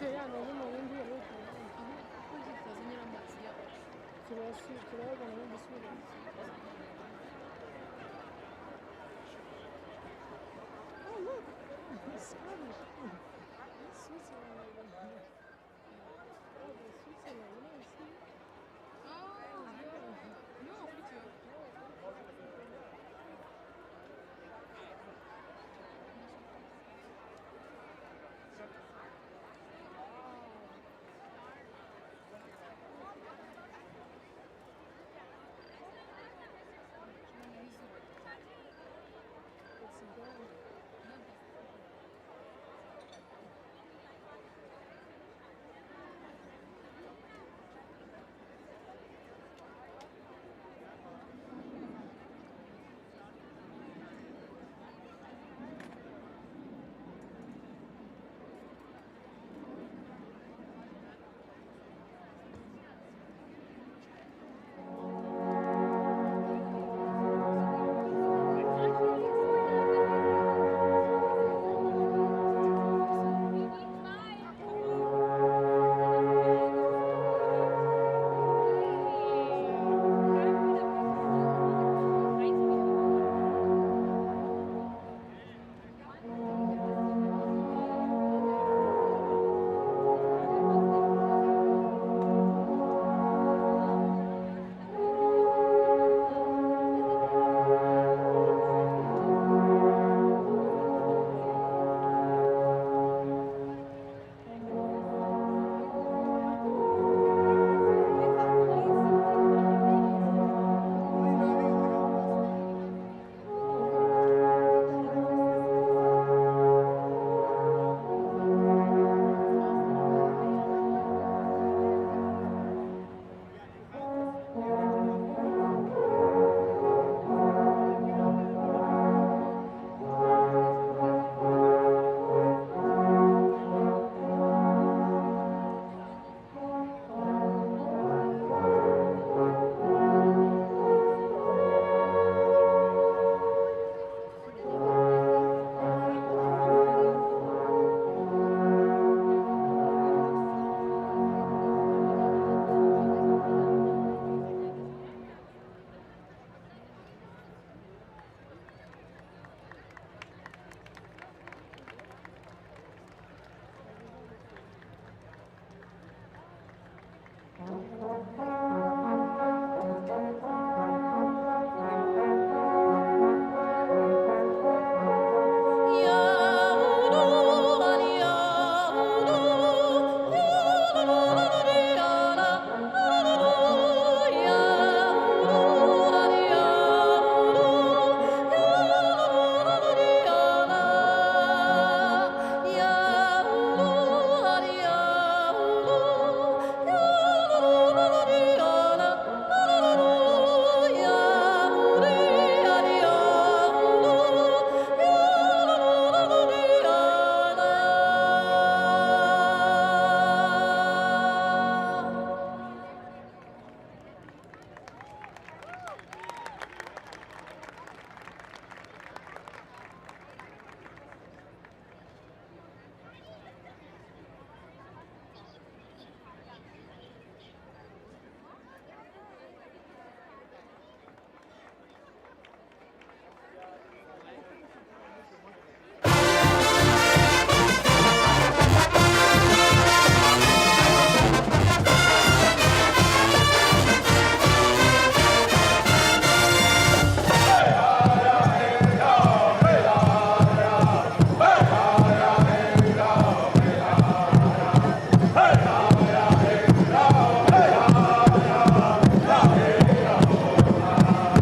这样的是没问题的，会是可是你让马斯要。这个可能不是的。Oh look, it's Spanish. It's Switzerland. Oh, it's Switzerland. You know, see? Oh, no, picture. It's gone.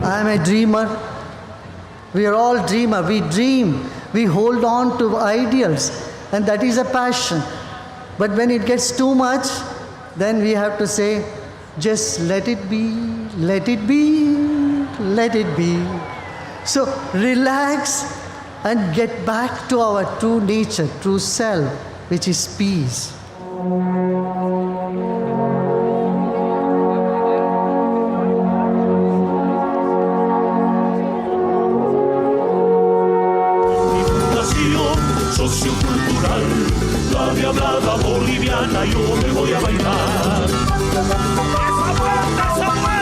I am a dreamer. We are all dreamer. We dream. We hold on to ideals. And that is a passion. But when it gets too much, then we have to say, just let it be, let it be, let it be. So relax and get back to our true nature, true self, which is peace. sociocultural, la diablada boliviana, yo me voy a bailar. ¡Esa vuelta, esa vuelta!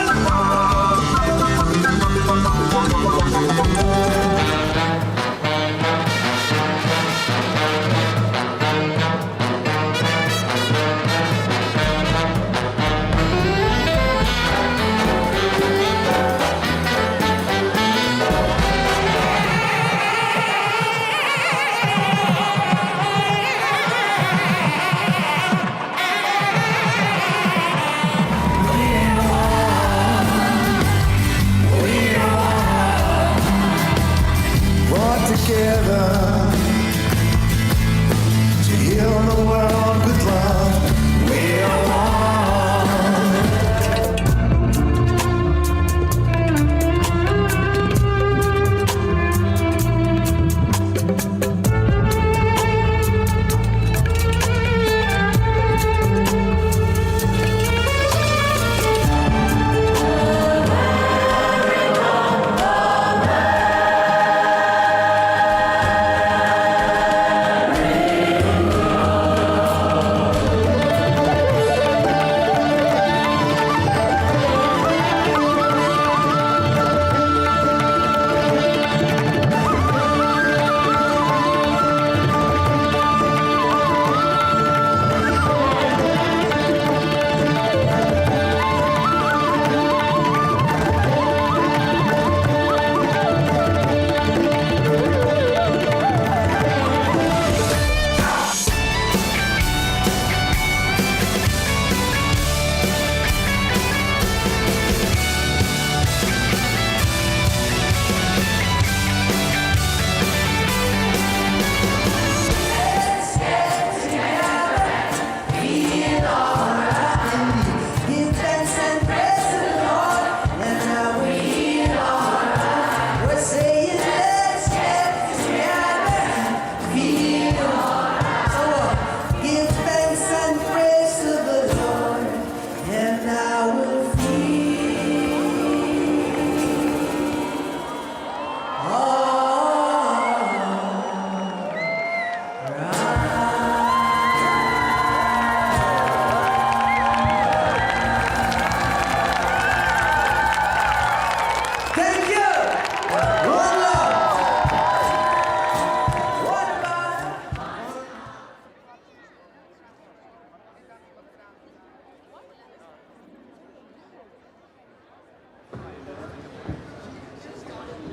Together to heal the world with love. We are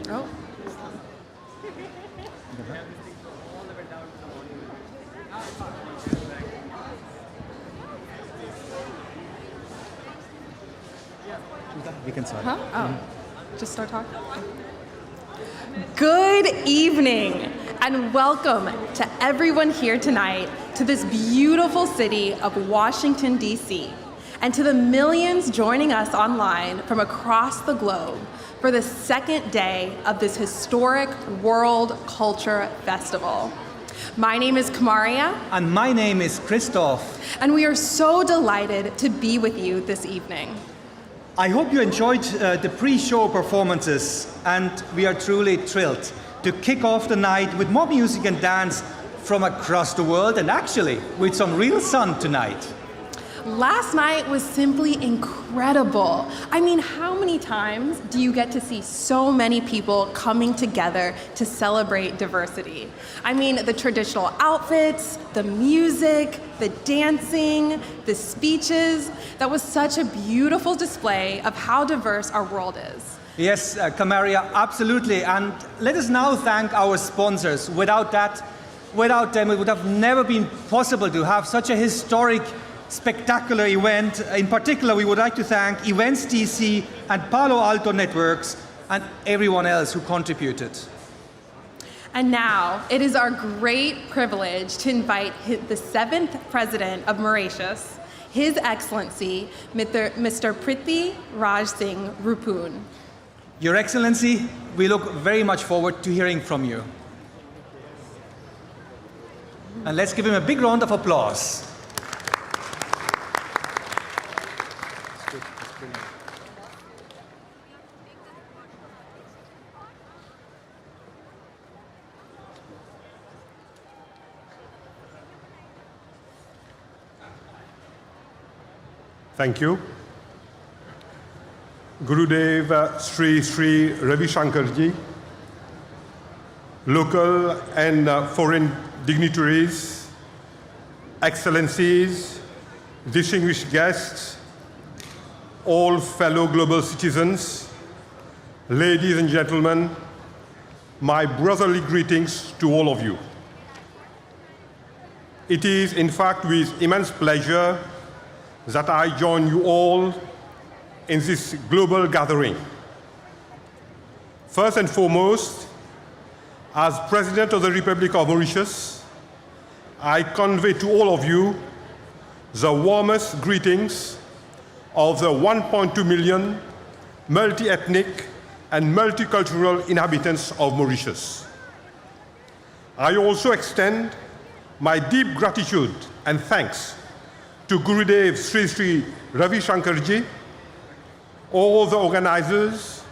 Oh. We can start. Huh? Oh. Just start talking? Good evening, and welcome to everyone here tonight to this beautiful city of Washington, D.C., and to the millions joining us online from across the globe for the second day of this historic World Culture Festival. My name is Kamaria. And my name is Christoph. And we are so delighted to be with you this evening. I hope you enjoyed the pre-show performances, and we are truly thrilled to kick off the night with more music and dance from across the world, and actually with some real sun tonight. Last night was simply incredible. I mean, how many times do you get to see so many people coming together to celebrate diversity? I mean, the traditional outfits, the music, the dancing, the speeches. That was such a beautiful display of how diverse our world is. Yes, Kamaria, absolutely. And let us now thank our sponsors. Without them, it would have never been possible to have such a historic, spectacular event. In particular, we would like to thank Events DC and Palo Alto Networks and everyone else who contributed. And now, it is our great privilege to invite the 7th President of Mauritius, His Excellency, Mr. Prithvi Raj Singh Rupun. Your Excellency, we look very much forward to hearing from you. And let's give him a big round of applause. Thank you. Gurudev Sri Sri Ravi Shankarji, local and foreign dignitaries, excellencies, distinguished guests, all fellow global citizens, ladies and gentlemen, my brotherly greetings to all of you. It is, in fact, with immense pleasure that I join you all in this global gathering. First and foremost, as President of the Republic of Mauritius, I convey to all of you the warmest greetings of the 1.2 million multi-ethnic and multicultural inhabitants of Mauritius. I also extend my deep gratitude and thanks to Gurudev Sri Sri Ravi Shankarji, all the organizers,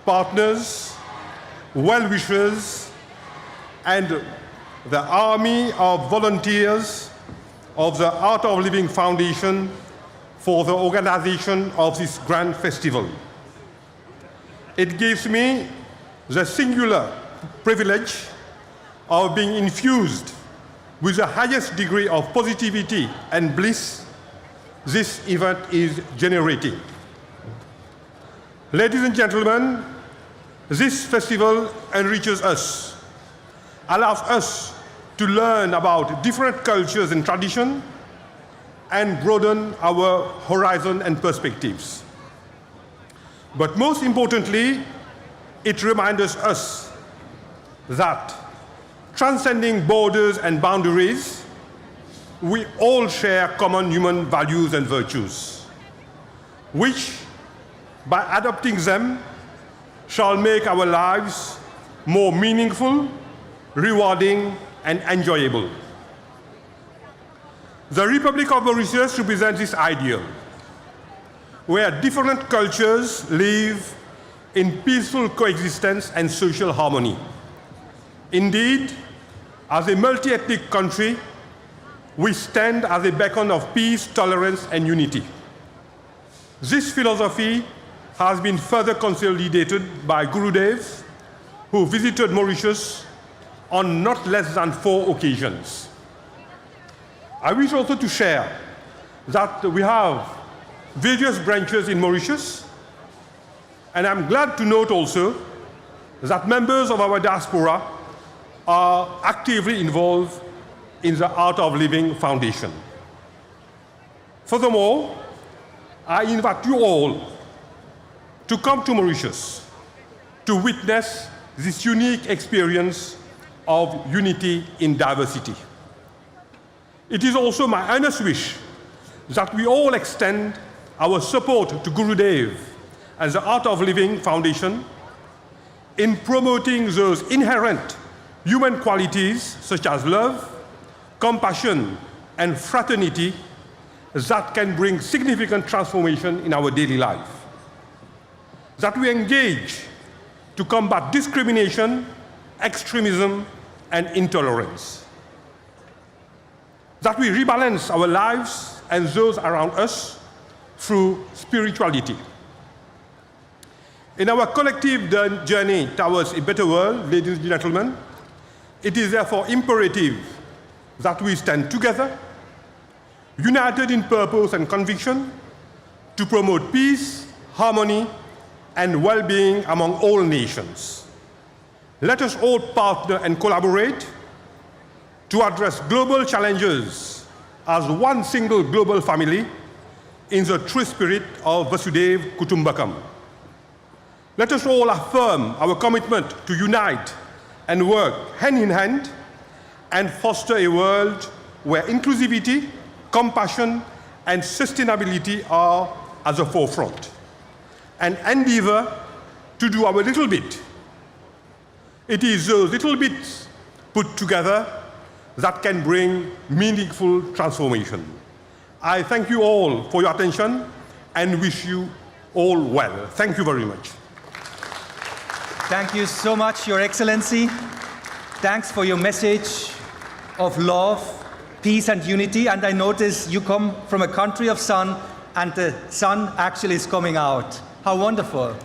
partners, well-wishers, and the army of volunteers of the Art of Living Foundation for the organization of this grand festival. It gives me the singular privilege of being infused with the highest degree of positivity and bliss this event is generating. Ladies and gentlemen, this festival enriches us, allows us to learn about different cultures and traditions, and broaden our horizon and perspectives. But most importantly, it reminds us that transcending borders and boundaries, we all share common human values and virtues, which, by adopting them, shall make our lives more meaningful, rewarding, and enjoyable. The Republic of Mauritius represents this ideal, where different cultures live in peaceful coexistence and social harmony. Indeed, as a multi-ethnic country, we stand as a beacon of peace, tolerance, and unity. This philosophy has been further consolidated by Gurudev, who visited Mauritius on not less than 4 occasions. I wish also to share that we have various branches in Mauritius, and I'm glad to note also that members of our diaspora are actively involved in the Art of Living Foundation. Furthermore, I invite you all to come to Mauritius to witness this unique experience of unity in diversity. It is also my earnest wish that we all extend our support to Gurudev and the Art of Living Foundation in promoting those inherent human qualities such as love, compassion, and fraternity that can bring significant transformation in our daily life. That we engage to combat discrimination, extremism, and intolerance. That we rebalance our lives and those around us through spirituality. In our collective journey towards a better world, ladies and gentlemen, it is therefore imperative that we stand together, united in purpose and conviction, to promote peace, harmony, and well-being among all nations. Let us all partner and collaborate to address global challenges as one single global family in the true spirit of Vasudhaiva Kutumbakam. Let us all affirm our commitment to unite and work hand in hand and foster a world where inclusivity, compassion, and sustainability are at the forefront, and endeavor to do our little bit. It is those little bits put together that can bring meaningful transformation. I thank you all for your attention and wish you all well. Thank you very much. Thank you so much, Your Excellency. Thanks for your message of love, peace, and unity. And I notice you come from a country of sun and the sun actually is coming out. How wonderful.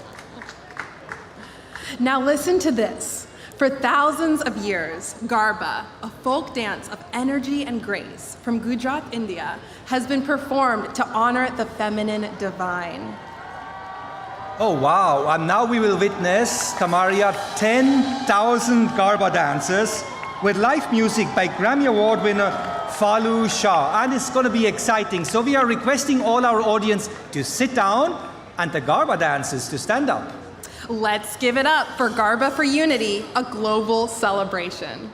Now listen to this. For thousands of years, Garba, a folk dance of energy and grace from Gujarat, India, has been performed to honor the feminine divine. Oh, wow. And now we will witness, Kamaria, 10,000 Garba dances with live music by Grammy Award winner Falu Shah. And it's going to be exciting. So we are requesting all our audience to sit down and the Garba dancers to stand up. Let's give it up for Garba for Unity, a global celebration.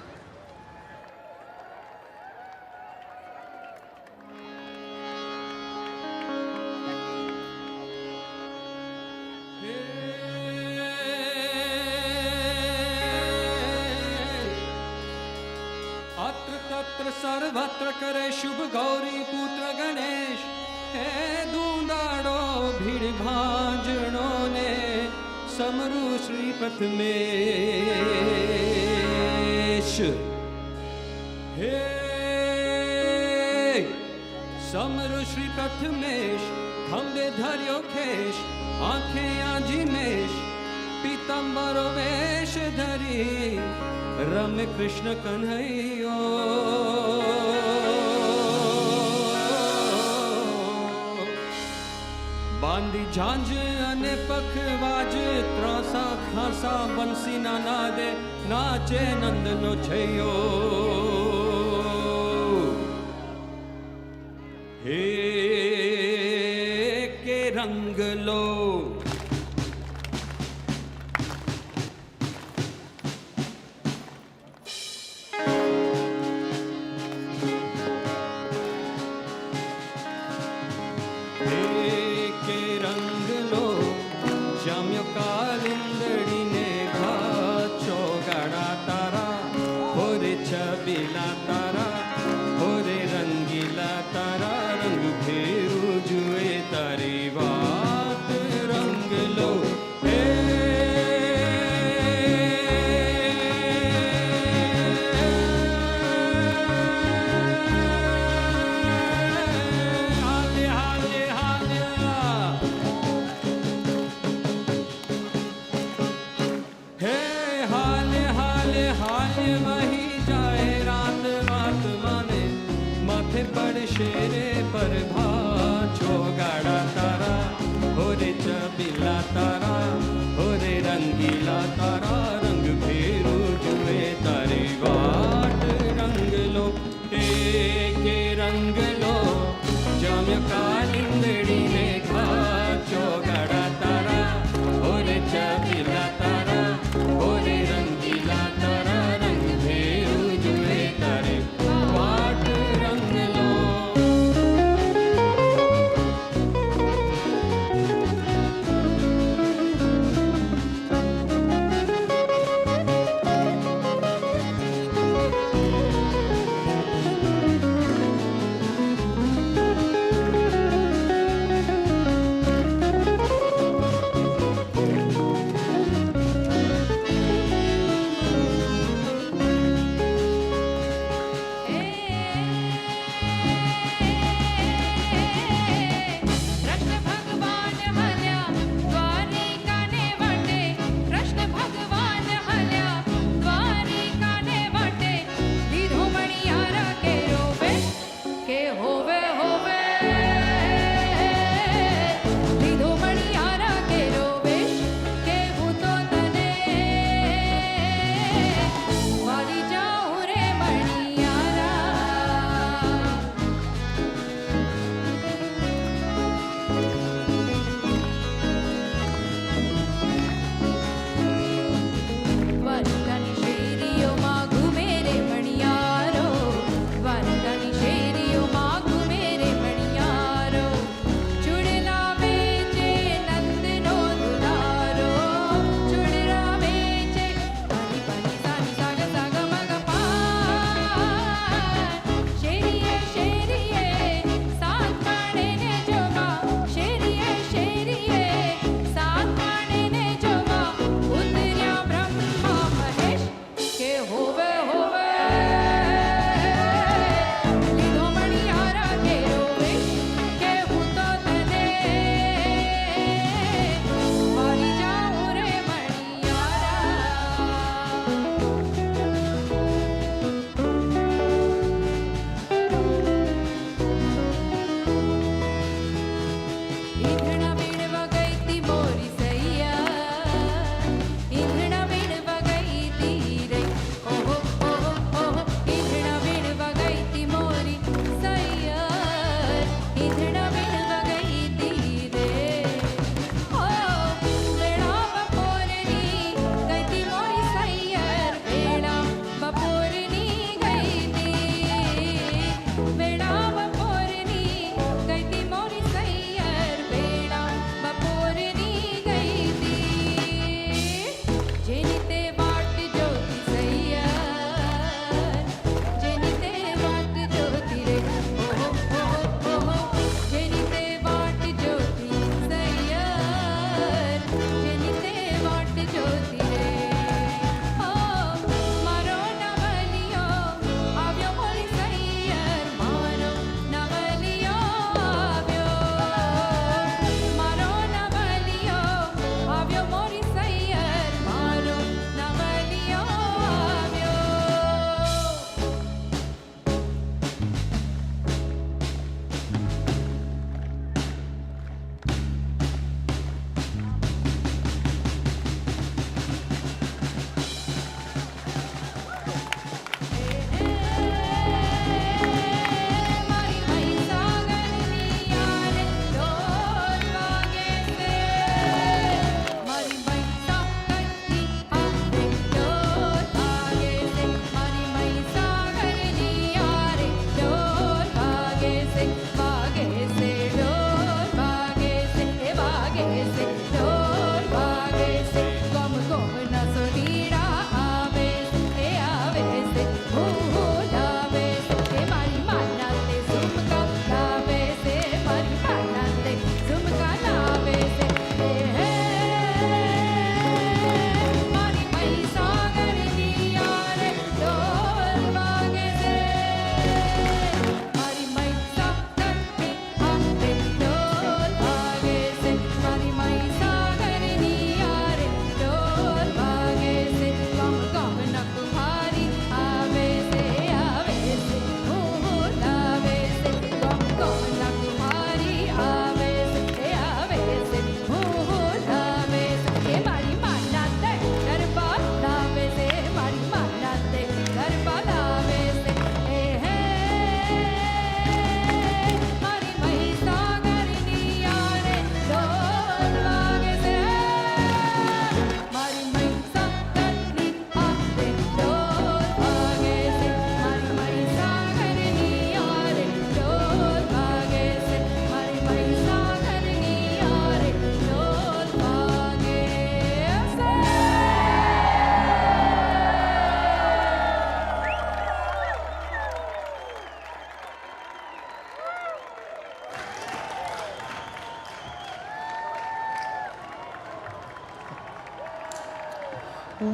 अत्र तत्र सर्वत्र करे शुभ गौरी पुत्र गणेश हे दूंदाड़ो भीड़ भांजणों ने समरु श्री प्रथमेश हे समरु श्री प्रथमेश खंबे धर्यो खेश आंखें आजिमेश पीतम्बरो वेश धरी रम कृष्ण कन्हैयो बांधी झांझ अने पखवाज त्रासा खासा बंसी ना नादे नाचे नंदनो छैयो हे के रंग लो शेरे पर भाचो गाड़ा तारा होरे चबीला तारा होरे रंगीला तारा रंग फेरू जुए तारी वाट रंग लो के रंग लो जम कालिंदड़ी ने खाचो गाड़ा तारा होरे चबीला तारा होरे रंगीला तारा रंग फेरू जुए तारी वाट रंग लो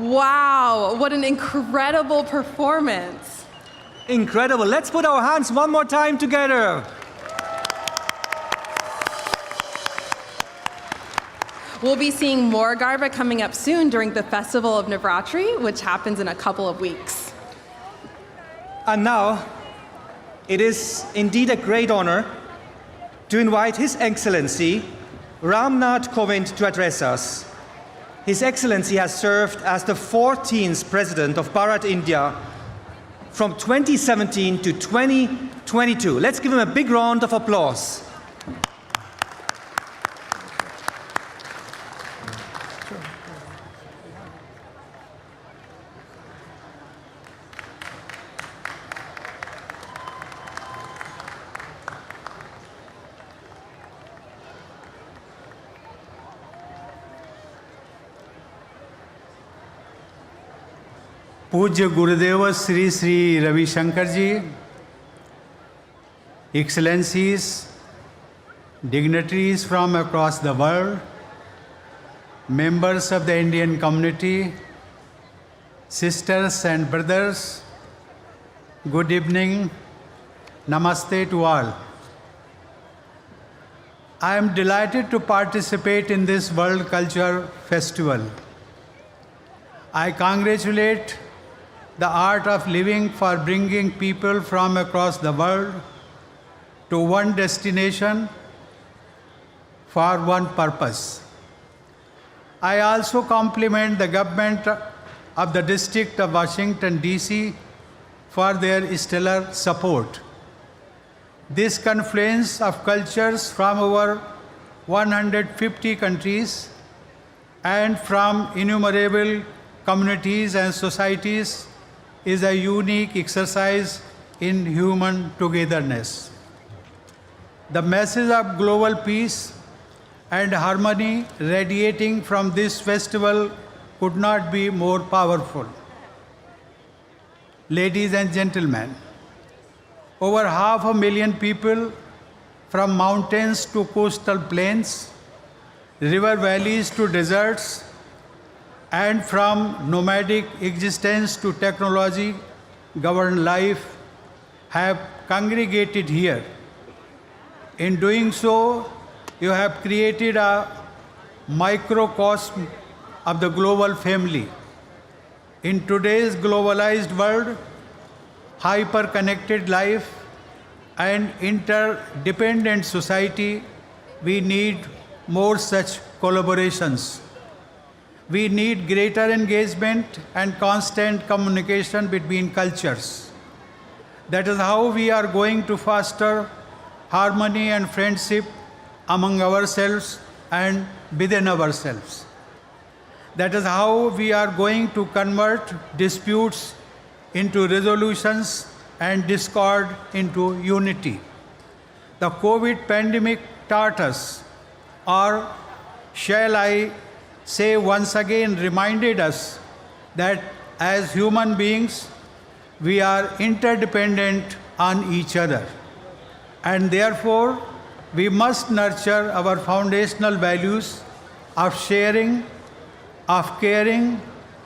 Wow, what an incredible performance. Incredible. Let's put our hands one more time together. We'll be seeing more Garba coming up soon during the Festival of Navratri, which happens in a couple of weeks. And now, it is indeed a great honor to invite His Excellency Ramnath Kovind to address us. His Excellency has served as the 14th President of Bharat India from 2017 to 2022. Let's give him a big round of applause. पूज्य गुरुदेव श्री श्री रविशंकर जी, excellencies, dignitaries from across the world, members of the Indian community, sisters and brothers, good evening, namaste to all. I am delighted to participate in this World Culture Festival. I congratulate the art of living for bringing people from across the world to one destination for one purpose. I also compliment the government of the District of Washington, D.C. for their stellar support. This confluence of cultures from over 150 countries and from innumerable communities and societies is a unique exercise in human togetherness. The message of global peace and harmony radiating from this festival could not be more powerful. Ladies and gentlemen, over 500,000 people from mountains to coastal plains, river valleys to deserts, and from nomadic existence to technology-governed life have congregated here. In doing so, you have created a microcosm of the global family. In today's globalized world, hyper-connected life, and interdependent society, we need more such collaborations. We need greater engagement and constant communication between cultures. That is how we are going to foster harmony and friendship among ourselves and within ourselves. That is how we are going to convert disputes into resolutions and discord into unity. The COVID pandemic taught us, or shall I say once again reminded us, that as human beings, we are interdependent on each other. And therefore, we must nurture our foundational values of sharing, of caring,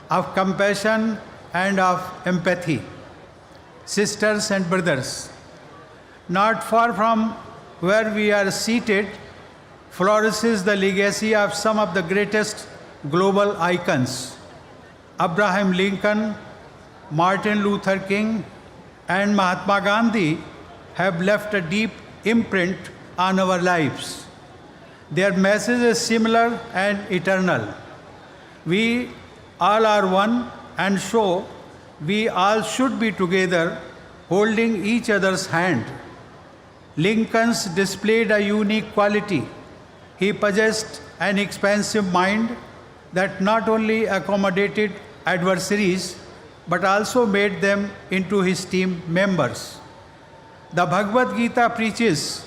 of compassion, and of empathy. Sisters and brothers, not far from where we are seated flourishes the legacy of some of the greatest global icons. Abraham Lincoln, Martin Luther King, and Mahatma Gandhi have left a deep imprint on our lives. Their message is similar and eternal. We all are one, and so we all should be together, holding each other's hand. Lincoln's displayed a unique quality. He possessed an expansive mind that not only accommodated adversaries, but also made them into his team members. The Bhagavad Gita preaches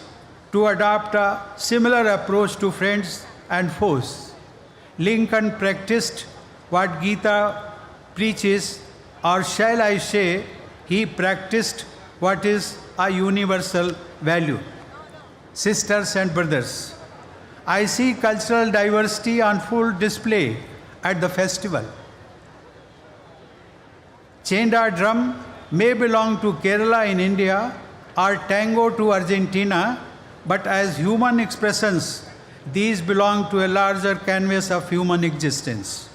to adopt a similar approach to friends and foes. Lincoln practiced what Gita preaches, or shall I say, he practiced what is a universal value. Sisters and brothers, I see cultural diversity on full display at the festival. Chenda drum may belong to Kerala in India or tango to Argentina, but as human expressions, these belong to a larger canvas of human existence,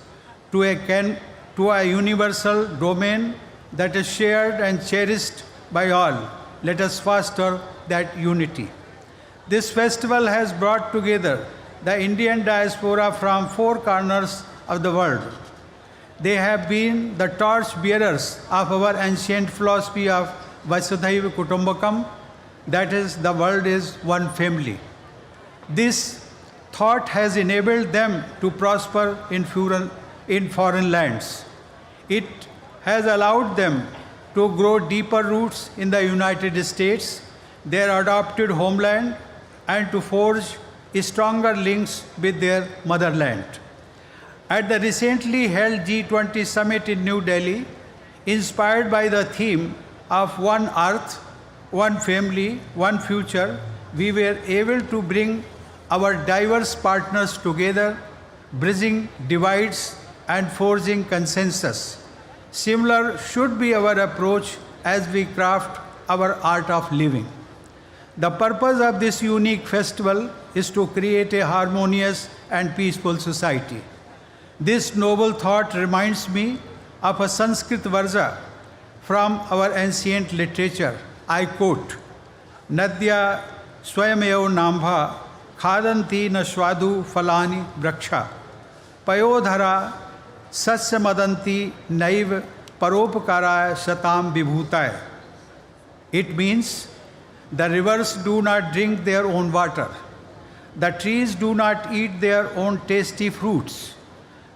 to a universal domain that is shared and cherished by all. Let us foster that unity. This festival has brought together the Indian diaspora from 4 corners of the world. They have been the torch bearers of our ancient philosophy of Vasudhaiva Kutumbakam, that is, the world is one family. This thought has enabled them to prosper in foreign lands. It has allowed them to grow deeper roots in the United States, their adopted homeland, and to forge stronger links with their motherland. At the recently held G20 summit in New Delhi, inspired by the theme of One Earth, One Family, One Future, we were able to bring our diverse partners together, bridging divides and forging consensus. Similar should be our approach as we craft our art of living. The purpose of this unique festival is to create a harmonious and peaceful society. This noble thought reminds me of a Sanskrit versa from our ancient literature. I quote, Nadya Swayamayo Nambha Khadanti na Swadu Falani Vraksha Payodhara Sasya Madanti Naiv Paropkaraya Satam Vibhutaya. It means the rivers do not drink their own water. The trees do not eat their own tasty fruits.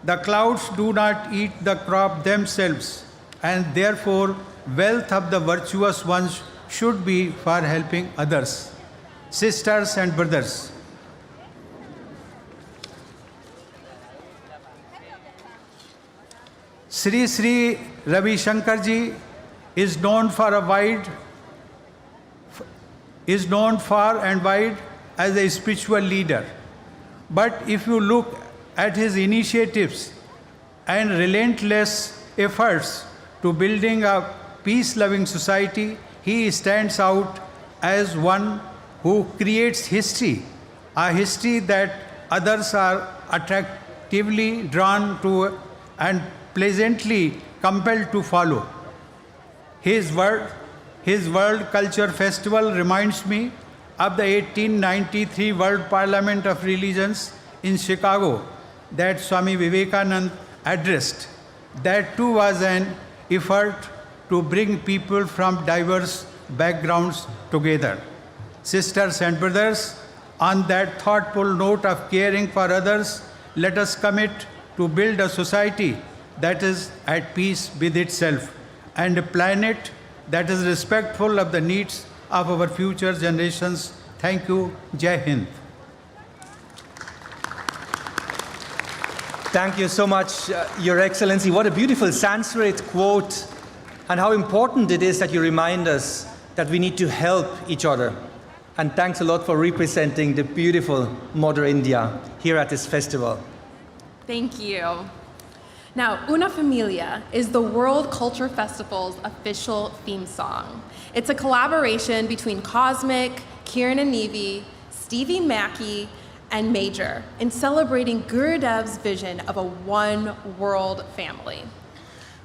The clouds do not eat the crop themselves, and therefore wealth of the virtuous ones should be for helping others. Sisters and brothers, Sri Sri Ravi Shankar ji is known far and wide as a spiritual leader. But if you look at his initiatives and relentless efforts to building a peace-loving society, he stands out as one who creates history, a history that others are attractively drawn to and pleasantly compelled to follow. His World Culture Festival reminds me of the 1893 World Parliament of Religions in Chicago that Swami Vivekananda addressed. That too was an effort to bring people from diverse backgrounds together. Sisters and brothers, on that thoughtful note of caring for others, let us commit to build a society that is at peace with itself and a planet that is respectful of the needs of our future generations. Thank you. Jai Hind. Thank you so much, Your Excellency. What a beautiful Sanskrit quote, and how important it is that you remind us that we need to help each other. And thanks a lot for representing the beautiful Mother India here at this festival. Thank you. Now, Una Familia is the World Culture Festival's official theme song. It's a collaboration between Cosmic, Kieran and Nevi, Stevie Mackey, and Major in celebrating Gurudev's vision of a one world family.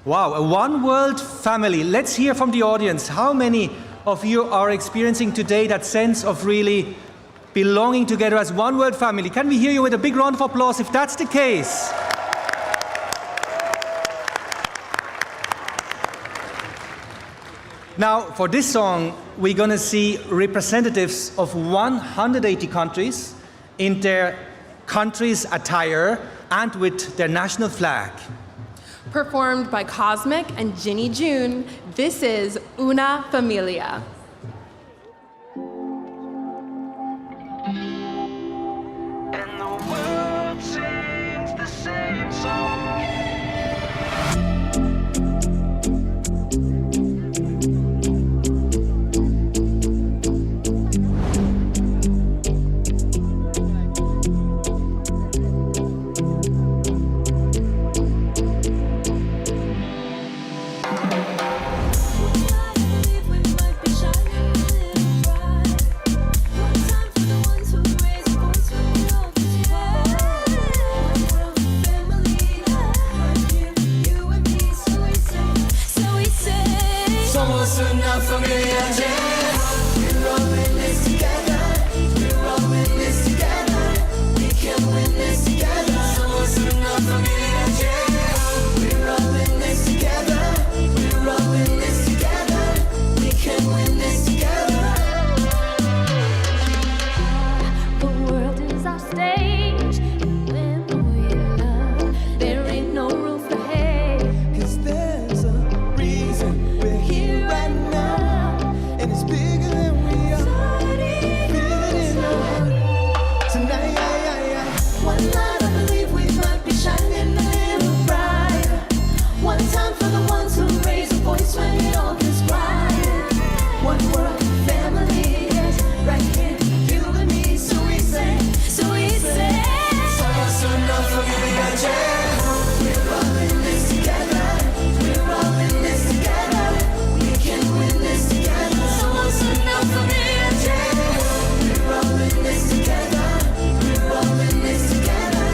Wow, a one world family. Let's hear from the audience. How many of you are experiencing today that sense of really belonging together as one world family? Can we hear you with a big round of applause if that's the case? Now, for this song, we're going to see representatives of 180 countries in their country's attire and with their national flag. Performed by Cosmic and Ginny June, this is Una Familia. And the world sings the same song. Somos una familia, yeah. We're all in this together. We're all in this together. We can win this together. Somos una familia, yeah. We're all in this together. We're all in this together. We can win this together. The world is our stage, and when we love, there ain't no room for hate. 'Cause there's a reason we're here right now, and it's bigger than we are. Feel it in our heart tonight. One night I believe we might be shining a little brighter. One time for the ones who raise a voice when it all gets quiet. One world family, yes, right here, you and me. So we say, somos una familia, yeah. We're all in this together. We're all in this together. We can win this together. Somos una familia, yeah. We're all in this together. We're all in this together.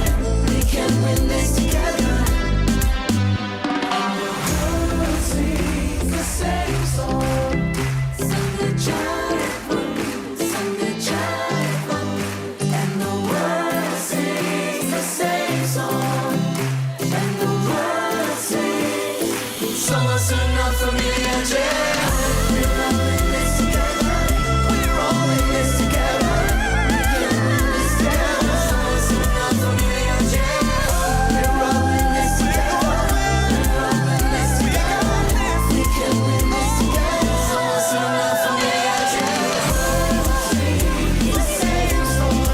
We can win this together. And the world sings the same song. Sing the sing the and the world sings the same song. And the world sings. Somos una familia, yeah. We're all in this together. We're all in this together. We can win this together. Somos una familia, yeah. We're all in this together. We're all in this together. We can win this together. Somos una familia, yeah. The same song.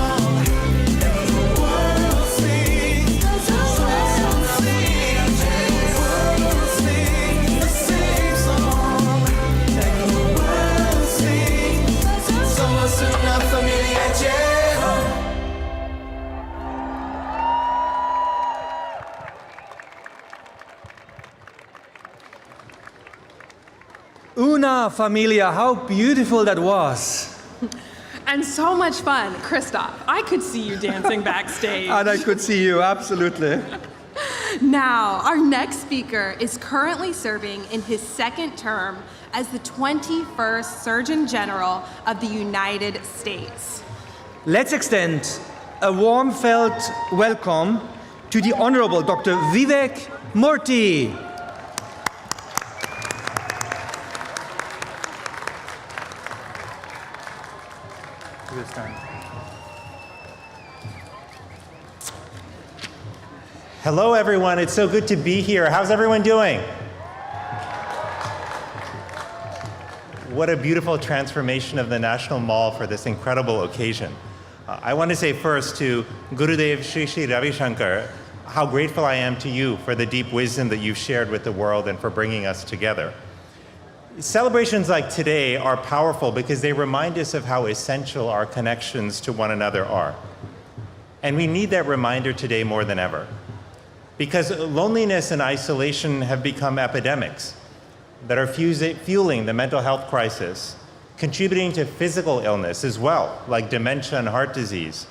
And the world sings. Somos una familia, yeah. The world sings the same song. And the world sings. Somos una familia, yeah. Una familia, how beautiful that was. And so much fun. Christoph, I could see you dancing backstage. And I could see you, absolutely. Now, our next speaker is currently serving in his second term as the 21st Surgeon General of the United States. Let's extend a warm felt welcome to the Honorable Dr. Vivek Murthy. This time. Hello, everyone. It's so good to be here. How's everyone doing? What a beautiful transformation of the National Mall for this incredible occasion. I want to say first to Gurudev Sri Sri Ravi Shankar how grateful I am to you for the deep wisdom that you've shared with the world and for bringing us together. Celebrations like today are powerful because they remind us of how essential our connections to one another are. And we need that reminder today more than ever. Because loneliness and isolation have become epidemics that are fueling the mental health crisis, contributing to physical illness as well, like dementia and heart disease,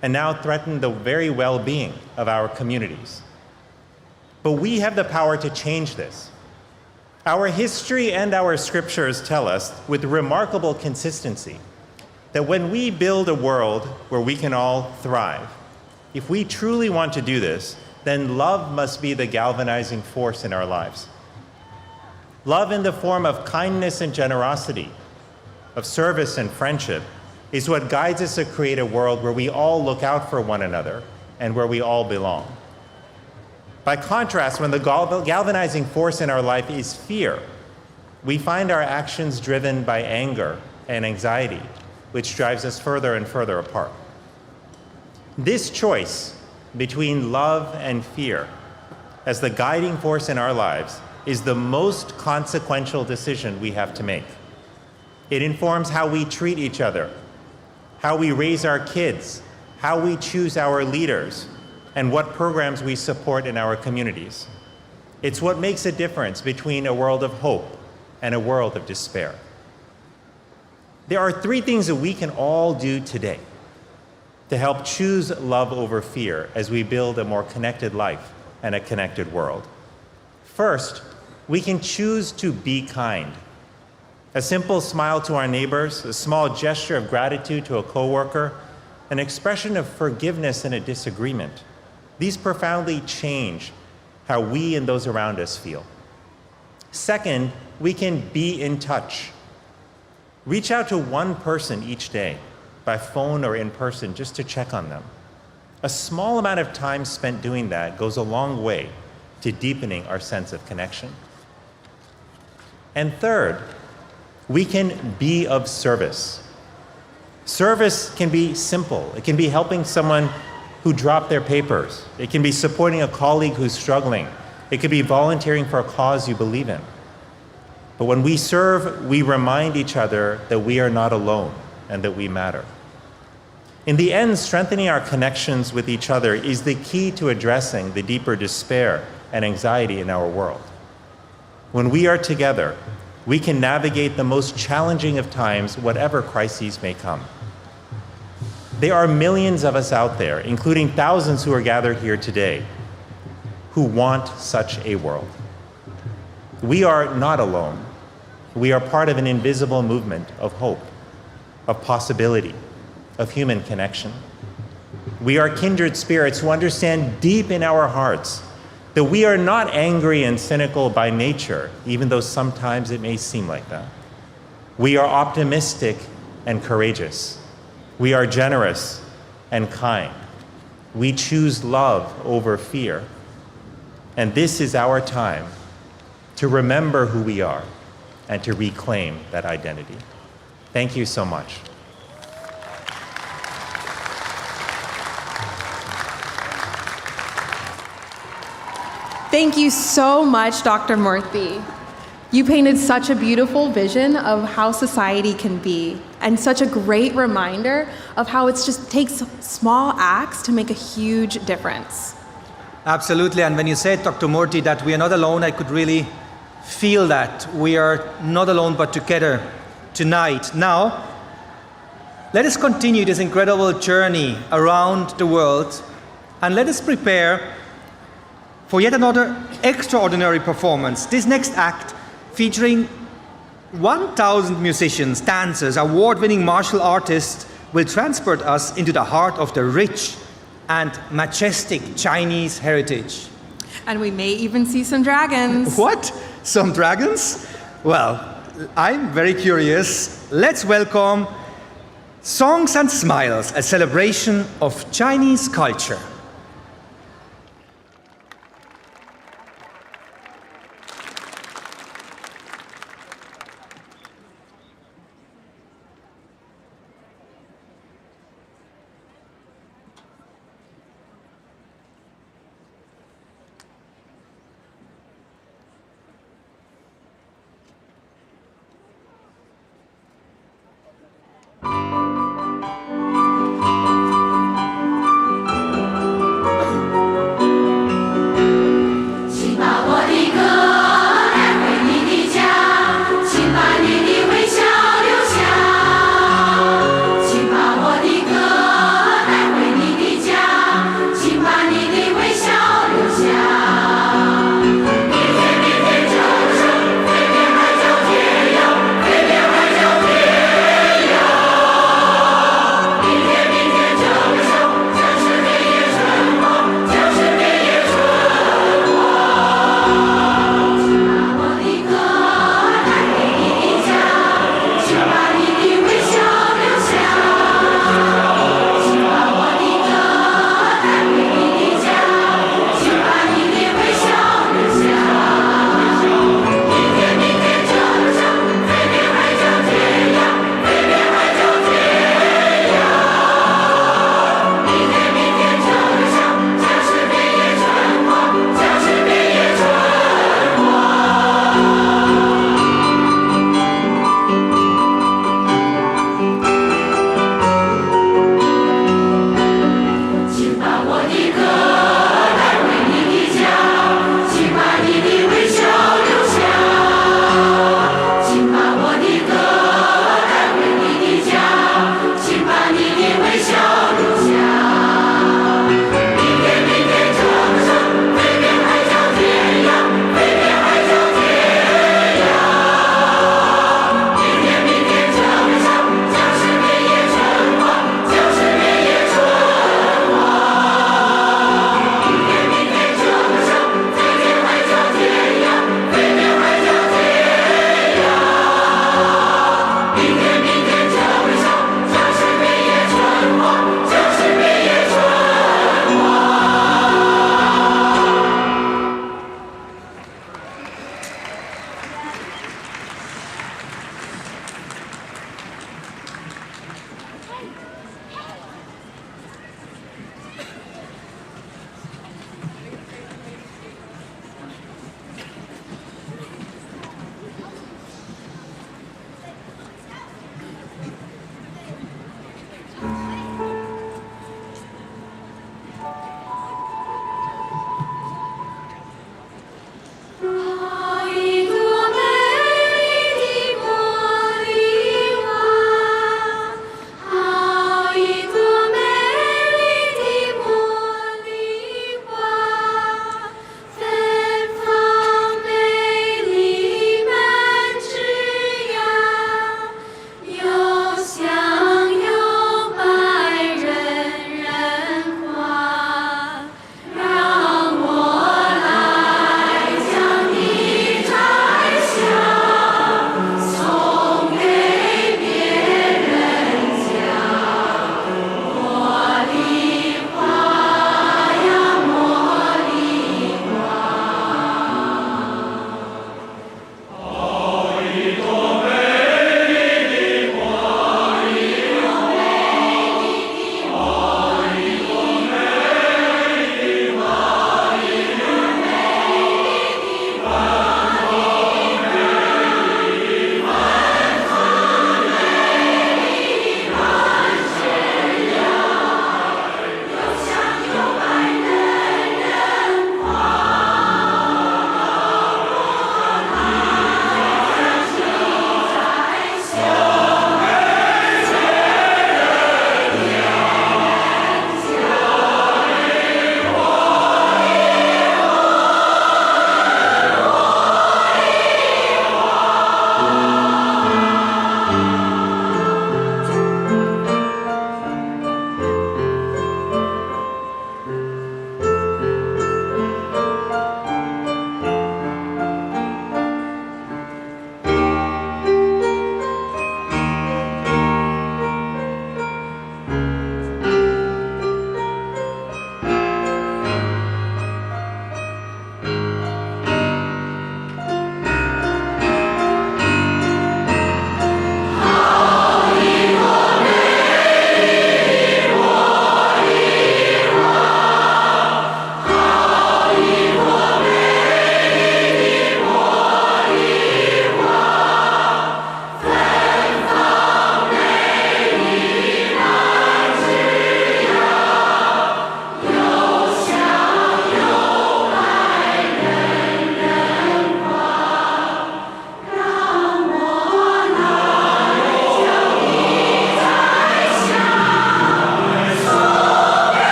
and now threaten the very well-being of our communities. But we have the power to change this. Our history and our scriptures tell us with remarkable consistency that when we build a world where we can all thrive, if we truly want to do this, then love must be the galvanizing force in our lives. Love in the form of kindness and generosity, of service and friendship, is what guides us to create a world where we all look out for one another and where we all belong. By contrast, when the galvanizing force in our life is fear, we find our actions driven by anger and anxiety, which drives us further and further apart. This choice between love and fear as the guiding force in our lives is the most consequential decision we have to make. It informs how we treat each other, how we raise our kids, how we choose our leaders, and what programs we support in our communities. It's what makes a difference between a world of hope and a world of despair. There are three things that we can all do today to help choose love over fear as we build a more connected life and a connected world. First, we can choose to be kind A simple smile to our neighbors, a small gesture of gratitude to a coworker, an expression of forgiveness in a disagreement. These profoundly change how we and those around us feel. Second, we can be in touch. Reach out to one person each day, by phone or in person, just to check on them. A small amount of time spent doing that goes a long way to deepening our sense of connection. And third, we can be of service. Service can be simple. It can be helping someone who dropped their papers. It can be supporting a colleague who's struggling. It could be volunteering for a cause you believe in. But when we serve, we remind each other that we are not alone and that we matter. In the end, strengthening our connections with each other is the key to addressing the deeper despair and anxiety in our world. When we are together, we can navigate the most challenging of times, whatever crises may come. There are millions of us out there, including thousands who are gathered here today, who want such a world. We are not alone. We are part of an invisible movement of hope, of possibility, of human connection. We are kindred spirits who understand deep in our hearts that we are not angry and cynical by nature, even though sometimes it may seem like that. We are optimistic and courageous. We are generous and kind. We choose love over fear. And this is our time to remember who we are and to reclaim that identity. Thank you so much. Thank you so much, Dr. Murthy. You painted such a beautiful vision of how society can be, and such a great reminder of how it just takes small acts to make a huge difference. Absolutely, and when you said, Dr. Murthy, that we are not alone, I could really feel that. We are not alone, but together tonight. Now, let us continue this incredible journey around the world, and let us prepare for yet another extraordinary performance. This next act, featuring 1,000 musicians, dancers, award-winning martial artists, will transport us into the heart of the rich and majestic Chinese heritage. And we may even see some dragons. What? Some dragons? Well, I'm very curious. Let's welcome Songs and Smiles, a celebration of Chinese culture.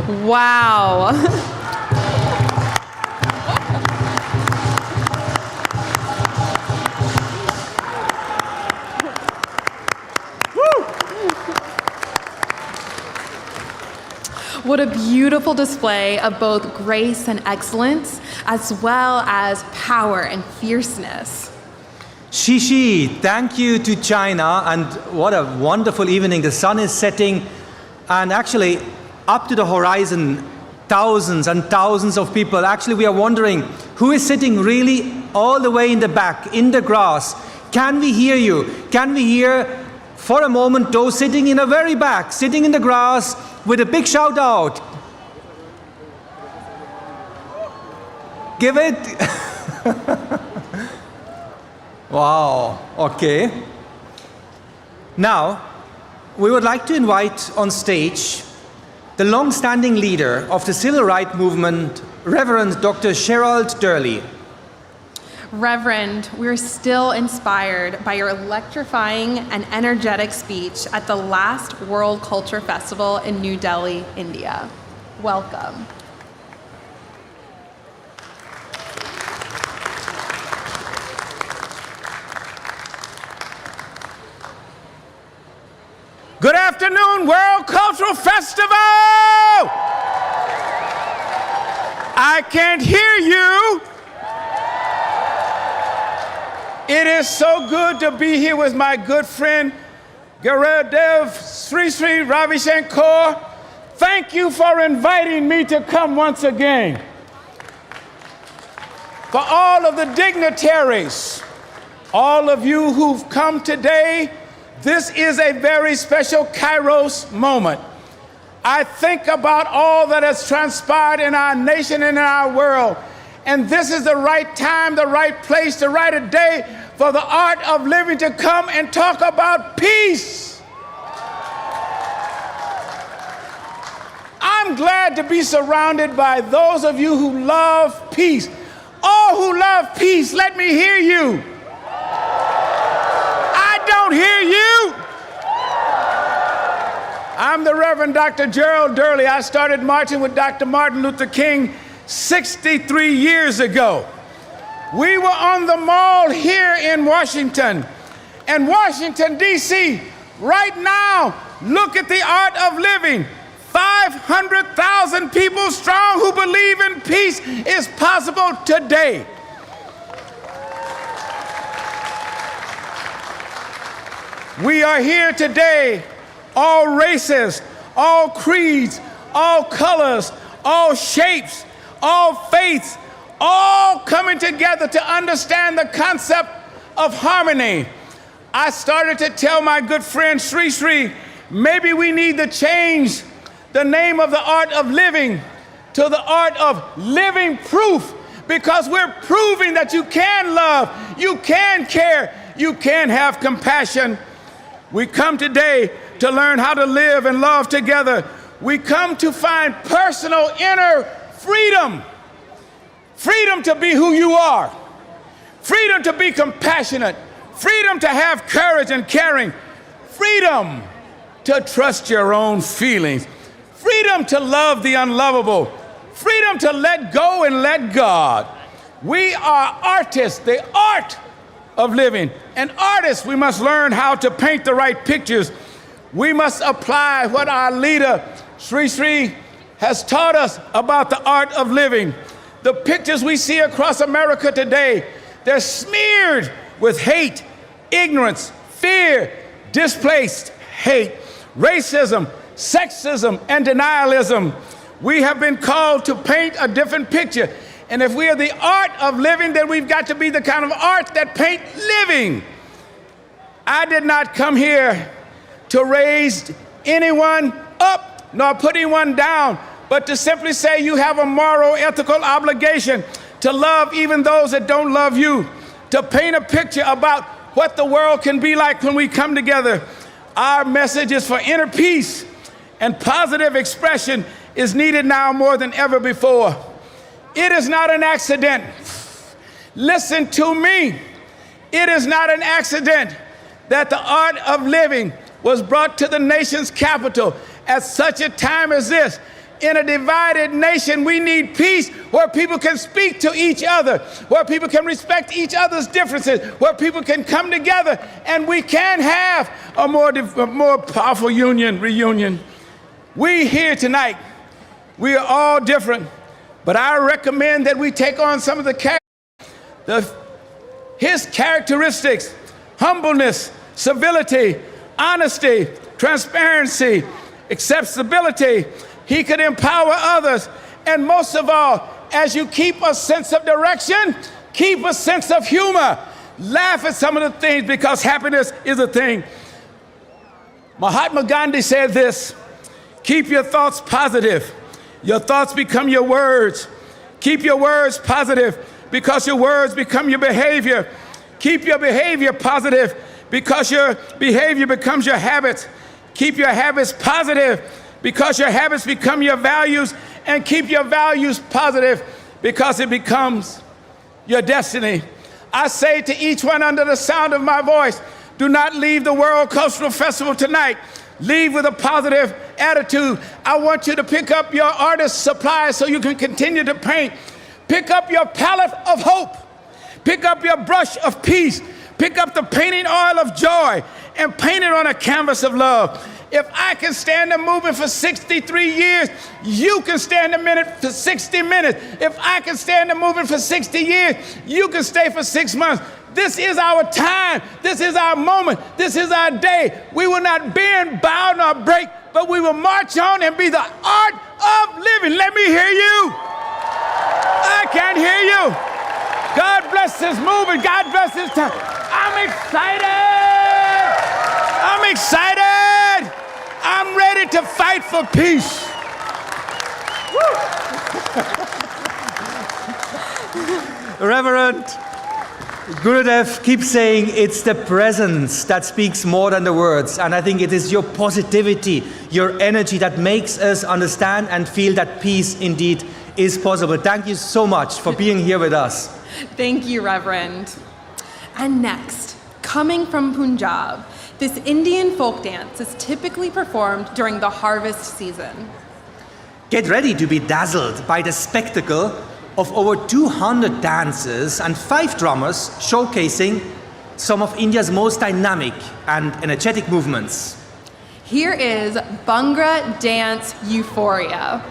Wow. What a beautiful display of both grace and excellence, as well as power and fierceness. Shishi, thank you to China, and what a wonderful evening. The sun is setting, and actually, up to the horizon, thousands and thousands of people. Actually, we are wondering who is sitting really all the way in the back, in the grass. Can we hear you? Can we hear for a moment those sitting in the very back, sitting in the grass, with a big shout out? Give it. Wow, okay. Now, we would like to invite on stage the long-standing leader of the civil rights movement, Reverend Dr. Sherald Durley. Reverend, we're still inspired by your electrifying and energetic speech at the last World Culture Festival in New Delhi, India. Welcome. Good afternoon, World Cultural Festival! I can't hear you. It is so good to be here with my good friend, Gurudev Sri Sri Ravi Shankar. Thank you for inviting me to come once again. For all of the dignitaries, all of you who've come today, this is a very special Kairos moment. I think about all that has transpired in our nation and in our world, and this is the right time, the right place, the right day for the art of living to come and talk about peace. I'm glad to be surrounded by those of you who love peace. All who love peace, let me hear you. I don't hear you. I'm the Reverend Dr. Gerald Durley. I started marching with Dr. Martin Luther King 63 years ago. We were on the Mall here in Washington. And Washington, D.C., right now, look at the art of living. 500,000 people strong who believe in peace is possible today. We are here today, all races, all creeds, all colors, all shapes, all faiths, all coming together to understand the concept of harmony. I started to tell my good friend Sri Sri, maybe we need to change the name of the art of living to the art of living proof, because we're proving that you can love, you can care, you can have compassion. We come today to learn how to live and love together. We come to find personal inner freedom. Freedom to be who you are. Freedom to be compassionate. Freedom to have courage and caring. Freedom to trust your own feelings. Freedom to love the unlovable. Freedom to let go and let God. We are artists, the art of living. And artists, we must learn how to paint the right pictures. We must apply what our leader, Sri Sri, has taught us about the art of living. The pictures we see across America today, they're smeared with hate, ignorance, fear, displaced hate, racism, sexism, and denialism. We have been called to paint a different picture. And if we are the art of living, then we've got to be the kind of art that paint living. I did not come here to raise anyone up nor put anyone down, but to simply say you have a moral, ethical obligation to love even those that don't love you, to paint a picture about what the world can be like when we come together. Our message is for inner peace, and positive expression is needed now more than ever before. It is not an accident. Listen to me. It is not an accident that the art of living was brought to the nation's capital at such a time as this. in a divided nation. We need peace where people can speak to each other, where people can respect each other's differences, where people can come together, and we can have a more powerful reunion. We here tonight, we are all different, but I recommend that we take on some of his characteristics: humbleness, civility, honesty, transparency, accessibility. He could empower others. And most of all, as you keep a sense of direction, keep a sense of humor. Laugh at some of the things, because happiness is a thing. Mahatma Gandhi said this: keep your thoughts positive. Your thoughts become your words. Keep your words positive, because your words become your behavior. Keep your behavior positive, because your behavior becomes your habits. Keep your habits positive, because your habits become your values. And keep your values positive, because it becomes your destiny. I say to each one under the sound of my voice, do not leave the World Cultural Festival tonight. Leave with a positive attitude. I want you to pick up your artist supplies so you can continue to paint. Pick up your palette of hope. Pick up your brush of peace. Pick up the painting oil of joy and paint it on a canvas of love. If I can stand a movement for 63 years, you can stand a minute for 60 minutes. If I can stand a movement for 60 years, you can stay for 6 months. This is our time. This is our moment. This is our day. We will not bend, bow, nor break, but we will march on and be the art of living. Let me hear you. I can't hear you. God bless this movement. God bless this time. I'm excited. I'm excited. I'm ready to fight for peace. Reverend Gurudev keeps saying it's the presence that speaks more than the words. And I think it is your positivity, your energy that makes us understand and feel that peace indeed is possible. Thank you so much for being here with us. Thank you, Reverend. And next, coming from Punjab, this Indian folk dance is typically performed during the harvest season. Get ready to be dazzled by the spectacle of over 200 dancers and 5 drummers showcasing some of India's most dynamic and energetic movements. Here is Bhangra Dance Euphoria.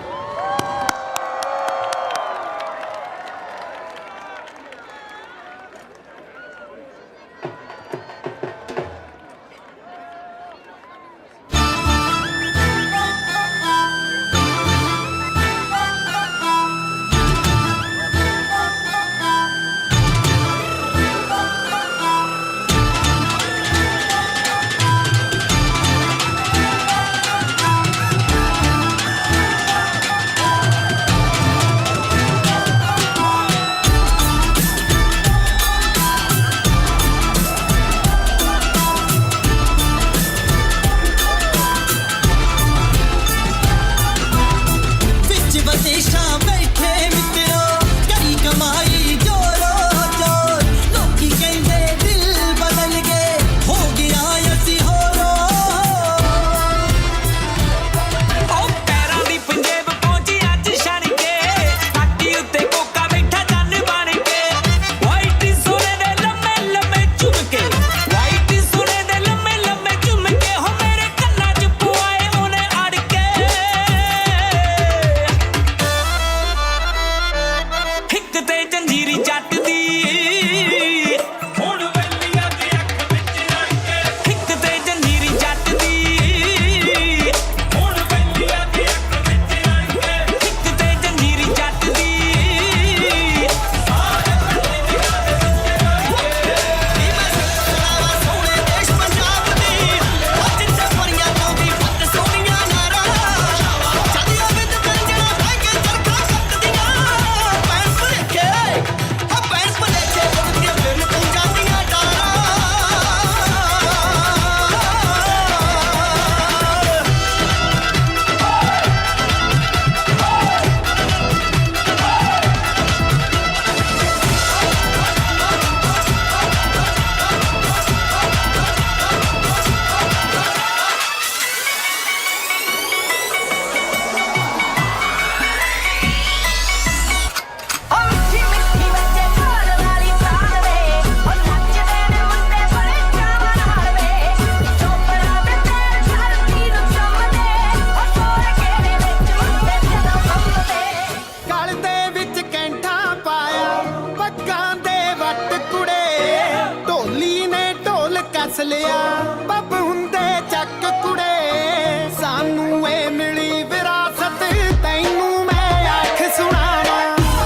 ਆ ਬੱਬ ਹੁੰਦੇ ਚੱਕ ਕੁੜੇ ਸਾਨੂੰ ਏ ਮਿਲੀ ਵਿਰਾਸਤ ਤੈਨੂੰ ਮੈਂ ਆਖ ਸੁਣਾਵਾਂ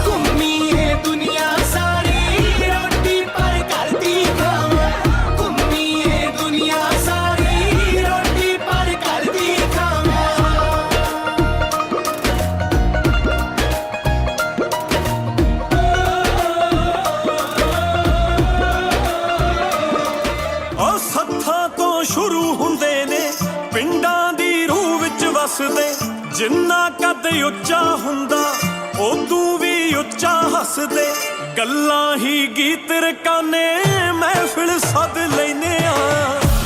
ਘੁੰਮੀ ਏ ਦੁਨੀਆ ਸਾਰੀ ਰੋਟੀ ਪਰ ਕਰਦੀ ਖਾਵਾਂ ਘੁੰਮੀ ਏ ਦੁਨੀਆ ਸਾਰੀ ਰੋਟੀ ਪਰ ਕਰਦੀ ਖਾਵਾਂ ਉਹ ਸੱਥਾਂ ਤੋਂ ਸ਼ੁਰੂ ਹੁੰਦੇ ਨੇ ਪਿੰਡਾਂ ਦੀ ਰੂਹ ਵਿੱਚ ਵਸਦੇ ਜਿੰਨਾ ਕੱਦ ਉੱਚਾ ਹੁੰਦਾ ਉਦੋਂ ਵੀ ਉੱਚਾ ਹੱਸਦੇ ਗੱਲਾਂ ਹੀ ਗੀਤ ਰਕਾਨੇ ਮਹਿਫਿਲ ਸੱਦ ਲੈਨੇ ਆ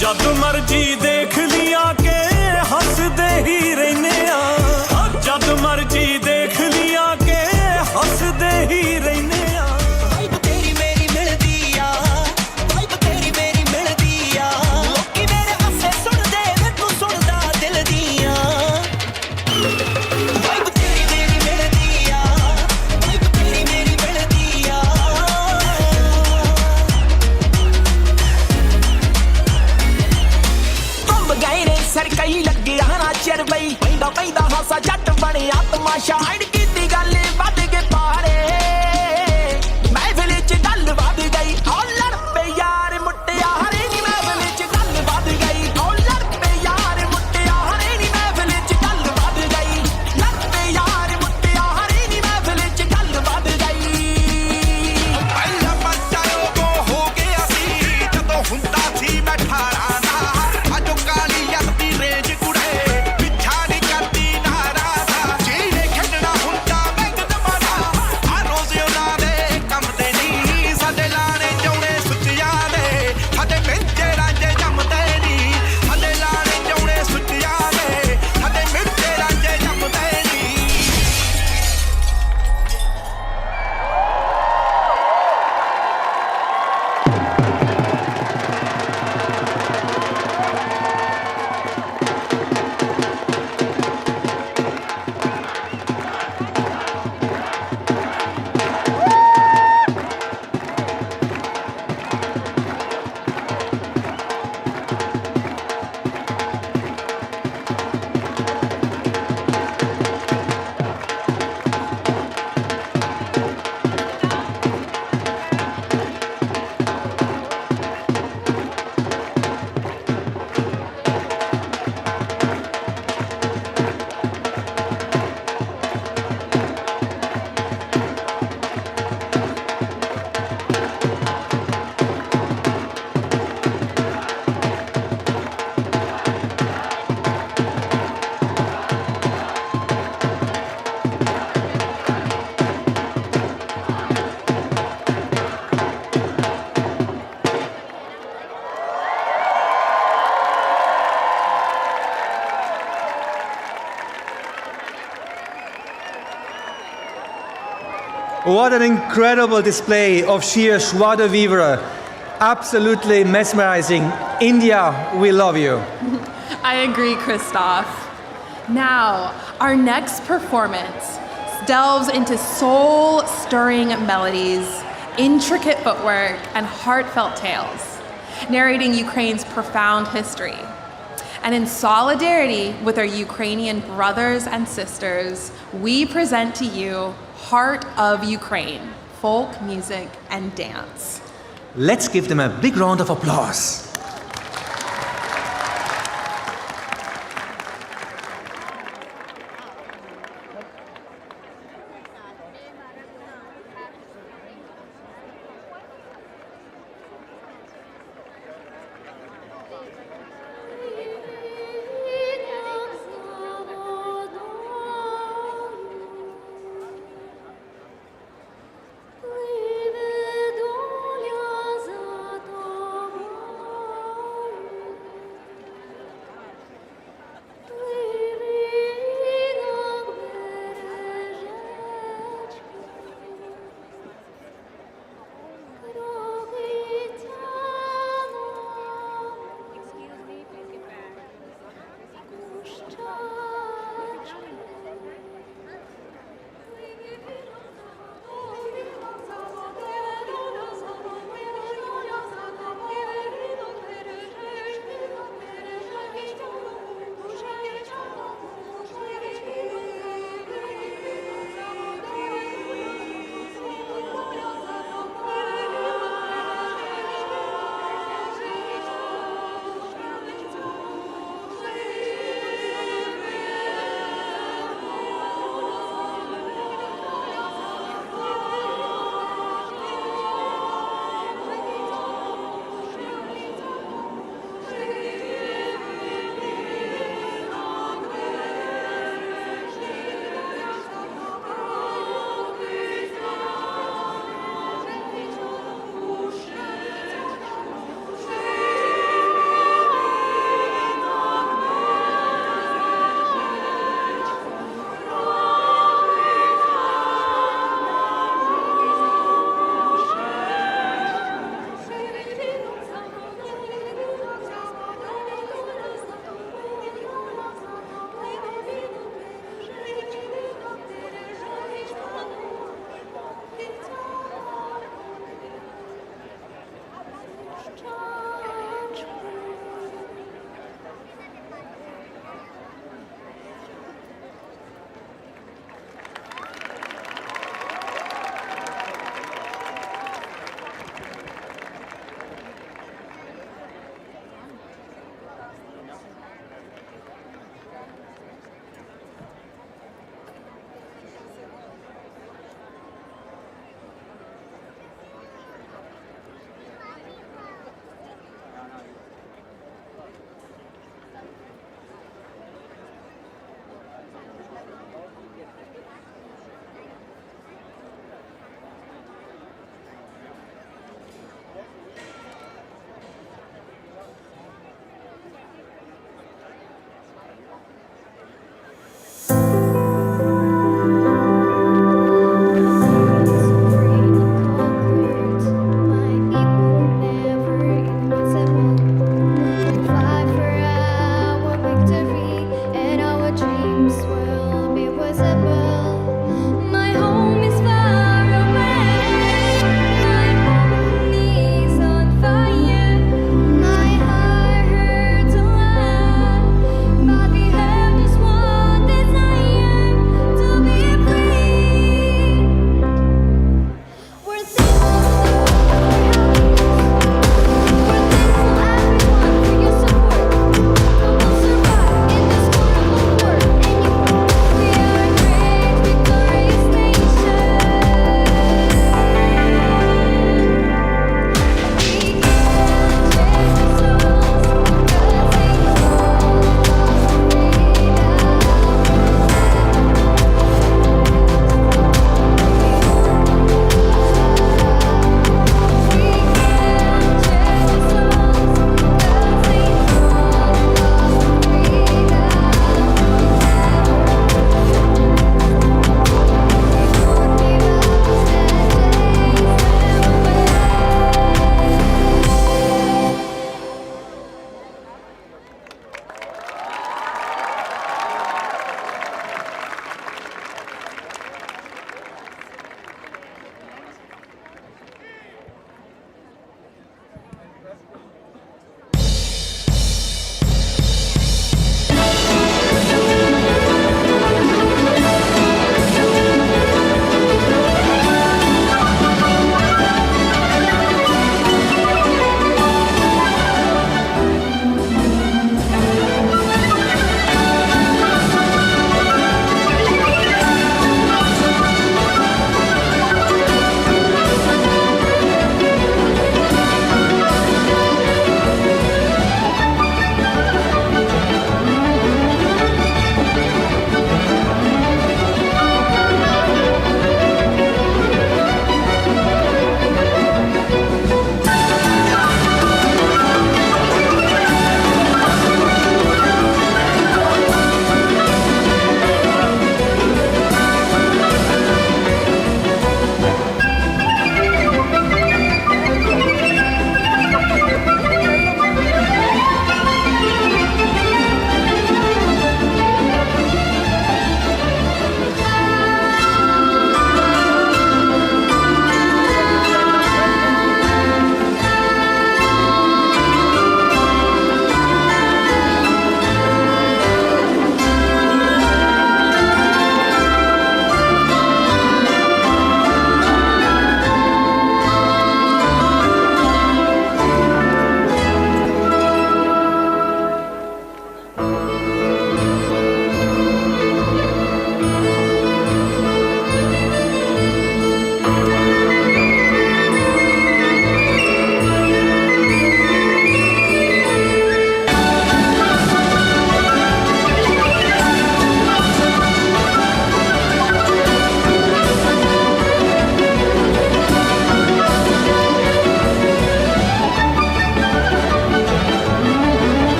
ਜਦ ਮਰਜੀ ਦੇਖ ਲਿਆ ਕੇ ਹੱਸਦੇ ਹੀ ਰਹਿਨੇ ਆ ਜਦ ਮਰਜੀ ਦੇਖ ਲਿਆ ਕੇ ਹੱਸਦੇ ਹੀ ਰਹਿਨੇ ਆ ਵਾਈਬ ਤੇਰੀ ਮੇਰੀ ਮਿਲਦੀ ਆ ਵਾਈਬ ਤੇਰੀ ਮੇਰੀ ਮਿਲਦੀ ਆ ਲੋਕੀ ਮੇਰੇ ਹਾਸੇ ਸੁਣਦੇ ਵੇ ਤੂੰ ਸੁਣਦਾ ਦਿਲ ਦੀਆਂ ਵਾਈਬ ਤੇਰੀ ਮੇਰੀ ਮਿਲਦੀ ਆ ਵਾਈਬ ਤੇਰੀ ਮੇਰੀ ਮਿਲਦੀ ਆ ਕੰਬ ਗਏ ਨੇ ਸਰਕਈ ਲੱਗਿਆ ਨਾ ਚਿਰ ਬਈ ਪੈਂਦਾ ਪੈਂਦਾ ਹਾਸਾ ਜੱਟ ਬਣਿਆ ਤਮਾਸ਼ਾ ਅੜ ਕੀਤੀ ਗੱਲ ਵੱਧ ਕੇ ਪਾਰੇ ਮਹਿਫਿਲ ਚ ਗੱਲ ਵੱਧ ਗਈ ਓ ਲੜ ਪਏ ਯਾਰ ਮੁਟਿਆਰੇ ਨੀ ਮਹਿਫਿਲ ਚ ਗੱਲ ਵੱਧ ਗਈ ਓ ਲੜ ਪਏ ਯਾਰ ਮੁਟਿਆਰੇ ਨੀ ਮਹਿਫਿਲ ਚ ਗੱਲ ਵੱਧ ਗਈ ਲੜ ਪਏ ਯਾਰ ਮੁਟਿਆਰੇ ਨੀ ਮਹਿਫਿਲ ਚ ਗੱਲ ਵੱਧ ਗਈ ਪਹਿਲਾ ਬੱਚਾ ਉਹ ਹੋ ਗਿਆ ਸੀ ਜਦੋਂ ਹੁੰਦਾ ਸੀ ਮੈਂ 18 ਦਾ ਅਜੋ ਕਾਲੀ ਯਾਦੀ ਰੇਂਜ ਕੁੜੇ ਪਿੱਛਾ ਨਹੀਂ ਕਰਦੀ ਨਾਰਾ ਦਾ ਜਿਹਨੇ ਖੇਡਣਾ ਹੁੰਦਾ ਬੈਂਕ ਦਮਾਨਾ ਆ ਰੋਜ਼ ਉਹਨਾਂ ਦੇ ਕੰਮ ਤੇ ਨਹੀਂ ਸਾਡੇ ਲਾਣੇ ਜਾਉਣੇ ਸੁੱਚਿਆਂ ਦੇ ਸਾਡੇ ਮਿੰਚੇ ਰਾਂਝੇ ਜੰਮਦੇ ਨਹੀਂ ਸਾਡੇ ਲਾਣੇ ਜਾਉਣੇ ਸੁੱਚਿਆਂ ਦੇ ਸਾਡੇ ਮਿੰਚੇ ਰਾਂਝੇ ਜੰਮਦੇ ਨਹੀਂ What an incredible display of sheer joie de vivre. Absolutely mesmerizing. India, we love you. I agree, Christoph. Now, our next performance delves into soul-stirring melodies, intricate footwork, and heartfelt tales, narrating Ukraine's profound history. And in solidarity with our Ukrainian brothers and sisters, we present to you Heart of Ukraine, folk music and dance. Let's give them a big round of applause.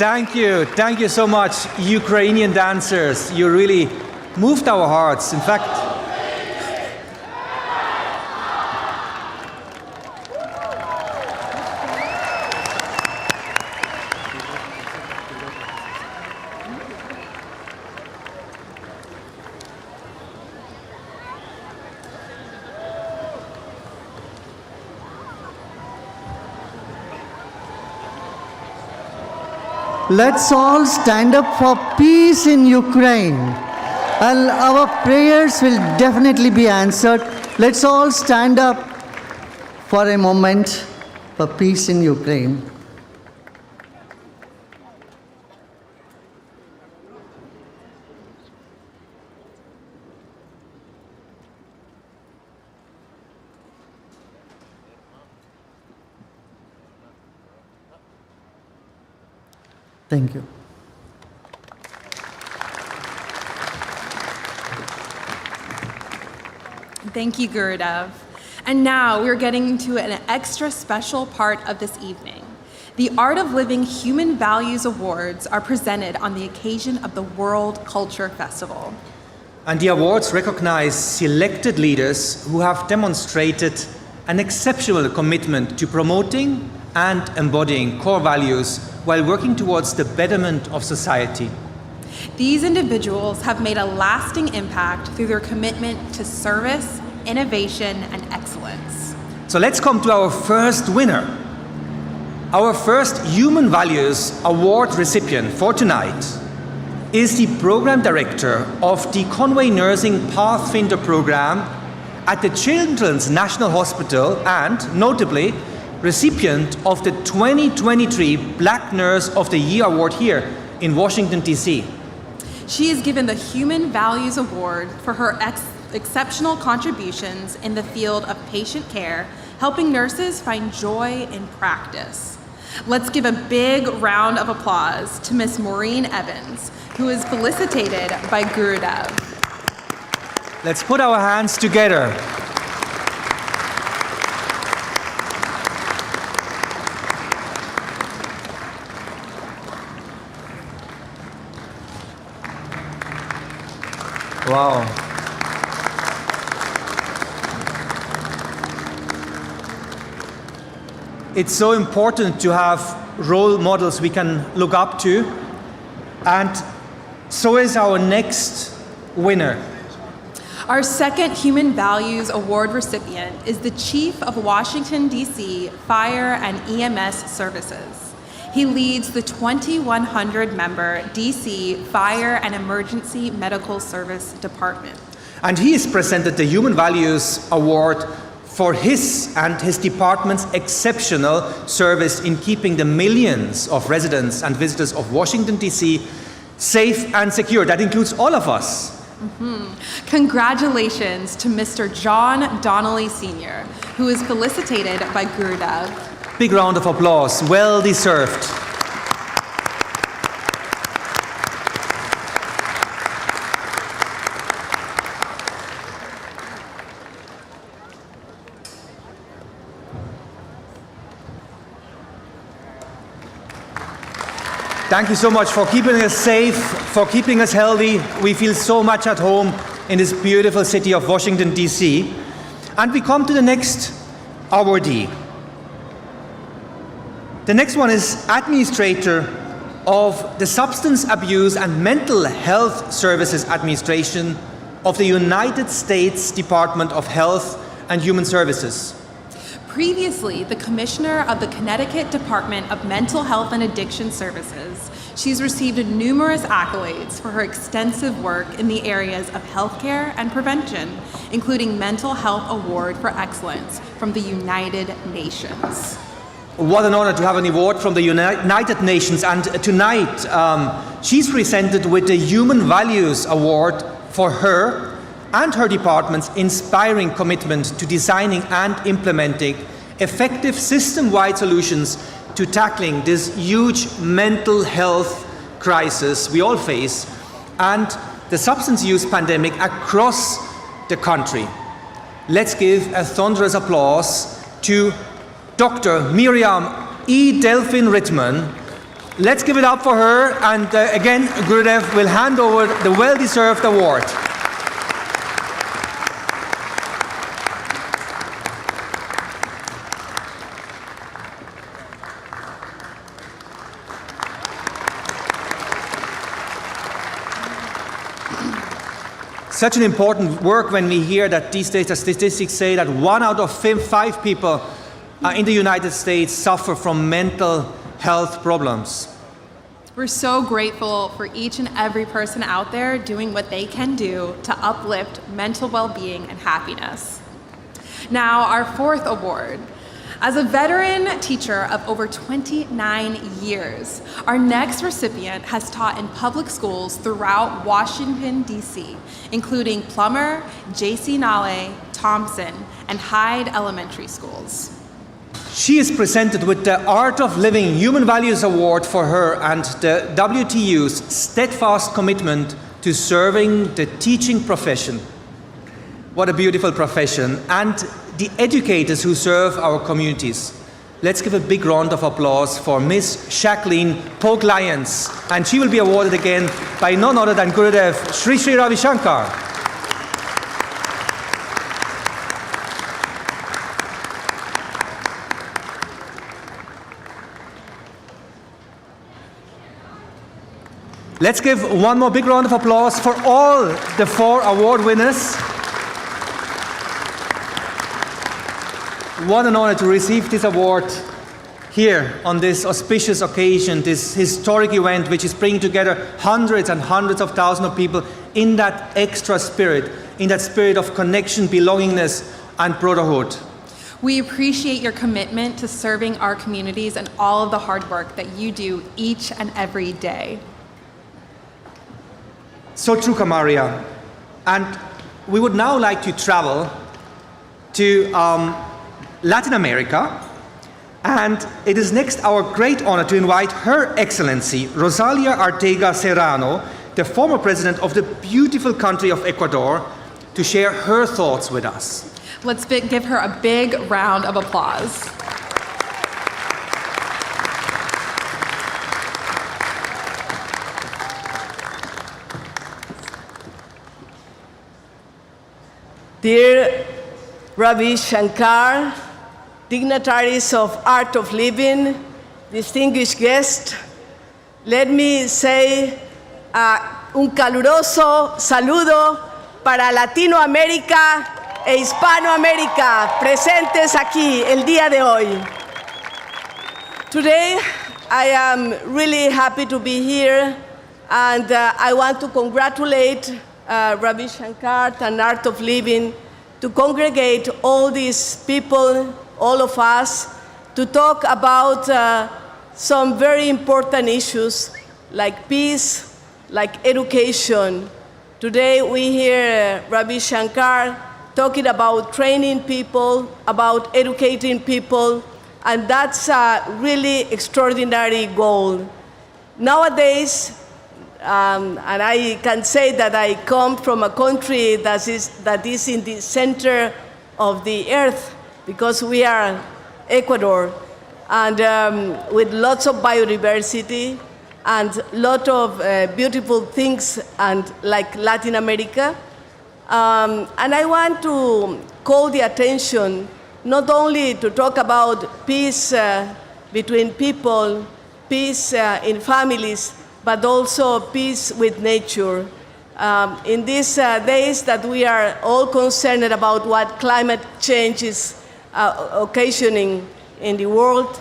Thank you so much, Ukrainian dancers. You really moved our hearts. In fact, let's all stand up for peace in Ukraine. And our prayers will definitely be answered. Let's all stand up for a moment for peace in Ukraine. Thank you. Thank you, Gurudev. And now we're getting to an extra special part of this evening. The Art of Living Human Values Awards are presented on the occasion of the World Culture Festival. and the awards recognize selected leaders who have demonstrated an exceptional commitment to promoting and embodying core values while working towards the betterment of society. These individuals have made a lasting impact through their commitment to service, innovation, and excellence. So let's come to our first winner. Our first Human Values Award recipient for tonight is the Program Director of the Conway Nursing Pathfinder Program at the Children's National Hospital and, notably, recipient of the 2023 Black Nurse of the Year Award here in Washington, D.C. She is given the Human Values Award for her exceptional contributions in the field of patient care, helping nurses find joy in practice. Let's give a big round of applause to Miss Maureen Evans, who is felicitated by Gurudev. Let's put our hands together. Wow. It's so important to have role models we can look up to, and so is our next winner. Our second Human Values Award recipient is the Chief of Washington, D.C. Fire and EMS Services. He leads the 2,100-member D.C. Fire and Emergency Medical Service Department. And he is presented the Human Values Award for his and his department's exceptional service in keeping the millions of residents and visitors of Washington, D.C. safe and secure. That includes all of us. Congratulations to Mr. John Donnelly Sr., who is felicitated by Gurudev. Big round of applause, well deserved. Thank you so much for keeping us safe, for keeping us healthy. We feel so much at home in this beautiful city of Washington, D.C. And we come to the next awardee. The next one is Administrator of the Substance Abuse and Mental Health Services Administration of the United States Department of Health and Human Services. Previously, the Commissioner of the Connecticut Department of Mental Health and Addiction Services, she's received numerous accolades for her extensive work in the areas of healthcare and prevention, including Mental Health Award for Excellence from the United Nations. What an honor to have an award from the United Nations, and tonight she's presented with the Human Values Award for her and her department's inspiring commitment to designing and implementing effective system-wide solutions to tackling this huge mental health crisis we all face and the substance use pandemic across the country. Let's give a thunderous applause to Dr. Miriam E. Delphine Rittman, Let's give it up for her, and again, Gurudev will hand over the well-deserved award. Such an important work when we hear that these days the statistics say that 1 out of 5 people in the United States suffer from mental health problems. We're so grateful for each and every person out there doing what they can do to uplift mental well-being and happiness. Now, our 4th award. As a veteran teacher of over 29 years, our next recipient has taught in public schools throughout Washington, D.C., including Plummer, J.C. Nale, Thompson, and Hyde Elementary Schools. She is presented with the Art of Living Human Values Award for her and the WTU's steadfast commitment to serving the teaching profession. What a beautiful profession. And the educators who serve our communities. Let's give a big round of applause for Miss Jacqueline Polk-Lyons. And she will be awarded again by none other than Gurudev Sri Sri Ravi Shankar. Let's give one more big round of applause for all the 4 award winners. What an honor to receive this award here on this auspicious occasion, this historic event which is bringing together hundreds and hundreds of thousands of people in that extra spirit, in that spirit of connection, belongingness, and brotherhood. We appreciate your commitment to serving our communities and all of the hard work that you do each and every day. So true, Kamaria. And we would now like to travel to Latin America, and it is next our great honor to invite Her Excellency Rosalia Arteaga Serrano, the former president of the beautiful country of Ecuador, to share her thoughts with us. Let's give her a big round of applause. Dear Ravi Shankar, dignitaries of Art of Living, distinguished guests, let me say un caluroso saludo para Latinoamérica e Hispanoamérica presentes aquí el día de hoy. Today, I am really happy to be here, and I want to congratulate Ravi Shankar and Art of Living to congregate all these people, all of us, to talk about some very important issues like peace, like education. Today we hear Ravi Shankar talking about training people, about educating people, and that's a really extraordinary goal. Nowadays, and I can say that I come from a country that is in the center of the earth, because we are Ecuador, and with lots of biodiversity and a lot of beautiful things, and like Latin America. And I want to call the attention not only to talk about peace between people, peace in families, but also peace with nature. In these days that we are all concerned about what climate change is occasioning in the world,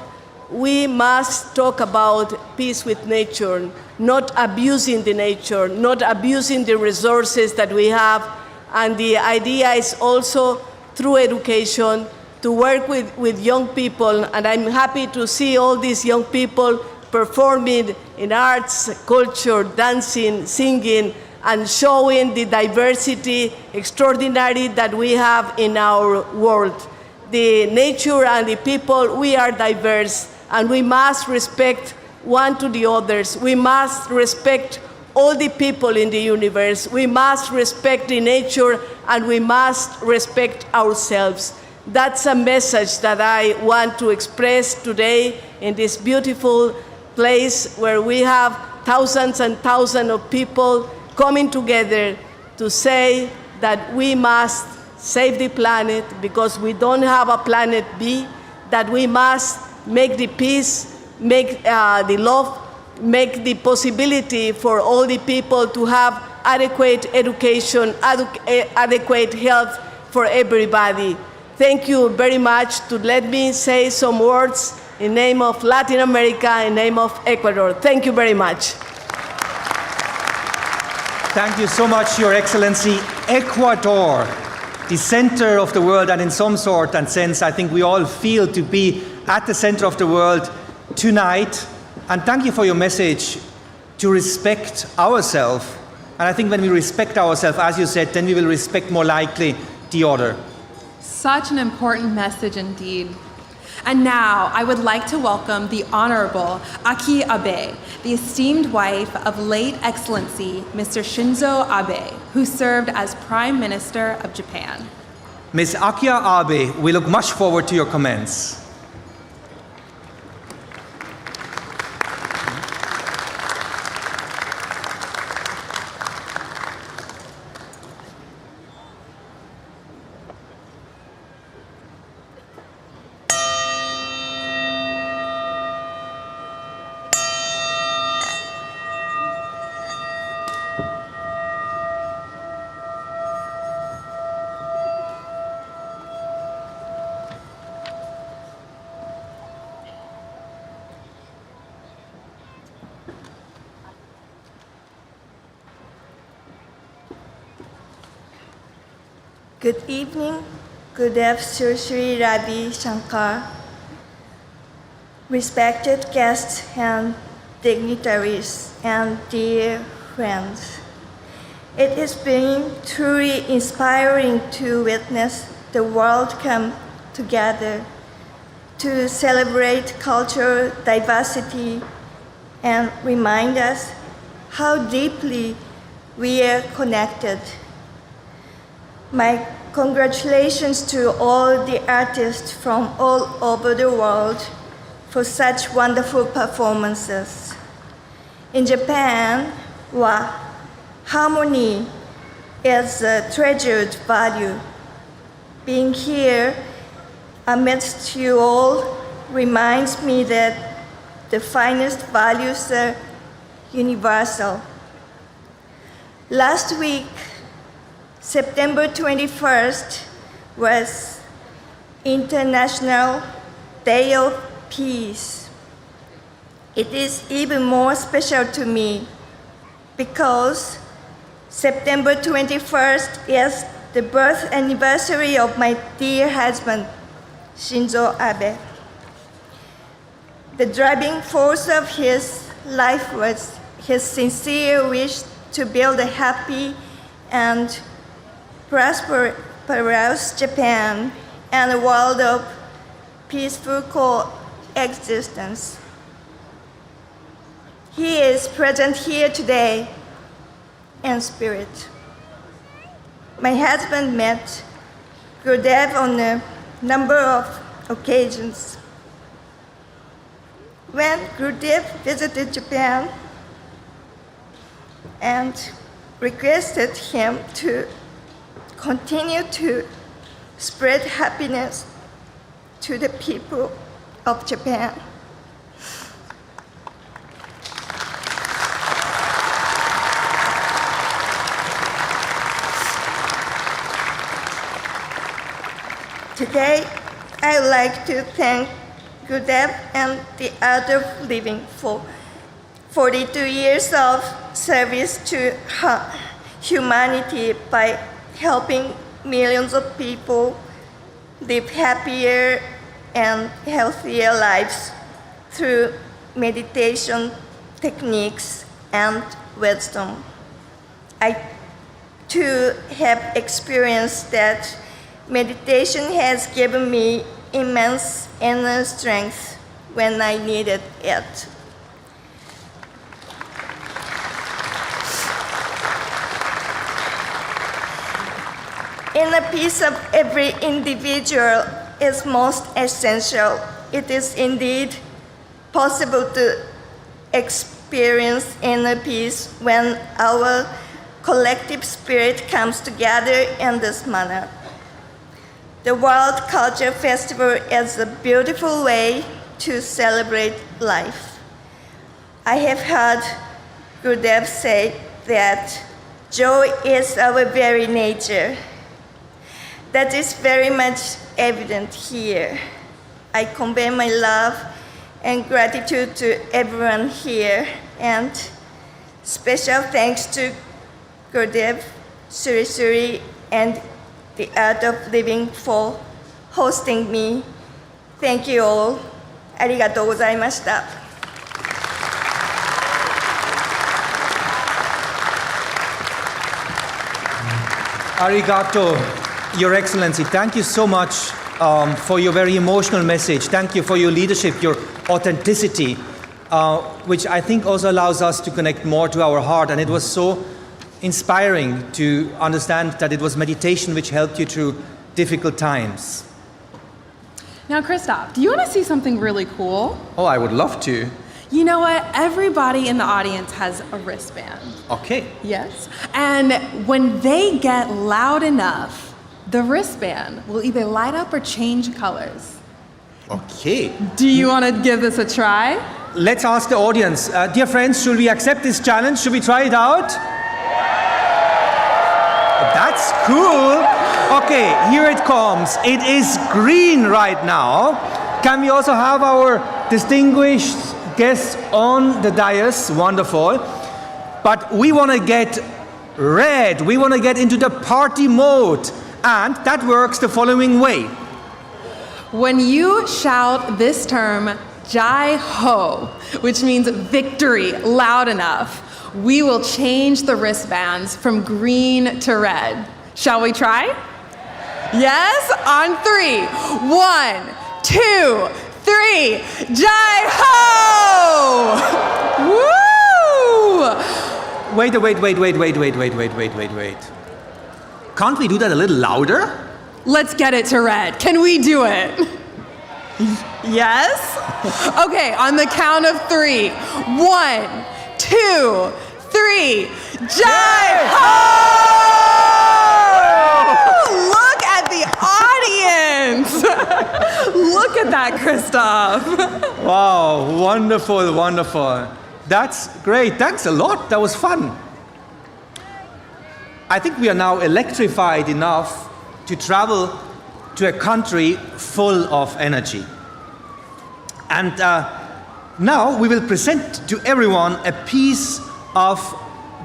we must talk about peace with nature, not abusing the nature, not abusing the resources that we have. And the idea is also through education to work with young people, and I'm happy to see all these young people performing in arts, culture, dancing, singing, and showing the diversity extraordinary that we have in our world. The nature and the people, we are diverse, and we must respect one to the others. We must respect all the people in the universe. We must respect the nature, and we must respect ourselves. That's a message that I want to express today in this beautiful place where we have thousands and thousands of people coming together to say that we must save the planet because we don't have a planet B, that we must make the peace, make the love, make the possibility for all the people to have adequate education, adequate health for everybody. Thank you very much to let me say some words in name of Latin America, in name of Ecuador. Thank you very much. Thank you so much, Your Excellency. Ecuador, the center of the world, and in some sort and sense, I think we all feel to be at the center of the world tonight. And thank you for your message to respect ourselves. And I think when we respect ourselves, as you said, then we will respect more likely the other. Such an important message indeed. And now I would like to welcome the Honorable Aki Abe, the esteemed wife of late Excellency Mr. Shinzo Abe, who served as Prime Minister of Japan. Ms. Akia Abe, we look much forward to your comments. Good evening, Gurudev Sri Ravi Shankar, respected guests and dignitaries and dear friends. It has been truly inspiring to witness the world come together to celebrate cultural diversity and remind us how deeply we are connected. My congratulations to all the artists from all over the world for such wonderful performances. In Japan, harmony is a treasured value. Being here amidst you all reminds me that the finest values are universal. Last week, September 21st was International Day of Peace. It is even more special to me because September 21st is the birth anniversary of my dear husband, Shinzo Abe. The driving force of his life was his sincere wish to build a happy and prosperous Japan and a world of peaceful coexistence. He is present here today in spirit. My husband met Gurudev on a number of occasions. When Gurudev visited Japan and requested him to continue to spread happiness to the people of Japan. Today, I would like to thank Gurudev and the Art of Living for 42 years of service to humanity by helping millions of people live happier and healthier lives through meditation techniques and wisdom. I too have experienced that meditation has given me immense inner strength when I needed it. Inner peace of every individual is most essential. It is indeed possible to experience inner peace when our collective spirit comes together in this manner. The World Culture Festival is a beautiful way to celebrate life. I have heard Gurudev say that joy is our very nature. That is very much evident here. I convey my love and gratitude to everyone here, and special thanks to Gurudev, Suri Suri, and the Art of Living for hosting me. Thank you all. ありがとうございました。Arigato, Your Excellency. Thank you so much for your very emotional message. Thank you for your leadership, your authenticity, which I think also allows us to connect more to our heart. And it was so inspiring to understand that it was meditation which helped you through difficult times. Now, Christoph, do you want to see something really cool? Oh, I would love to. You know what? Everybody in the audience has a wristband. Okay. Yes. And when they get loud enough, the wristband will either light up or change colors. Okay. Do you want to give this a try? Let's ask the audience. Dear friends, should we accept this challenge? Should we try it out? That's cool. Okay, here it comes. It is green right now. Can we also have our distinguished guests on the dais? Wonderful. But we want to get red. We want to get into the party mode. And that works the following way. When you shout this term, Jai Ho, which means victory, loud enough, we will change the wristbands from green to red. Shall we try? Yes? On 3. 1, 2, 3. Jai Ho! Woo! Wait. Can't we do that a little louder? Let's get it to red. Can we do it? Yes? Okay, on the count of 3. 1, 2, 3. Jai Ho! Look at the audience! Look at that, Christoph. Wow, wonderful, wonderful. That's great. Thanks a lot. That was fun. I think we are now electrified enough to travel to a country full of energy. And now we will present to everyone a piece of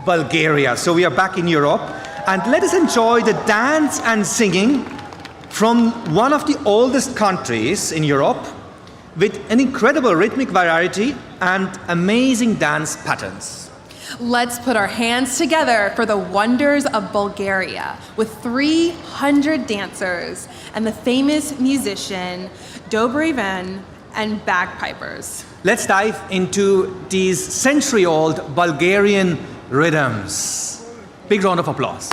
Bulgaria. So we are back in Europe, and let us enjoy the dance and singing from one of the oldest countries in Europe with an incredible rhythmic variety and amazing dance patterns. Let's put our hands together for the wonders of Bulgaria with 300 dancers and the famous musician Dobry Ven and bagpipers. Let's dive into these century-old Bulgarian rhythms. Big round of applause.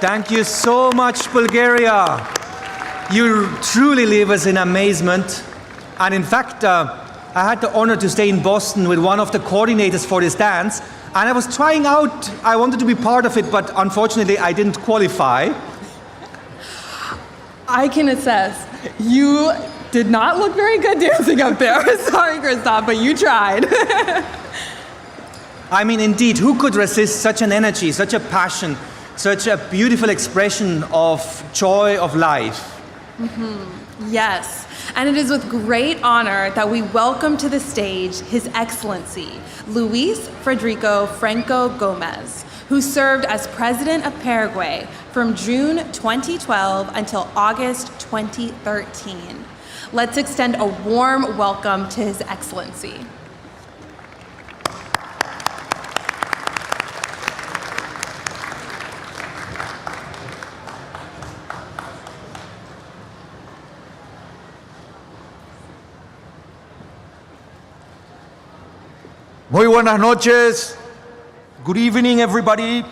Thank you so much, Bulgaria. You truly leave us in amazement. And in fact, I had the honor to stay in Boston with one of the coordinators for this dance. And I was trying out, I wanted to be part of it, but unfortunately I didn't qualify. I can assess. You did not look very good dancing up there. Sorry, Christoph, but you tried. I mean, indeed, who could resist such an energy, such a passion, such a beautiful expression of joy of life? Yes, and it is with great honor that we welcome to the stage His Excellency, Luis Frederico Franco Gomez, who served as President of Paraguay from June 2012 until August 2013. Let's extend a warm welcome to His Excellency. Muy buenas noches. Good evening, everybody.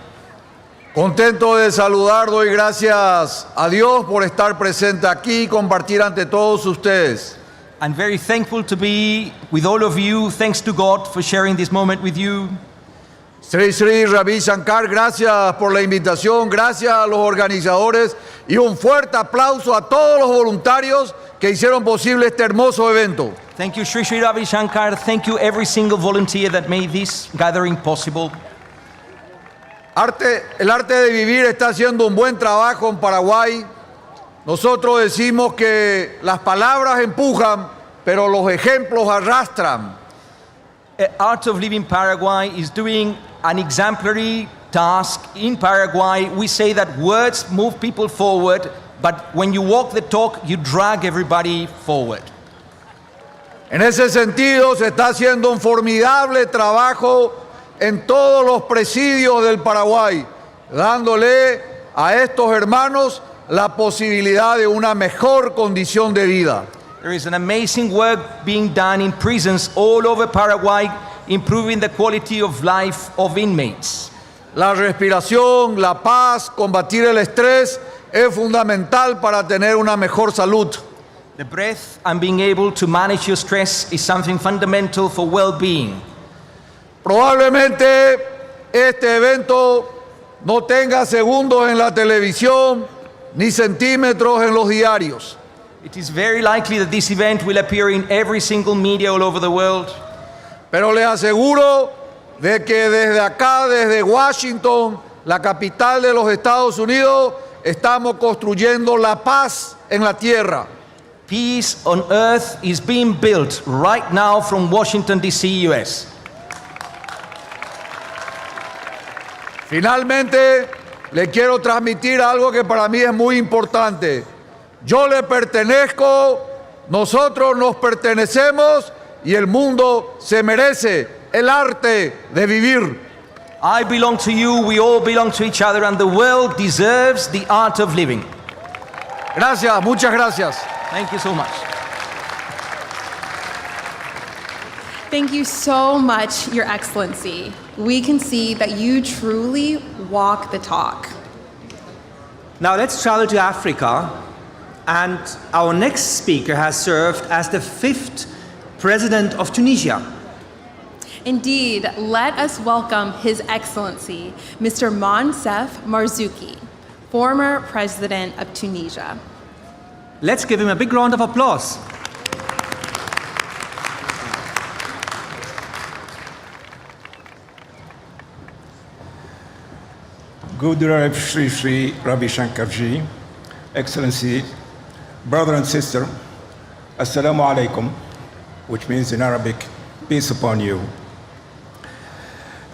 Contento de saludar, doy gracias a Dios por estar presente aquí y compartir ante todos ustedes. I'm very thankful to be with all of you. Thanks to God for sharing this moment with you. Sri Sri Ravi Shankar, gracias por la invitación, gracias a los organizadores y un fuerte aplauso a todos los voluntarios que hicieron posible este hermoso evento. Thank you, Sri Sri Ravi Shankar. Thank you, every single volunteer that made this gathering possible. El arte de vivir está haciendo un buen trabajo en Paraguay. Nosotros decimos que las palabras empujan, pero los ejemplos arrastran. Art of Living Paraguay is doing an exemplary task in Paraguay. We say that words move people forward, but when you walk the talk, you drag everybody forward. En ese sentido, se está haciendo un formidable trabajo en todos los presidios del Paraguay, dándole a estos hermanos la posibilidad de una mejor condición de vida. There is an amazing work being done in prisons all over Paraguay, improving the quality of life of inmates. La respiración, la paz, combatir el estrés es fundamental para tener una mejor salud. The breath and being able to manage your stress is something fundamental for well-being. Probablemente este evento no tenga segundos en la televisión ni centímetros en los diarios. It is very likely that this event will appear in every single media all over the world. Pero les aseguro de que desde acá, desde Washington, la capital de los Estados Unidos, estamos construyendo la paz en la tierra. Peace on earth is being built right now from Washington, D.C., U.S. Finalmente, le quiero transmitir algo que para mí es muy importante. Yo le pertenezco, nosotros nos pertenecemos y el mundo se merece el arte de vivir. I belong to you, we all belong to each other, and the world deserves the art of living. Gracias, muchas gracias. Thank you so much. Thank you so much, Your Excellency. We can see that you truly walk the talk. Now let's travel to Africa, and our next speaker has served as the 5th President of Tunisia. Indeed, let us welcome His Excellency, Mr. Monsef Marzouki, former President of Tunisia. Let's give him a big round of applause. Good Sri Sri Ravi Shankar Ji, Excellency, brother and sister, Assalamu alaikum, which means in Arabic, peace upon you.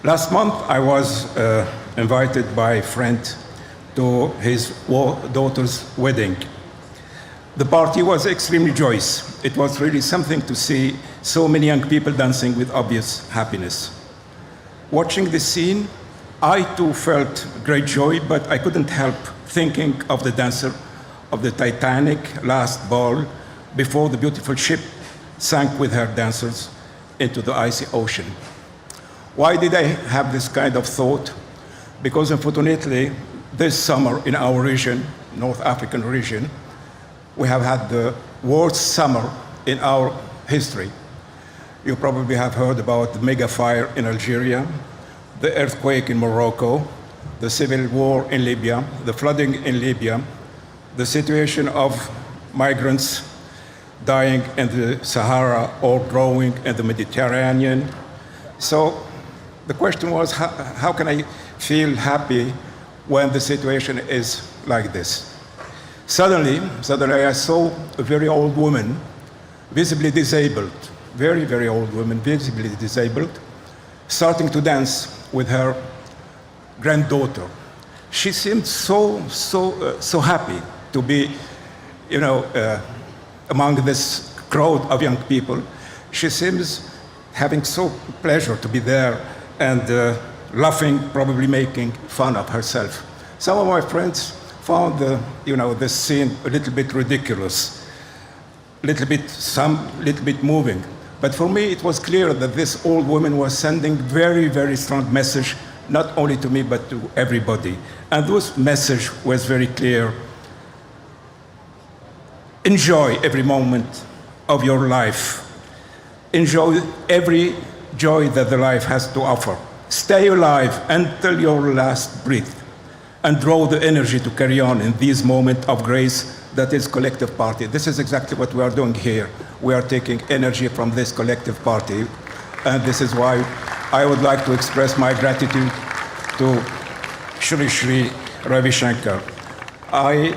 Last month I was invited by a friend to his daughter's wedding. The party was extremely joyous. It was really something to see so many young people dancing with obvious happiness. Watching this scene, I too felt great joy, but I couldn't help thinking of the dancer of the Titanic last ball before the beautiful ship sank with her dancers into the icy ocean. Why did I have this kind of thought? Because unfortunately, this summer in our region, North African region, we have had the worst summer in our history. You probably have heard about the mega fire in Algeria, the earthquake in Morocco, the civil war in Libya, the flooding in Libya, the situation of migrants dying in the Sahara or drowning in the Mediterranean. So the question was, how can I feel happy when the situation is like this? Suddenly I saw a very old woman, visibly disabled, very, very old woman, visibly disabled, starting to dance with her granddaughter. She seemed so happy to be, among this crowd of young people. She seems having so pleasure to be there and laughing, probably making fun of herself. Some of my friends found this scene a little bit ridiculous, little bit moving. But for me, it was clear that this old woman was sending very, very strong message, not only to me, but to everybody. And this message was very clear. Enjoy every moment of your life. Enjoy every joy that the life has to offer. Stay alive until your last breath and draw the energy to carry on in these moments of grace that is collective party. This is exactly what we are doing here. We are taking energy from this collective party, and this is why I would like to express my gratitude to Shri Shri Ravi Shankar. I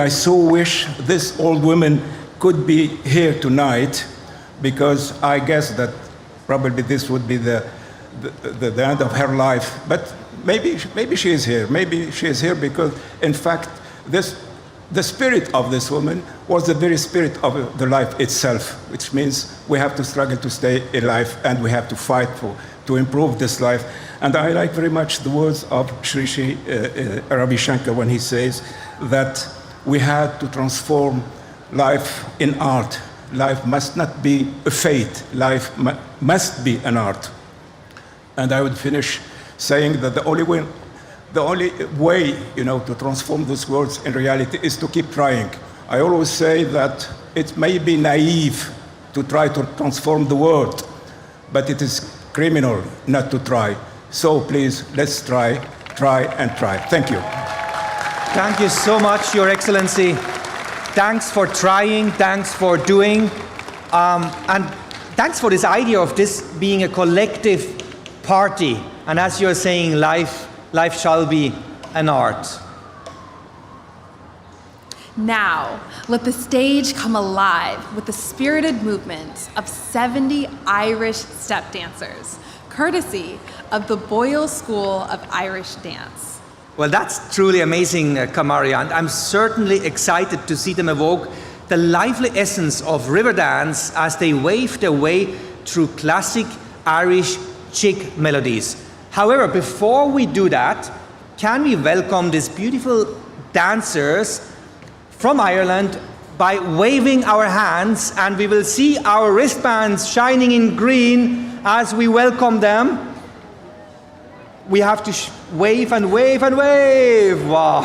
so wish this old woman could be here tonight, because I guess that probably this would be the end of her life. But maybe she is here. Maybe she is here because, in fact, the spirit of this woman was the very spirit of the life itself, which means we have to struggle to stay alive and we have to fight to improve this life. And I like very much the words of Shri Shri Ravi Shankar when he says that we had to transform life in art. Life must not be a fate. Life must be an art. And I would finish saying that the only way, to transform those words in reality is to keep trying. I always say that it may be naive to try to transform the world, but it is criminal not to try. So please, let's try. Thank you. Thank you so much, Your Excellency. Thanks for trying, thanks for doing, and thanks for this idea of this being a collective party. And as you're saying, life shall be an art. Now, let the stage come alive with the spirited movement of 70 Irish step dancers, courtesy of the Boyle School of Irish Dance. Well, that's truly amazing, Kamaria, and I'm certainly excited to see them evoke the lively essence of river dance as they wave their way through classic Irish chick melodies. However, before we do that, can we welcome these beautiful dancers from Ireland by waving our hands, and we will see our wristbands shining in green as we welcome them. We have to wave and wave and wave. Wow.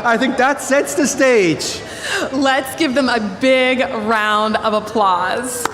I think that sets the stage. Let's give them a big round of applause.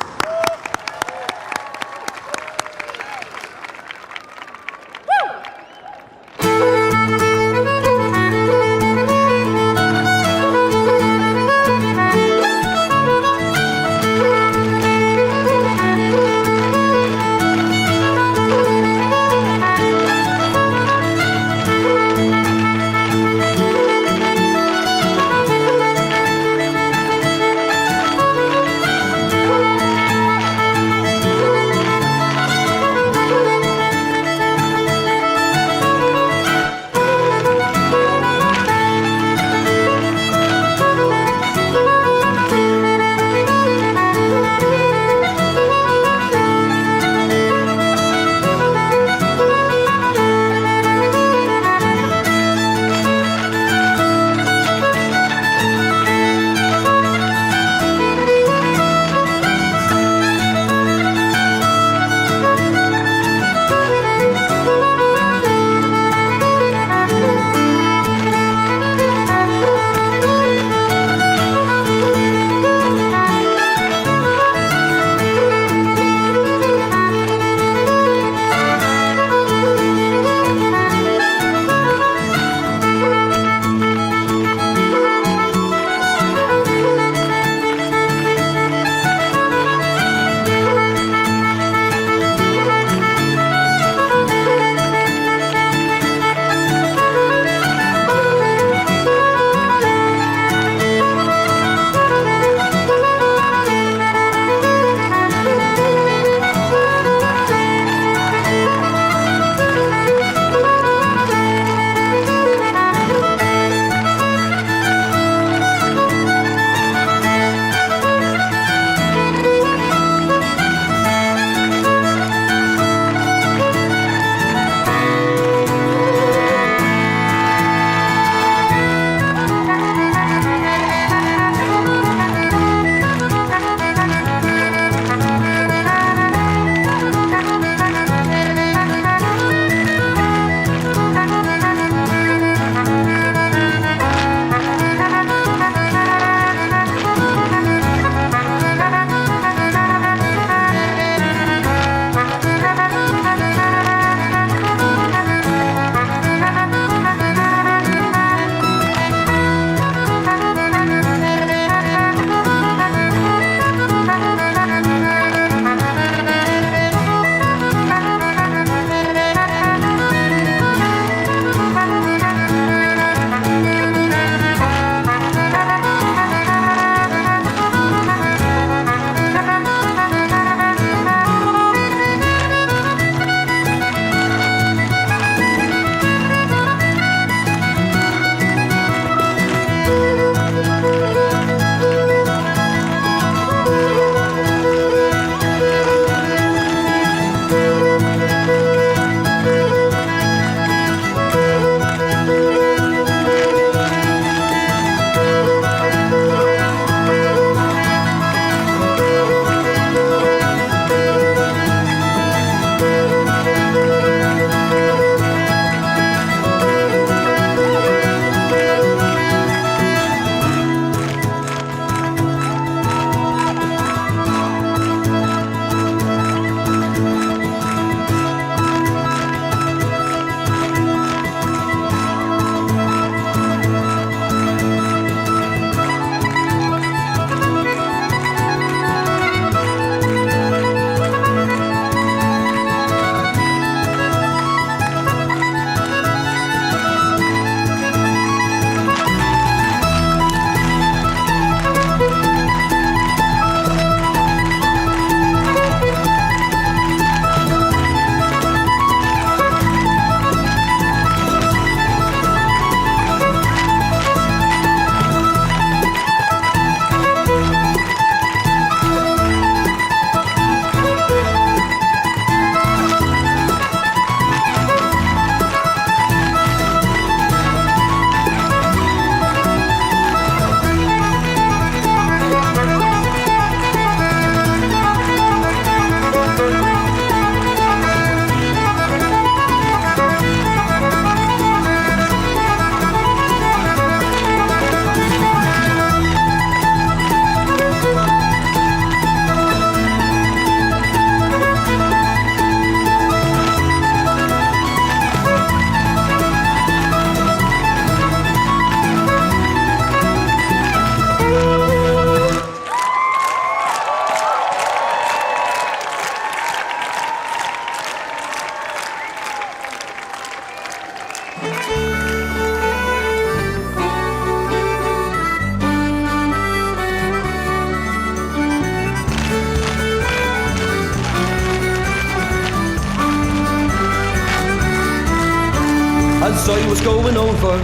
was going over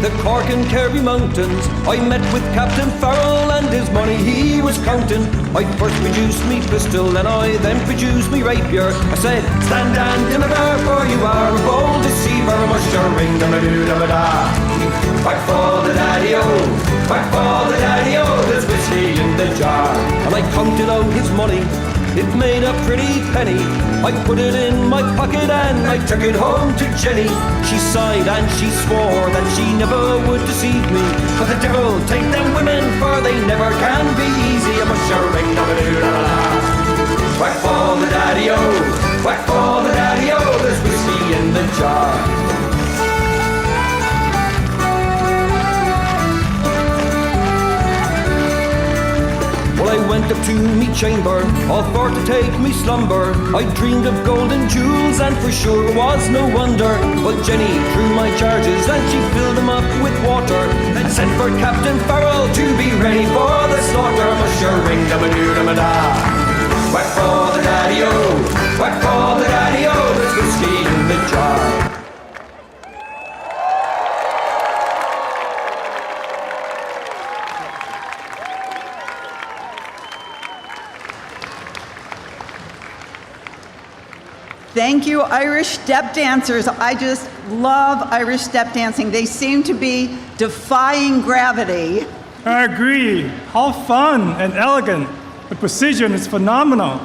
the Cork and Kerry mountains, I met with Captain Farrell and his money he was counting. I first produced me pistol and I then produced me rapier. I said, stand and deliver, for you are a bold deceiver. Must your ring da doo da da. Back for the daddy-o, back for the daddy-o, there's whiskey in the jar. And I counted out his money, it made a pretty penny. I put it in my pocket and I took it home to Jenny. She sighed and she swore that she never would deceive me. But the devil take them women, for they never can be easy. I must sure ring da doo da da. Whack for the daddy-o, whack for the daddy-o, there's whiskey in the jar. Well, I went up to me chamber, all for to take me slumber. I dreamed of golden jewels, and for sure it was no wonder. But Jenny drew my charges, and she filled them up with water, and sent for Captain Farrell to be ready for the slaughter. Must sure ring da doo da da. Whack for the daddy-o, whack for the daddy-o, there's whiskey in the jar. Thank you, Irish step dancers. I just love Irish step dancing. They seem to be defying gravity. I agree. How fun and elegant. The precision is phenomenal.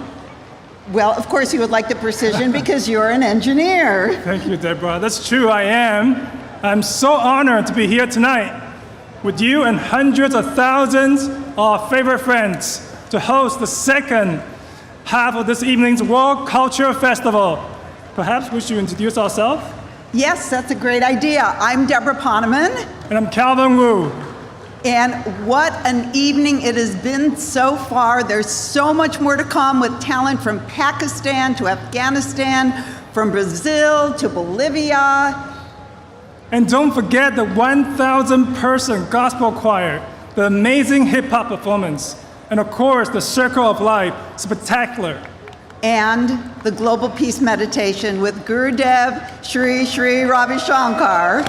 Well, of course you would like the precision because you're an engineer. Thank you, Deborah. That's true, I am. I'm so honored to be here tonight with you and hundreds of thousands of our favorite friends to host the second half of this evening's World Culture Festival. Perhaps we should introduce ourselves? Yes, that's a great idea. I'm Deborah Poneman. And I'm Calvin Wu. And what an evening it has been so far. There's so much more to come with talent from Pakistan to Afghanistan, from Brazil to Bolivia. And don't forget the 1,000-person gospel choir, the amazing hip-hop performance, and of course, the Circle of Life, spectacular. And the Global Peace Meditation with Gurudev Sri Sri Ravi Shankar.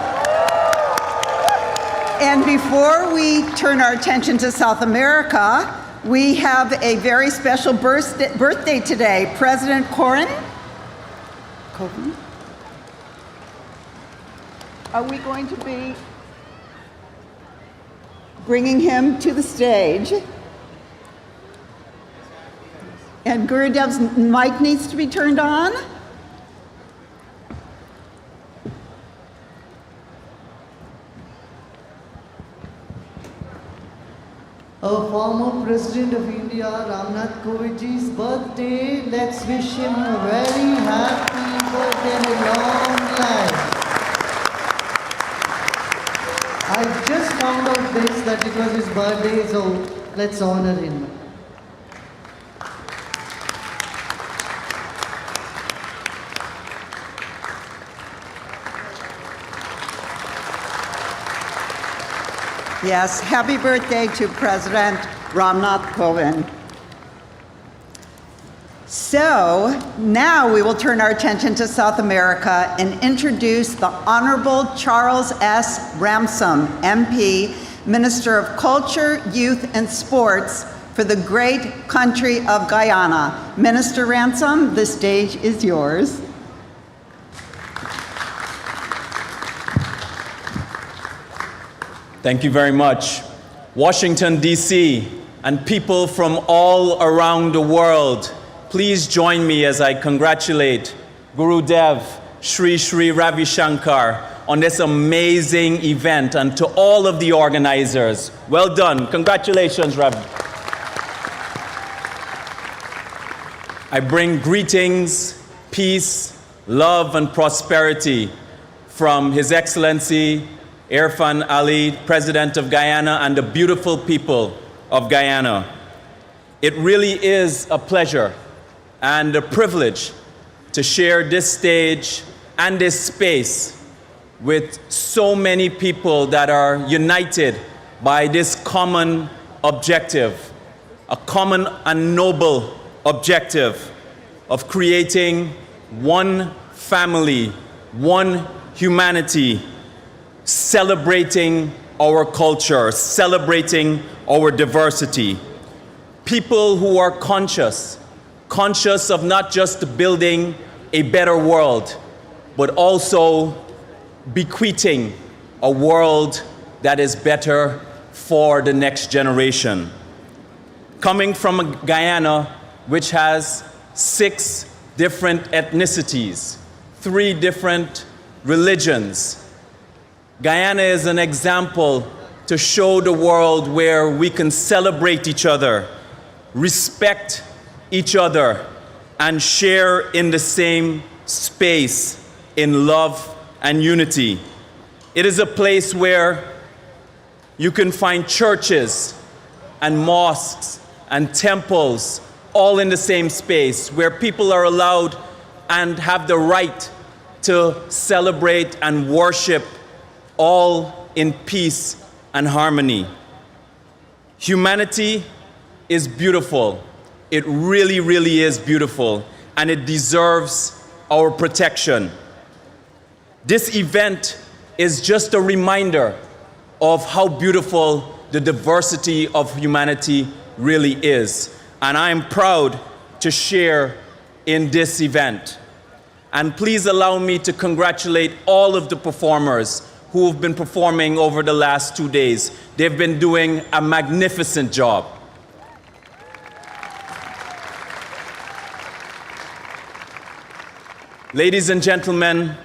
And before we turn our attention to South America, we have a very special birthday today. President Corbyn. Are we going to be bringing him to the stage? And Gurudev's mic needs to be turned on. Our former President of India, Ramnath Kovindji's birthday. Let's wish him a very happy birthday and a long life. I just found out this, that it was his birthday, so let's honor him. Yes, happy birthday to President Ramnath Kovind. So now we will turn our attention to South America and introduce the Honorable Charles S. Ramsam, MP, Minister of Culture, Youth, and Sports for the great country of Guyana. Minister Ramsam, the stage is yours. Thank you very much. Washington, D.C., and people from all around the world, please join me as I congratulate Gurudev Sri Sri Ravi Shankar on this amazing event, and to all of the organizers. Well done. Congratulations, Ravi. I bring greetings, peace, love, and prosperity from His Excellency Irfaan Ali, President of Guyana, and the beautiful people of Guyana. It really is a pleasure and a privilege to share this stage and this space with so many people that are united by this common objective, a common and noble objective of creating one family, one humanity, celebrating our culture, celebrating our diversity. People who are conscious of not just building a better world, but also bequeathing a world that is better for the next generation. Coming from Guyana, which has 6 different ethnicities, 3 different religions, Guyana is an example to show the world where we can celebrate each other, respect each other, and share in the same space in love and unity. It is a place where you can find churches and mosques and temples all in the same space, where people are allowed and have the right to celebrate and worship all in peace and harmony. Humanity is beautiful. It really, really is beautiful, and it deserves our protection. This event is just a reminder of how beautiful the diversity of humanity really is. And I am proud to share in this event. And please allow me to congratulate all of the performers who have been performing over the last 2 days. They've been doing a magnificent job. Ladies and gentlemen,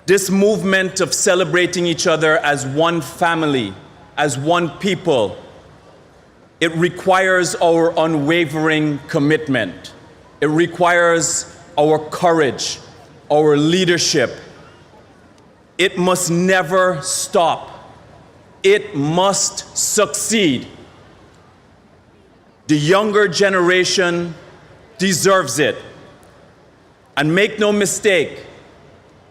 this movement of celebrating each other as one family, as one people, it requires our unwavering commitment. It requires our courage, our leadership. It must never stop. It must succeed. The younger generation deserves it. And make no mistake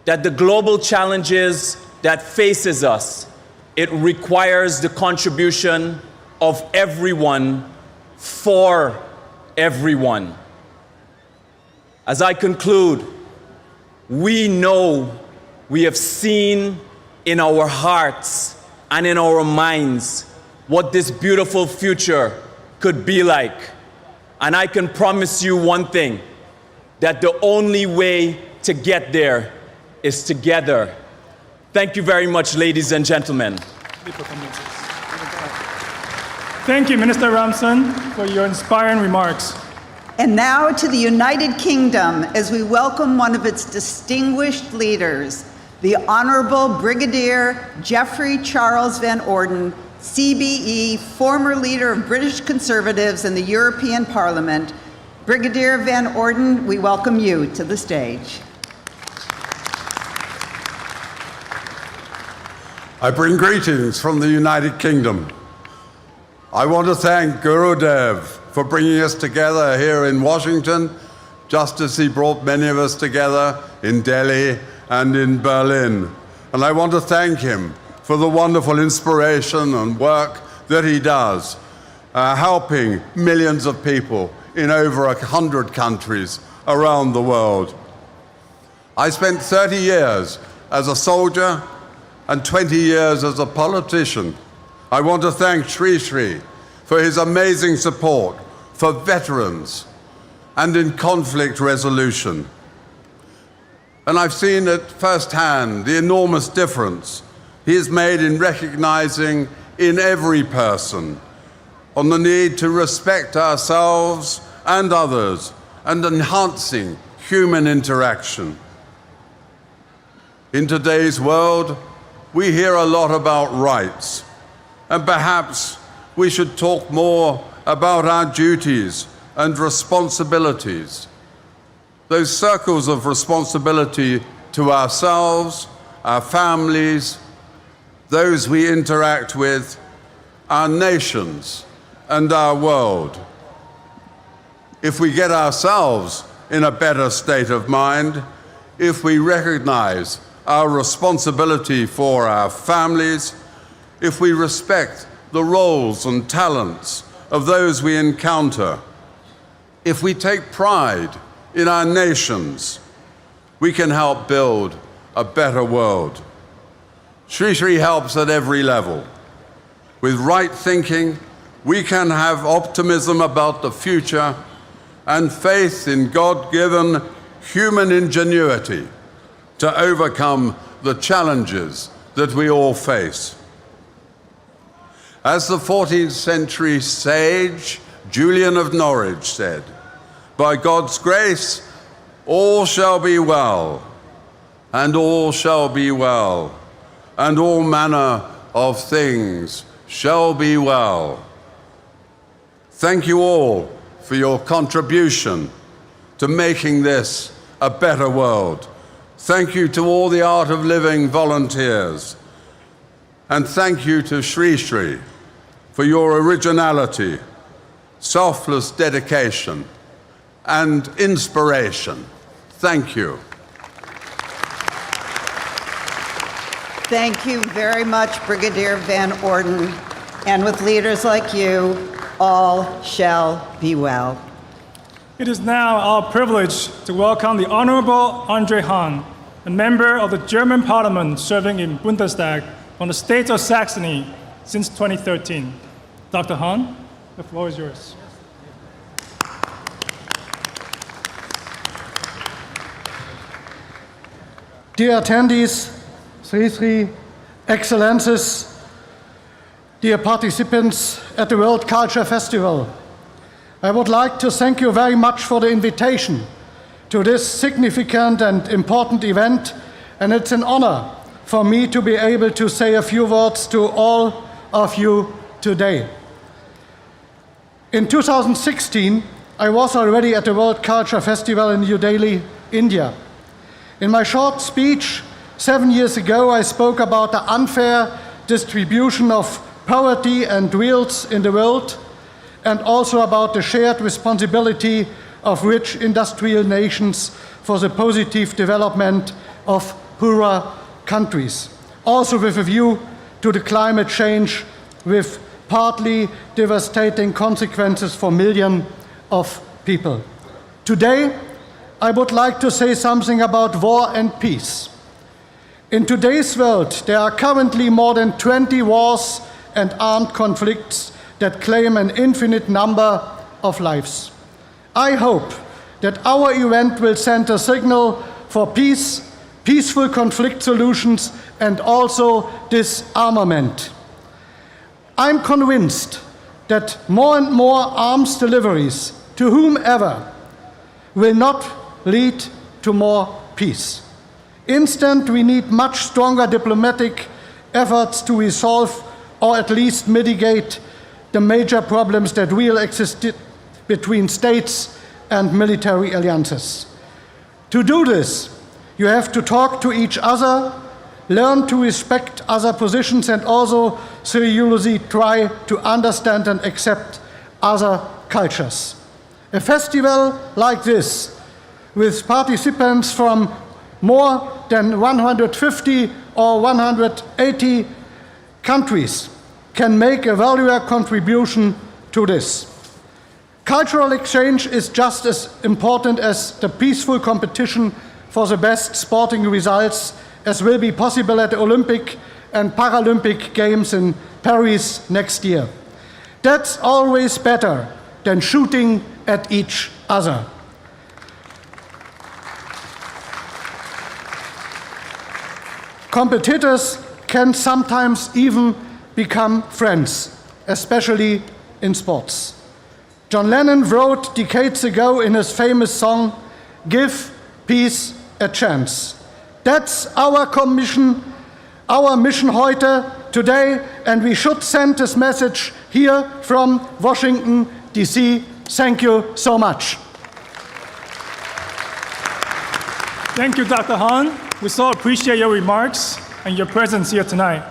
that the global challenges that faces us, it requires the contribution of everyone for everyone. As I conclude, we know, we have seen in our hearts and in our minds what this beautiful future could be like. And I can promise you one thing, that the only way to get there is together. Thank you very much, ladies and gentlemen. Thank you, Minister Ramson, for your inspiring remarks. And now to the United Kingdom as we welcome one of its distinguished leaders, the Honorable Brigadier Geoffrey Charles Van Orden, CBE, former leader of British Conservatives in the European Parliament. Brigadier Van Orden, we welcome you to the stage. I bring greetings from the United Kingdom. I want to thank Gurudev for bringing us together here in Washington, just as he brought many of us together in Delhi and in Berlin. And I want to thank him for the wonderful inspiration and work that he does, helping millions of people in over 100 countries around the world. I spent 30 years as a soldier and 20 years as a politician. I want to thank Sri Sri for his amazing support for veterans and in conflict resolution. And I've seen at firsthand the enormous difference he has made in recognizing in every person on the need to respect ourselves and others and enhancing human interaction. In today's world, we hear a lot about rights, and perhaps we should talk more about our duties and responsibilities. Those circles of responsibility to ourselves, our families, those we interact with, our nations, and our world. If we get ourselves in a better state of mind, if we recognize our responsibility for our families, if we respect the roles and talents of those we encounter, if we take pride in our nations, we can help build a better world. Sri Sri helps at every level. With right thinking, we can have optimism about the future and faith in God-given human ingenuity to overcome the challenges that we all face. As the 14th century sage Julian of Norwich said, "By God's grace, all shall be well, and all shall be well, and all manner of things shall be well." Thank you all for your contribution to making this a better world. Thank you to all the Art of Living volunteers. And thank you to Sri Sri for your originality, selfless dedication, and inspiration. Thank you. Thank you very much, Brigadier Van Orden. And with leaders like you, all shall be well. It is now our privilege to welcome the Honorable Andre Hahn, a member of the German Parliament serving in Bundestag from the state of Saxony since 2013. Dr. Hahn, the floor is yours. Dear attendees, Sri Sri, Excellencies, dear participants at the World Culture Festival, I would like to thank you very much for the invitation to this significant and important event, and it's an honor for me to be able to say a few words to all of you today. In 2016, I was already at the World Culture Festival in New Delhi, India. In my short speech 7 years ago, I spoke about the unfair distribution of poverty and wealth in the world, and also about the shared responsibility of rich industrial nations for the positive development of poorer countries, also with a view to the climate change with partly devastating consequences for millions of people. Today, I would like to say something about war and peace. In today's world, there are currently more than 20 wars and armed conflicts that claim an infinite number of lives. I hope that our event will send a signal for peace, peaceful conflict solutions, and also disarmament. I'm convinced that more and more arms deliveries to whomever will not lead to more peace. Instead, we need much stronger diplomatic efforts to resolve or at least mitigate the major problems that will exist between states and military alliances. To do this, you have to talk to each other, learn to respect other positions, and also seriously try to understand and accept other cultures. A festival like this, with participants from more than 150 or 180 countries, can make a valuable contribution to this. Cultural exchange is just as important as the peaceful competition for the best sporting results, as will be possible at the Olympic and Paralympic Games in Paris next year. That's always better than shooting at each other. Competitors can sometimes even become friends, especially in sports. John Lennon wrote decades ago in his famous song, "Give Peace a Chance." That's our mission heute, today, and we should send this message here from Washington, D.C. Thank you so much. Thank you, Dr. Hahn. We so appreciate your remarks and your presence here tonight.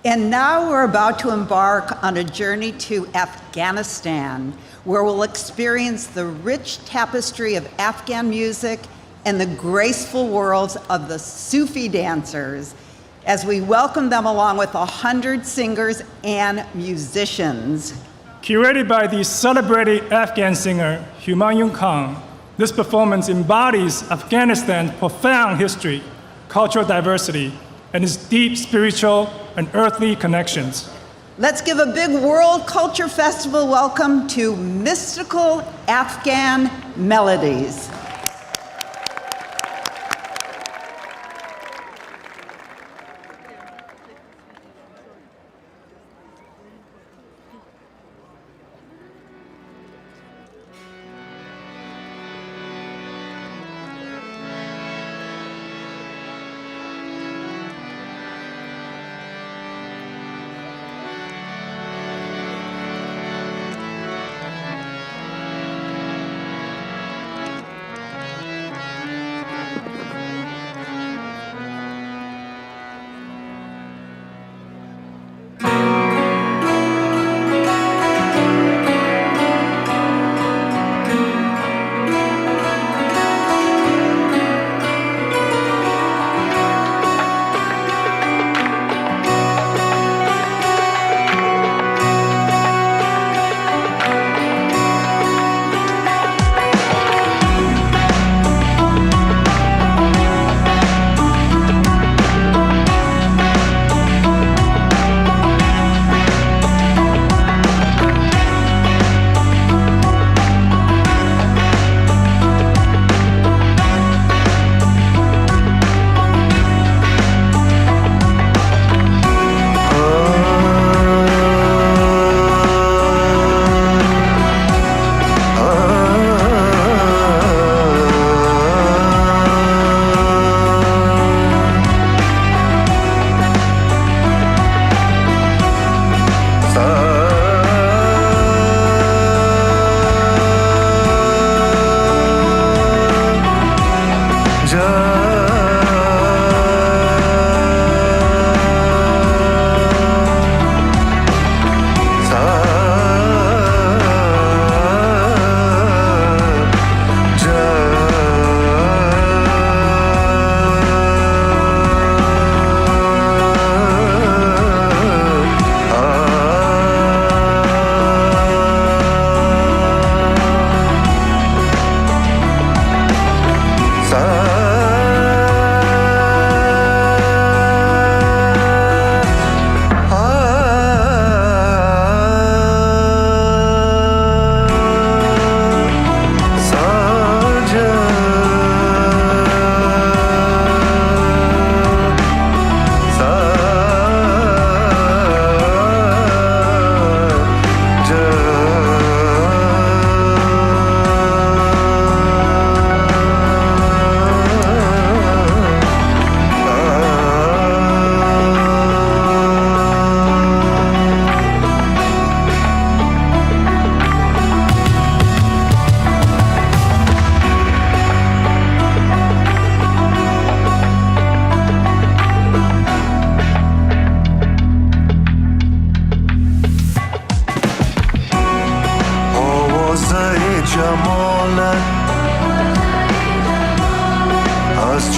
And now we're about to embark on a journey to Afghanistan, where we'll experience the rich tapestry of Afghan music and the graceful worlds of the Sufi dancers, as we welcome them along with 100 singers and musicians. Curated by the celebrated Afghan singer Humayun Khan, this performance embodies Afghanistan's profound history, cultural diversity, and its deep spiritual and earthly connections. Let's give a big World Culture Festival welcome to Mystical Afghan Melodies.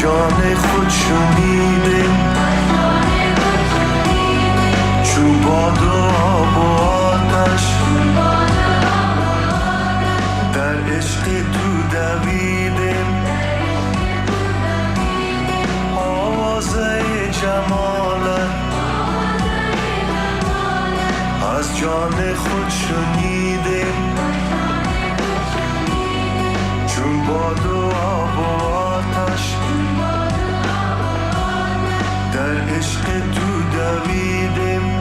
جان خود شنیدیم چون باد و آب و آتش در عشق تو دویدیم آوازه جمالت از جان خود شنیدیم چون باد و آب و آتش در عشق تو دویدیم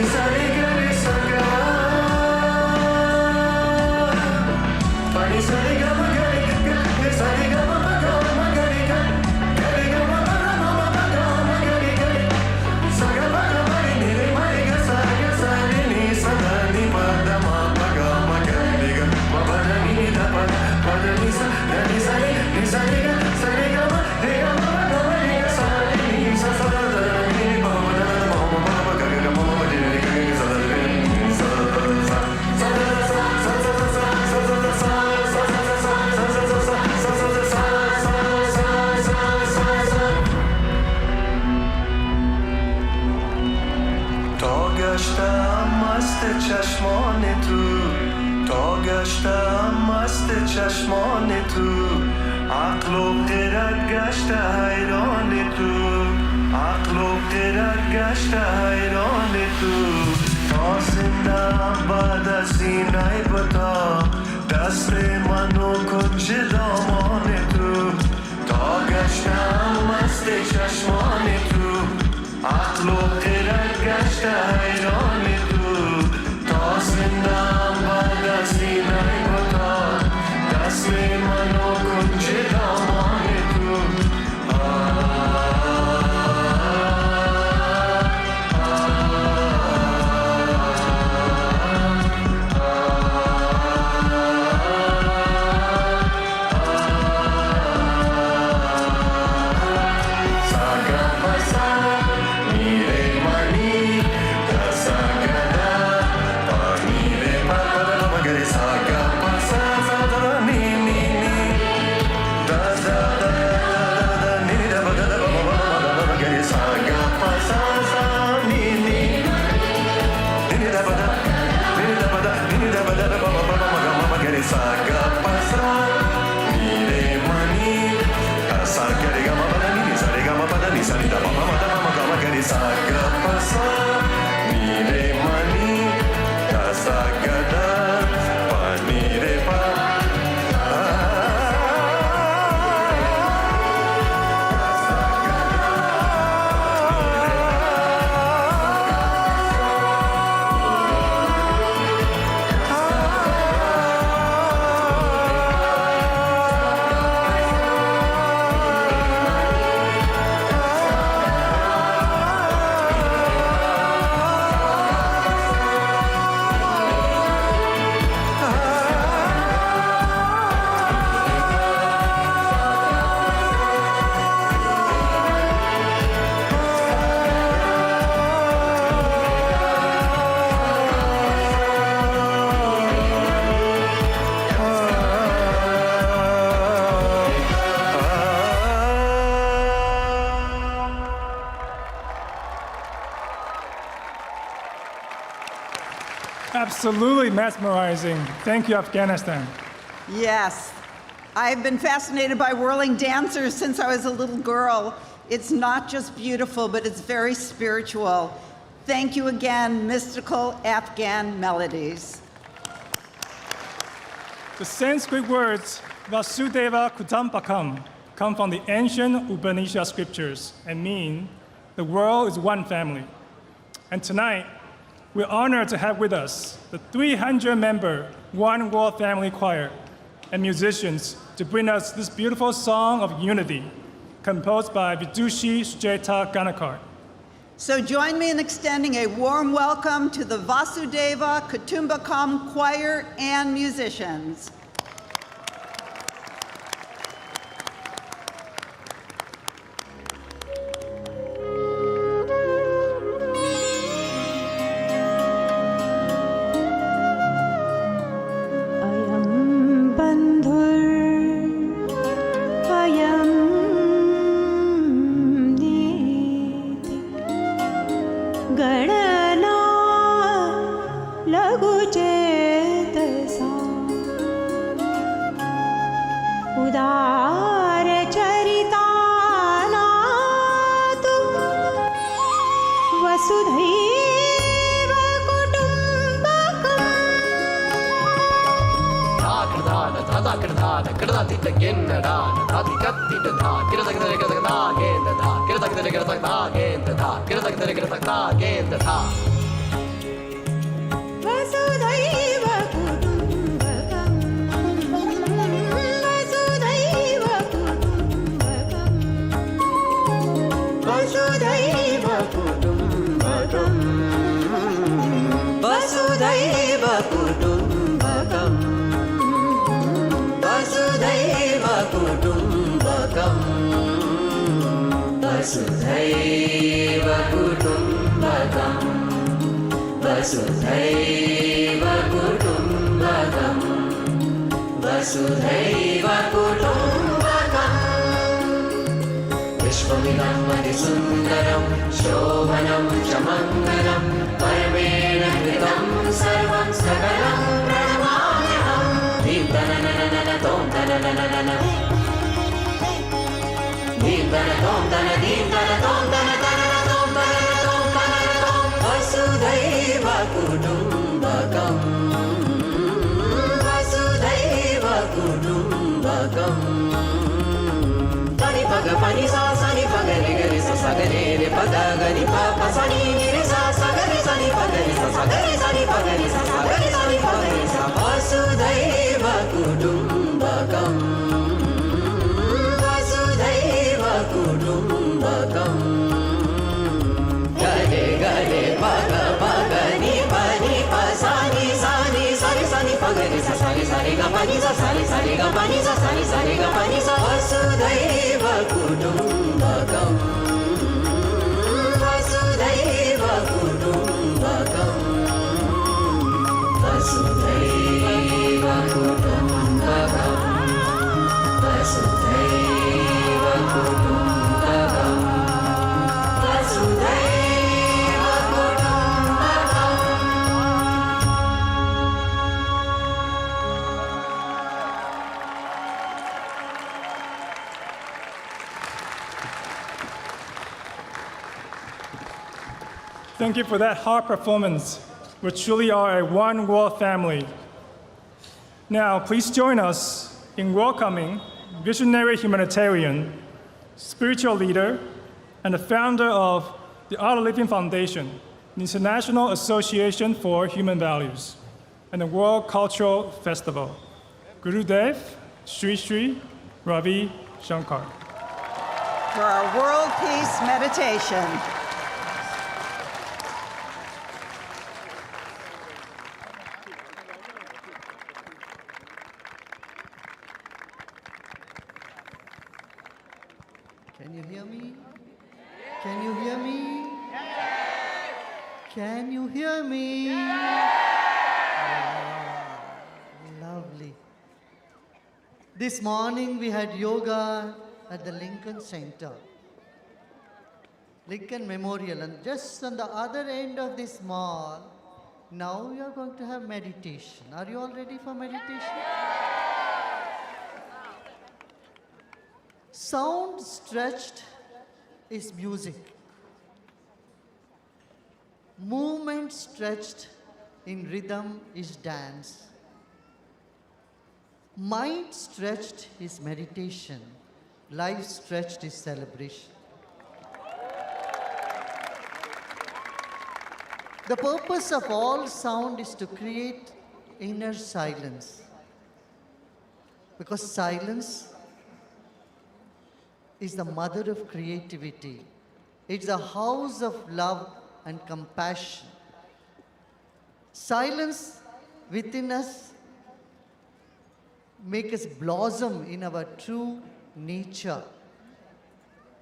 Sorry, گشتم مست چشمان تو عقل و قدرت گشته حیران تو عقل و قدرت گشته حیران تو تا زندم بعد از این عیبتا دست منو کنج دامان تو تا گشتم مست چشمان تو عقل و قدرت گشته حیران تو تا زندم بعد از این عیبتا دست منو کنج دامان تو Absolutely mesmerizing. Thank you, Afghanistan. Yes. I've been fascinated by whirling dancers since I was a little girl. It's not just beautiful, but it's very spiritual. Thank you again, mystical Afghan melodies. The Sanskrit words Vasudeva Kutumbakam come from the ancient Upanishad scriptures and mean the world is one family. And tonight, we're honored to have with us the 300-member One World Family Choir and musicians to bring us this beautiful song of unity, composed by Vidushi Sujata Ganakar. So join me in extending a warm welcome to the Vasudeva Kutumbakam Choir and musicians. परमेण कृतं सर्वं सकलं प्रणमाम्यहम् वसुधैव कुटुम्बकम् वसुधैव कुटुम्बकम् पग पनि सा सनि पग रे गरि सा सा गरे रे पद गरि प प सनि नि रे सा सा गरि सनि पग रे सा सा गरि सनि पग रे सा सा गरि सनि पग रे सा वसुधैव कुटुम्बकम् वसुधैव कुटुम्बकम् गरे गरे पग पग नि प सनि सनि सरि सनि पग रे सा सरि सरि ग पनि सा सरि सरि ग पनि सा सरि सरि ग पनि सा वसुधैव कुटुम्बकम् वसुधैव कुटुम्बकम् वसुधैव कुटुम्बकम् वसुधैव कुटुम्बकम् वसुधैव कुटुम्बकम् Thank you for that heart performance. We truly are a one world family. Now, please join us in welcoming visionary humanitarian, spiritual leader, and the founder of the Art of Living Foundation, the International Association for Human Values, and the World Cultural Festival, Gurudev Sri Sri Ravi Shankar. For our world peace meditation. Can you hear me? Can you hear me? Can you hear me? Lovely. This morning we had yoga at the Lincoln Center, Lincoln Memorial, and just on the other end of this mall, now we are going to have meditation. Are you all ready for meditation? Sound stretched is music. Movement stretched in rhythm is dance. Mind stretched is meditation. Life stretched is celebration. The purpose of all sound is to create inner silence. Because silence is the mother of creativity. It's a house of love and compassion. Silence within us make us blossom in our true nature,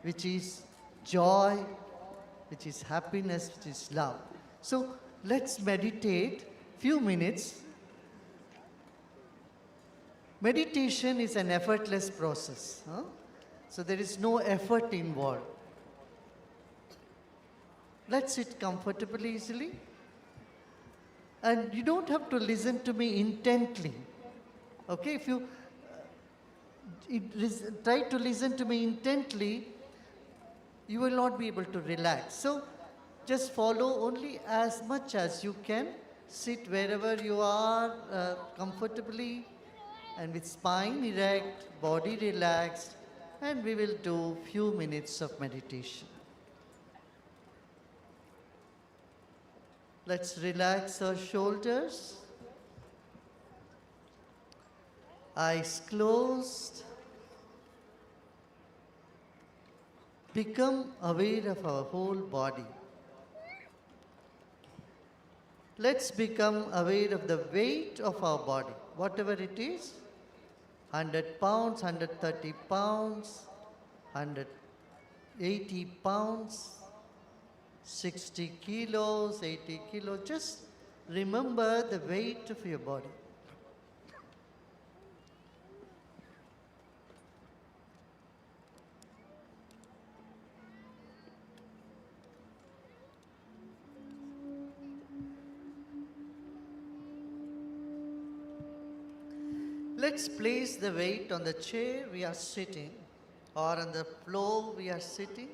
which is joy, which is happiness, which is love. So let's meditate few minutes. Meditation is an effortless process. So there is no effort involved. Let's sit comfortably, easily. And you don't have to listen to me intently. Okay, if you try to listen to me intently, you will not be able to relax. So just follow only as much as you can. Sit wherever you are comfortably and with spine erect, body relaxed, and we will do few minutes of meditation. Let's relax our shoulders. Eyes closed. Become aware of our whole body. Let's become aware of the weight of our body, whatever it is. 100 pounds, 130 pounds, 180 pounds, 60 kilos, 80 kilos. Just remember the weight of your body. Let's place the weight on the chair we are sitting or on the floor we are sitting.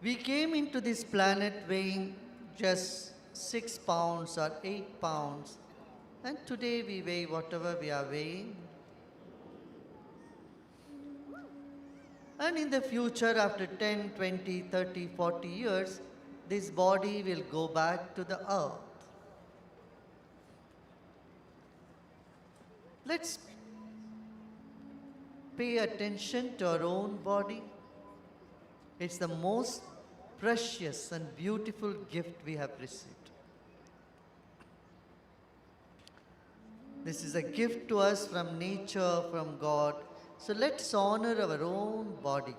We came into this planet weighing just 6 pounds or 8 pounds, and today we weigh whatever we are weighing. And in the future, after 10, 20, 30, 40 years, this body will go back to the earth. Let's pay attention to our own body. It's the most precious and beautiful gift we have received. This is a gift to us from nature, from God. So let's honor our own body.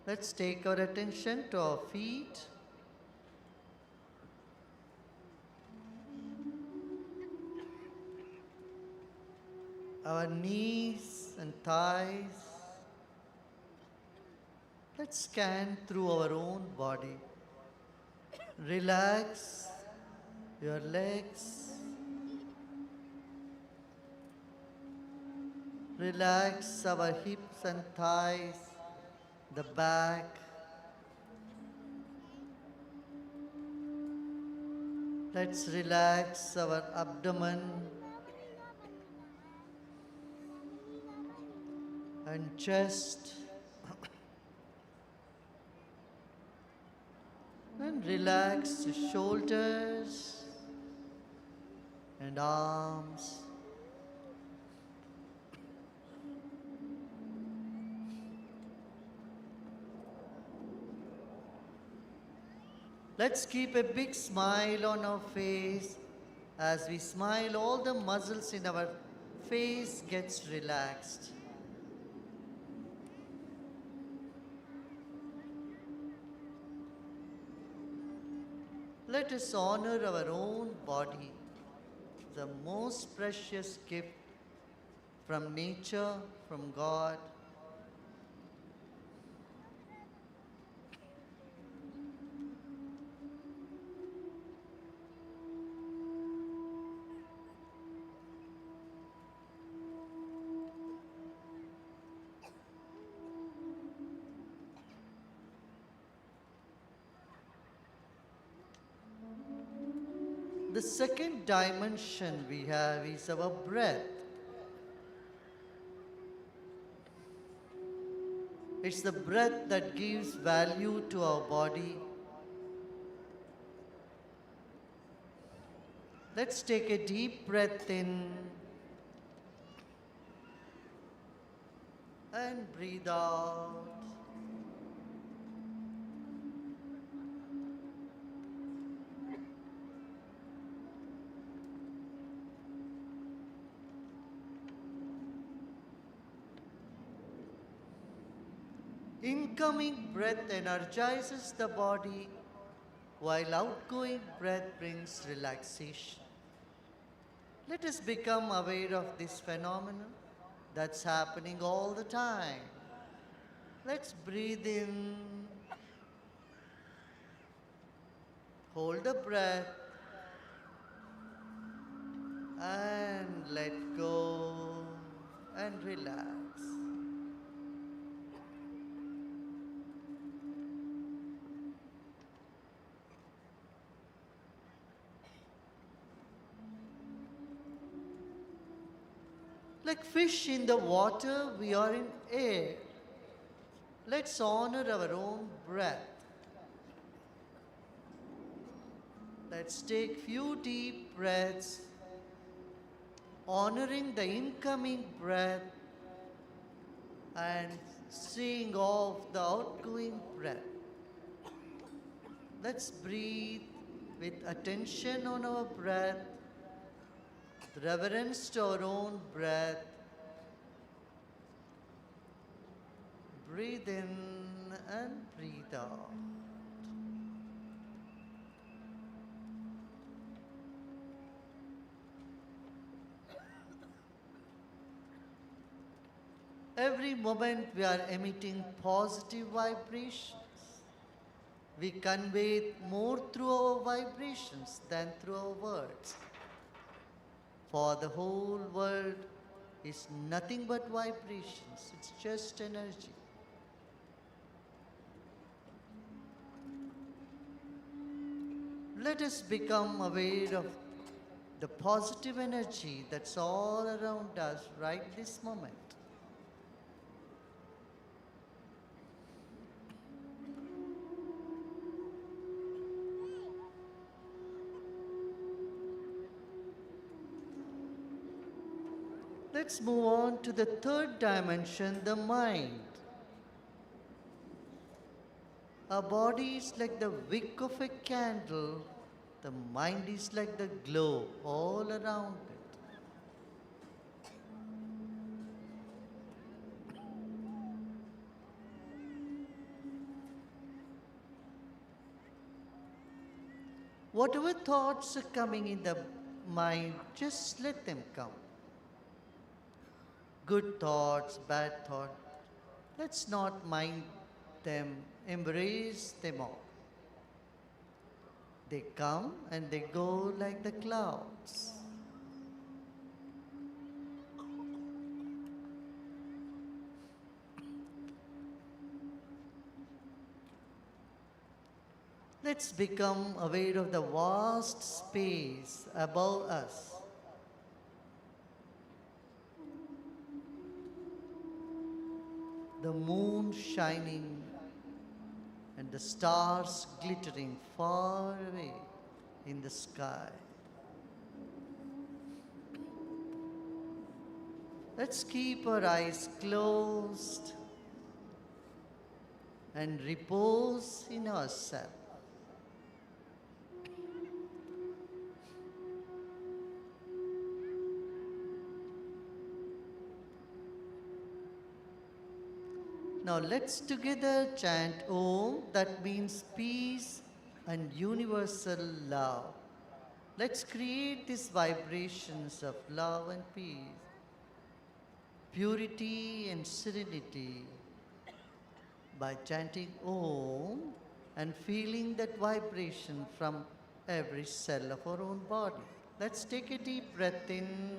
Let's take our attention to our feet. Our knees and thighs. Let's scan through our own body. Relax your legs. Relax our hips and thighs, the back. Let's relax our abdomen and chest. And relax the shoulders and arms. Let's keep a big smile on our face. As we smile, all the muscles in our face gets relaxed. Let us honor our own body, the most precious gift from nature, from God. The second dimension we have is our breath. It's the breath that gives value to our body. Let's take a deep breath in and breathe out. Incoming breath energizes the body, while outgoing breath brings relaxation. Let us become aware of this phenomenon that's happening all the time. Let's breathe in, hold the breath, and let go and relax. Like fish in the water, we are in air. Let's honor our own breath. Let's take few deep breaths, honoring the incoming breath and seeing off the outgoing breath. Let's breathe with attention on our breath, reverence to our own breath. Breathe in and breathe out. Every moment we are emitting positive vibrations. We convey it more through our vibrations than through our words. For the whole world is nothing but vibrations, it's just energy. Let us become aware of the positive energy that's all around us right this moment. Let's move on to the third dimension, the mind. Our body is like the wick of a candle, the mind is like the glow all around it. Whatever thoughts are coming in the mind, just let them come. Good thoughts, bad thoughts, let's not mind them, embrace them all. They come and they go like the clouds. Let's become aware of the vast space above us. The moon shining and the stars glittering far away in the sky. Let's keep our eyes closed and repose in ourselves. Now let's together chant Om, that means peace and universal love. Let's create these vibrations of love and peace, purity and serenity by chanting Om and feeling that vibration from every cell of our own body. Let's take a deep breath in.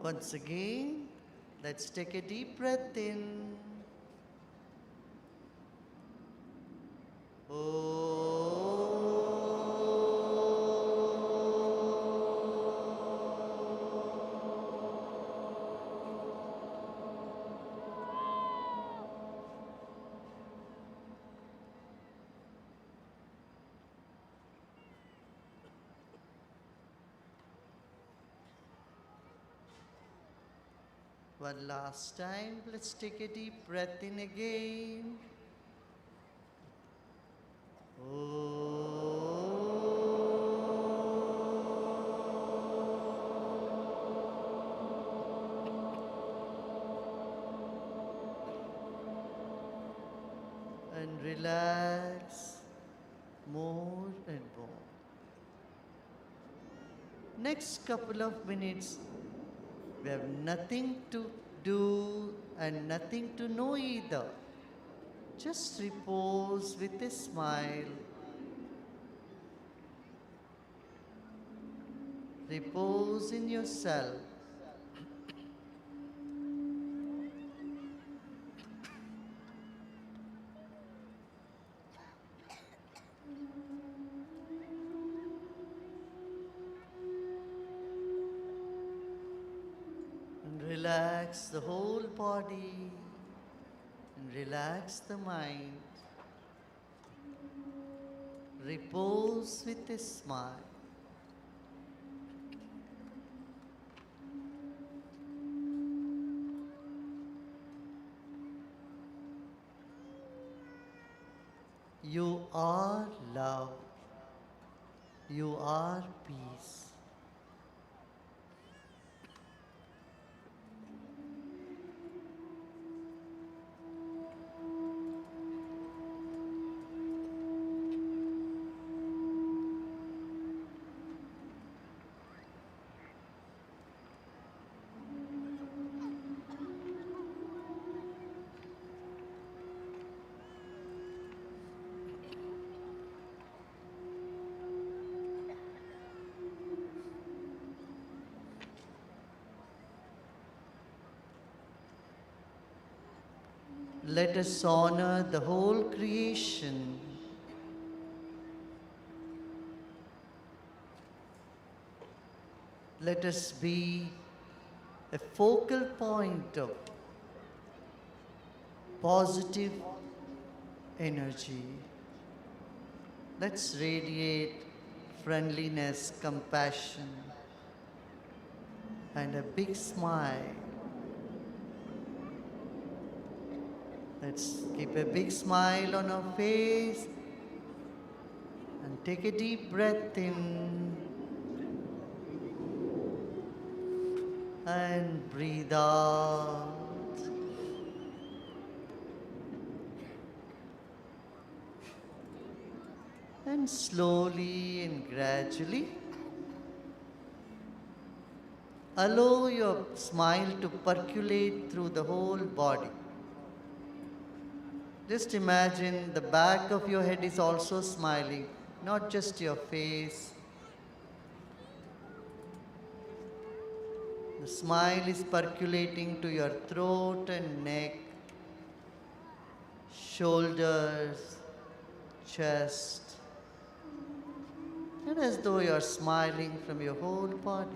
Once again, let's take a deep breath in. One last time, let's take a deep breath in again. And relax more and more. Next couple of minutes, we have nothing to do and nothing to know either. Just repose with a smile. Repose in yourself. Relax the whole body and relax the mind. Repose with a smile. You are love. You are peace. let us honor the whole creation. Let us be a focal point of positive energy. Let's radiate friendliness, compassion, and a big smile. Let's keep a big smile on our face and take a deep breath in and breathe out. And slowly and gradually allow your smile to percolate through the whole body. Just imagine the back of your head is also smiling, not just your face. The smile is percolating to your throat and neck, shoulders, chest, and as though you are smiling from your whole body,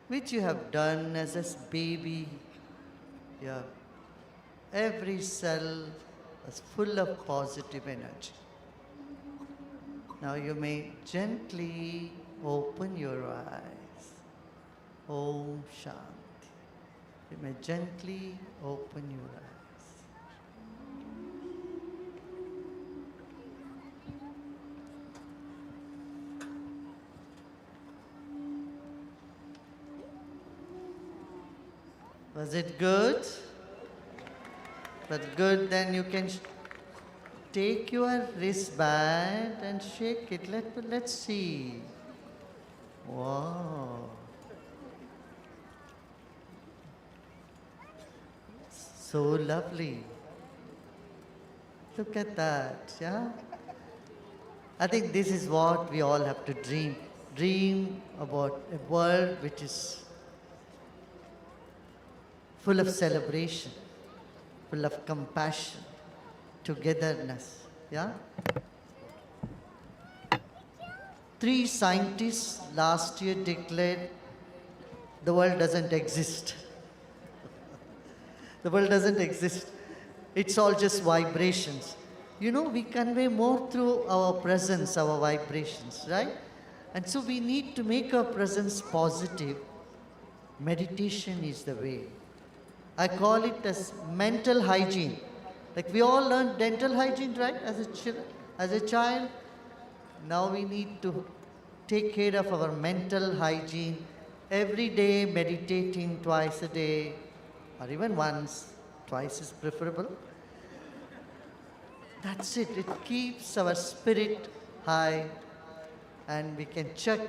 which you have done as a baby. Yeah. Every cell is full of positive energy. Now you may gently open your eyes. Om Shanti. You may gently open your eyes. Was it good? But good, then you can take your wristband and shake it. Let's see. Wow. So lovely. Look at that, yeah? I think this is what we all have to dream. Dream about a world which is full of celebration, full of compassion, togetherness, yeah? 3 scientists last year declared the world doesn't exist. The world doesn't exist. It's all just vibrations. You know, we convey more through our presence, our vibrations, right? And so we need to make our presence positive. Meditation is the way. I call it as mental hygiene. Like we all learned dental hygiene, right? As a child. Now we need to take care of our mental hygiene. Every day meditating twice a day, or even once, twice is preferable. That's it. It keeps our spirit high and we can check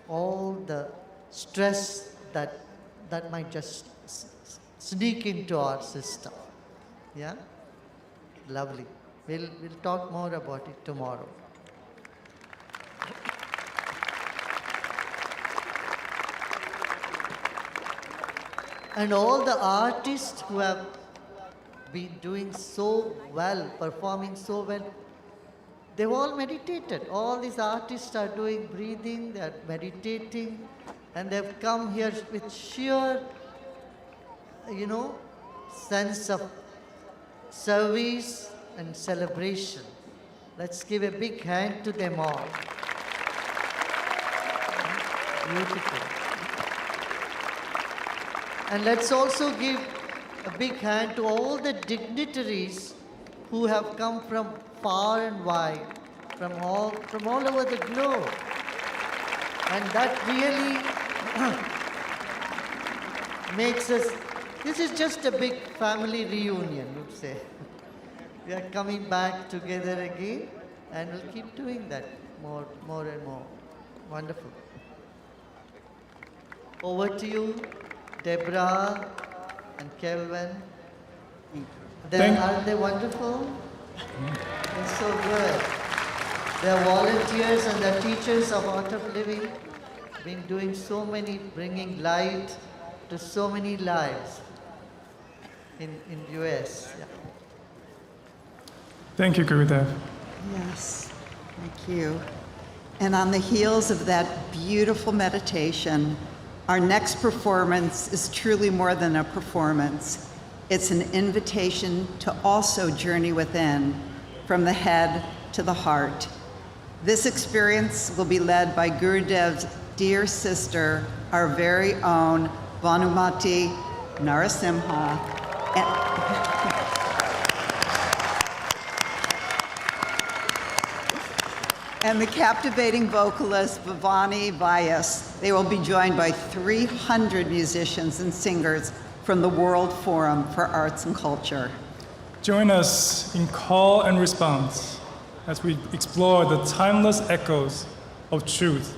all the stress that might just sneak into our system. Yeah? Lovely. We'll talk more about it tomorrow. And all the artists who have been doing so well, performing so well, they've all meditated. All these artists are doing breathing, they are meditating, and they've come here with sheer, sense of service and celebration. Let's give a big hand to them all. Beautiful. And let's also give a big hand to all the dignitaries who have come from far and wide, from all over the globe. And that really makes us, this is just a big family reunion, would say. We are coming back together again and we'll keep doing that more and more. Wonderful. Over to you, Deborah and Kelvin. Aren't they wonderful? They're so good. They're volunteers and they're teachers of Art of Living. Been doing so many, bringing light to so many lives in US. Yeah. Thank you, Gurudev. Yes, thank you. And on the heels of that beautiful meditation, our next performance is truly more than a performance. It's an invitation to also journey within, from the head to the heart. This experience will be led by Gurudev's dear sister, our very own Bhanumati Narasimha. And the captivating vocalist Bhavani Vyas. They will be joined by 300 musicians and singers from the World Forum for Arts and Culture. Join us in call and response as we explore the timeless echoes of truth,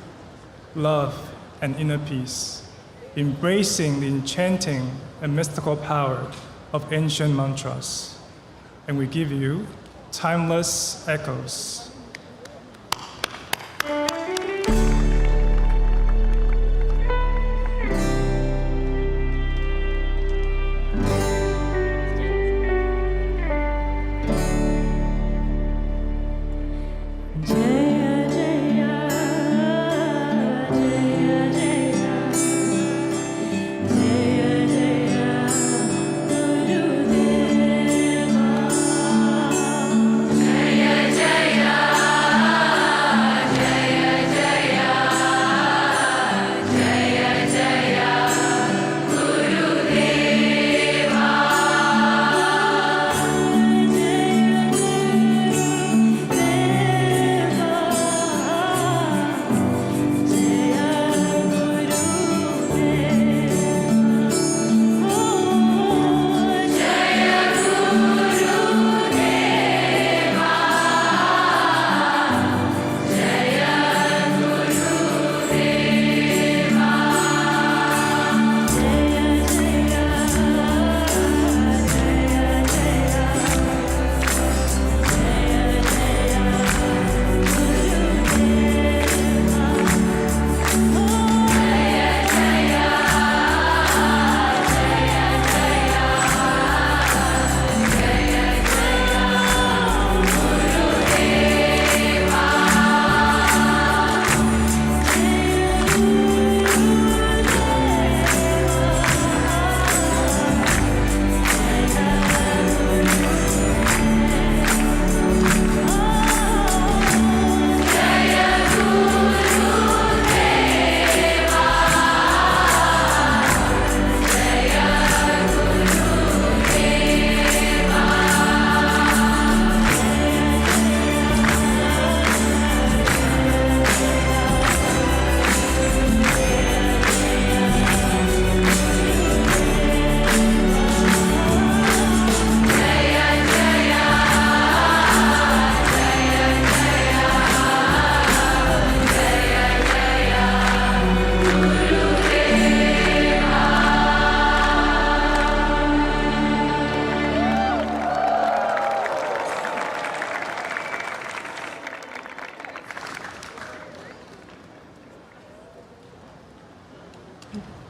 love, and inner peace, embracing the enchanting and mystical power of ancient mantras. And we give you timeless echoes.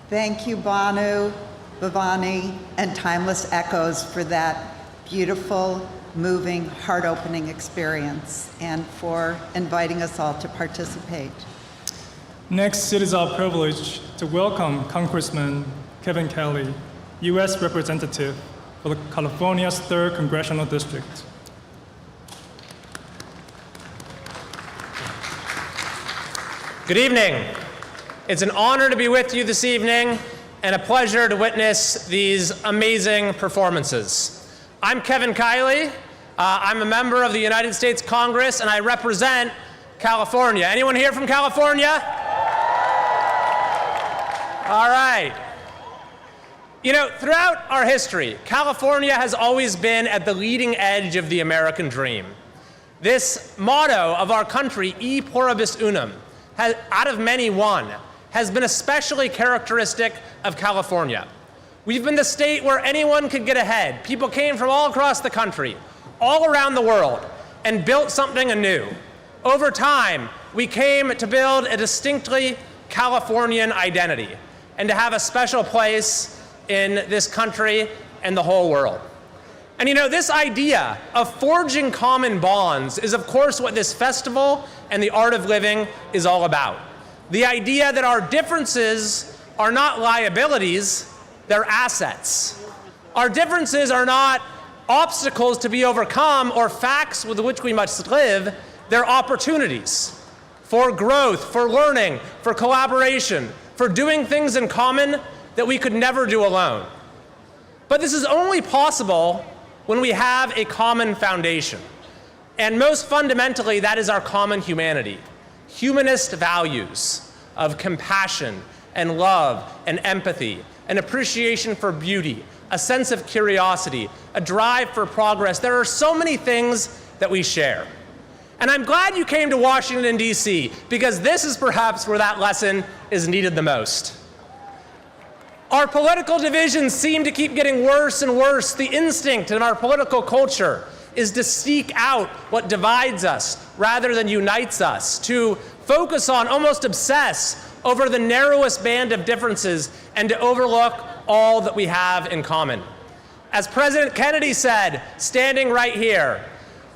Thank you, Bhanu, Bhavani, and Timeless Echoes for that beautiful, moving, heart-opening experience and for inviting us all to participate. Next, it is our privilege to welcome Congressman Kevin Kelly, U.S. Representative for California's 3rd Congressional District. Good evening. It's an honor to be with you this evening and a pleasure to witness these amazing performances. I'm Kevin Kiley. I'm a member of the United States Congress and I represent California. Anyone here from California? All right. You know, throughout our history, California has always been at the leading edge of the American dream. This motto of our country, E pluribus unum, out of many one, has been especially characteristic of California. We've been the state where anyone could get ahead. People came from all across the country, all around the world, and built something anew. Over time, we came to build a distinctly Californian identity. and to have a special place in this country and the whole world. And you know, this idea of forging common bonds is of course what this festival and the art of living is all about. The idea that our differences are not liabilities, they're assets. Our differences are not obstacles to be overcome or facts with which we must live, they're opportunities for growth, for learning, for collaboration, for doing things in common that we could never do alone. But this is only possible when we have a common foundation. And most fundamentally, that is our common humanity. Humanist values of compassion and love and empathy, an appreciation for beauty, a sense of curiosity, a drive for progress. There are so many things that we share. And I'm glad you came to Washington, D.C., because this is perhaps where that lesson is needed the most. Our political divisions seem to keep getting worse and worse. The instinct in our political culture is to seek out what divides us rather than unites us, to focus on, almost obsess over the narrowest band of differences and to overlook all that we have in common. As President Kennedy said, standing right here,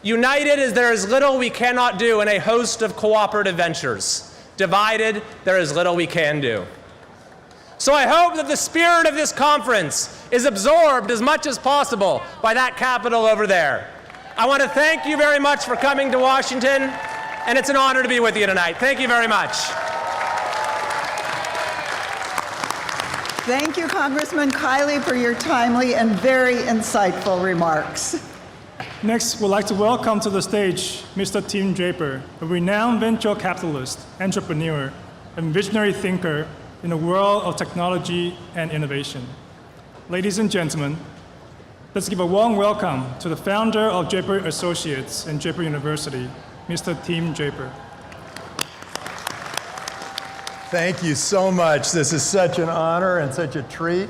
united as there is little we cannot do in a host of cooperative ventures. Divided, there is little we can do. So I hope that the spirit of this conference is absorbed as much as possible by that Capitol over there. I want to thank you very much for coming to Washington, and it's an honor to be with you tonight. Thank you very much. Thank you, Congressman Kiley, for your timely and very insightful remarks. Next, we'd like to welcome to the stage Mr. Tim Draper, a renowned venture capitalist, entrepreneur, and visionary thinker in the world of technology and innovation. Ladies and gentlemen, let's give a warm welcome to the founder of Draper Associates and Draper University, Mr. Tim Draper. Thank you so much. This is such an honor and such a treat.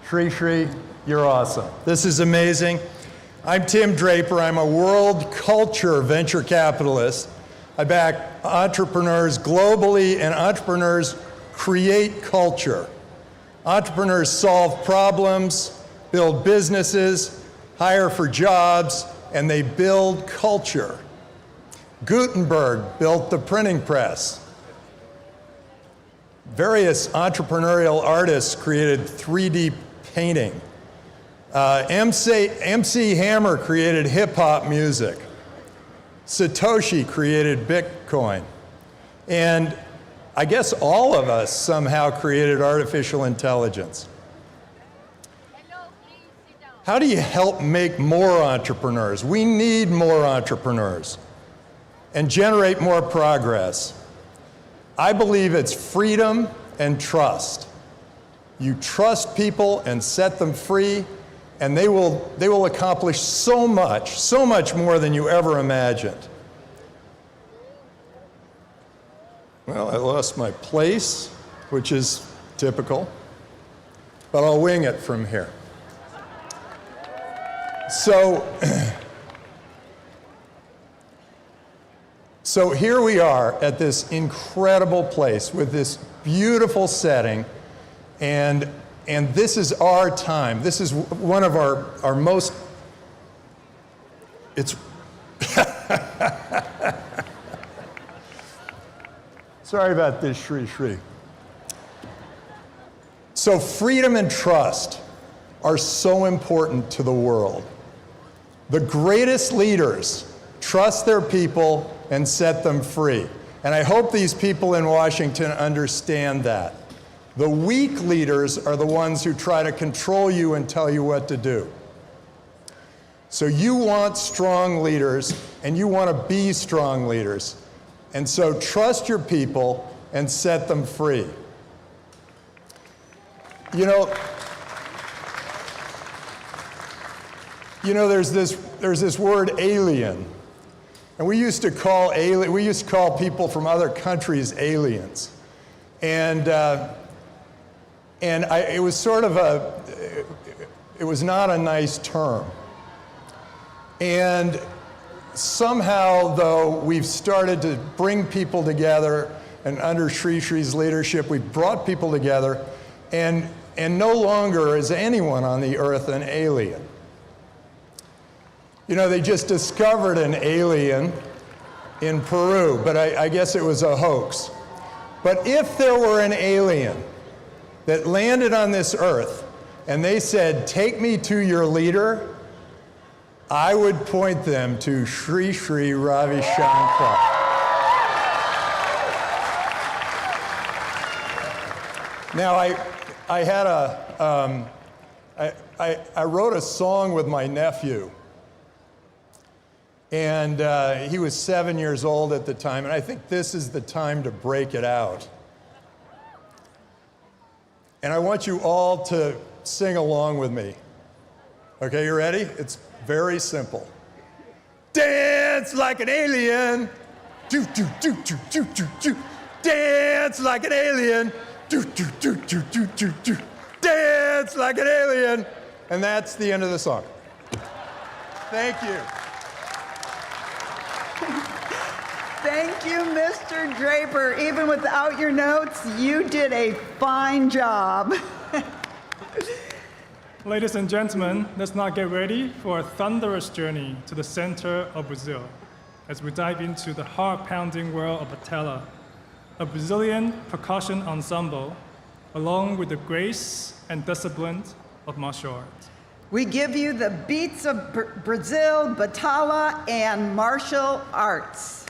Shri, you're awesome. This is amazing. I'm Tim Draper. I'm a world culture venture capitalist. I back entrepreneurs globally, and entrepreneurs create culture. Entrepreneurs solve problems, build businesses, hire for jobs, and they build culture. Gutenberg built the printing press. Various entrepreneurial artists created 3D painting. MC Hammer created hip-hop music. Satoshi created Bitcoin. And I guess all of us somehow created artificial intelligence. How do you help make more entrepreneurs? We need more entrepreneurs and generate more progress. I believe it's freedom and trust. You trust people and set them free, and they will accomplish so much more than you ever imagined. Well, I lost my place, which is typical, but I'll wing it from here. So here we are at this incredible place with this beautiful setting, and this is our time. This is one of our most, it's, sorry about this, Shri. So freedom and trust are so important to the world. The greatest leaders trust their people and set them free. And I hope these people in Washington understand that. The weak leaders are the ones who try to control you and tell you what to do. So you want strong leaders, and you want to be strong leaders. And so trust your people and set them free. You know, there's this word alien. And we used to call people from other countries aliens. And it was sort of it was not a nice term. And somehow, though, we've started to bring people together, and under Shri's leadership, we've brought people together, And no longer is anyone on the earth an alien. You know, they just discovered an alien in Peru, but I guess it was a hoax. But if there were an alien that landed on this earth and they said, "Take me to your leader," I would point them to Sri Sri Ravi Shankar. Now, I wrote a song with my nephew, and he was 7 years old at the time, and I think this is the time to break it out. And I want you all to sing along with me. Okay, you ready? It's very simple. Dance like an alien. Do, do, do, do, do, do, do. Dance like an alien. Do, do, do, do, do, do, do. Dance like an alien. And that's the end of the song. Thank you. Thank you, Mr. Draper. Even without your notes, you did a fine job. Ladies and gentlemen, let's now get ready for a thunderous journey to the center of Brazil as we dive into the heart-pounding world of Batella, a Brazilian percussion ensemble, along with the grace and discipline of martial arts. We give you the beats of Brazil, Batalla, and martial arts.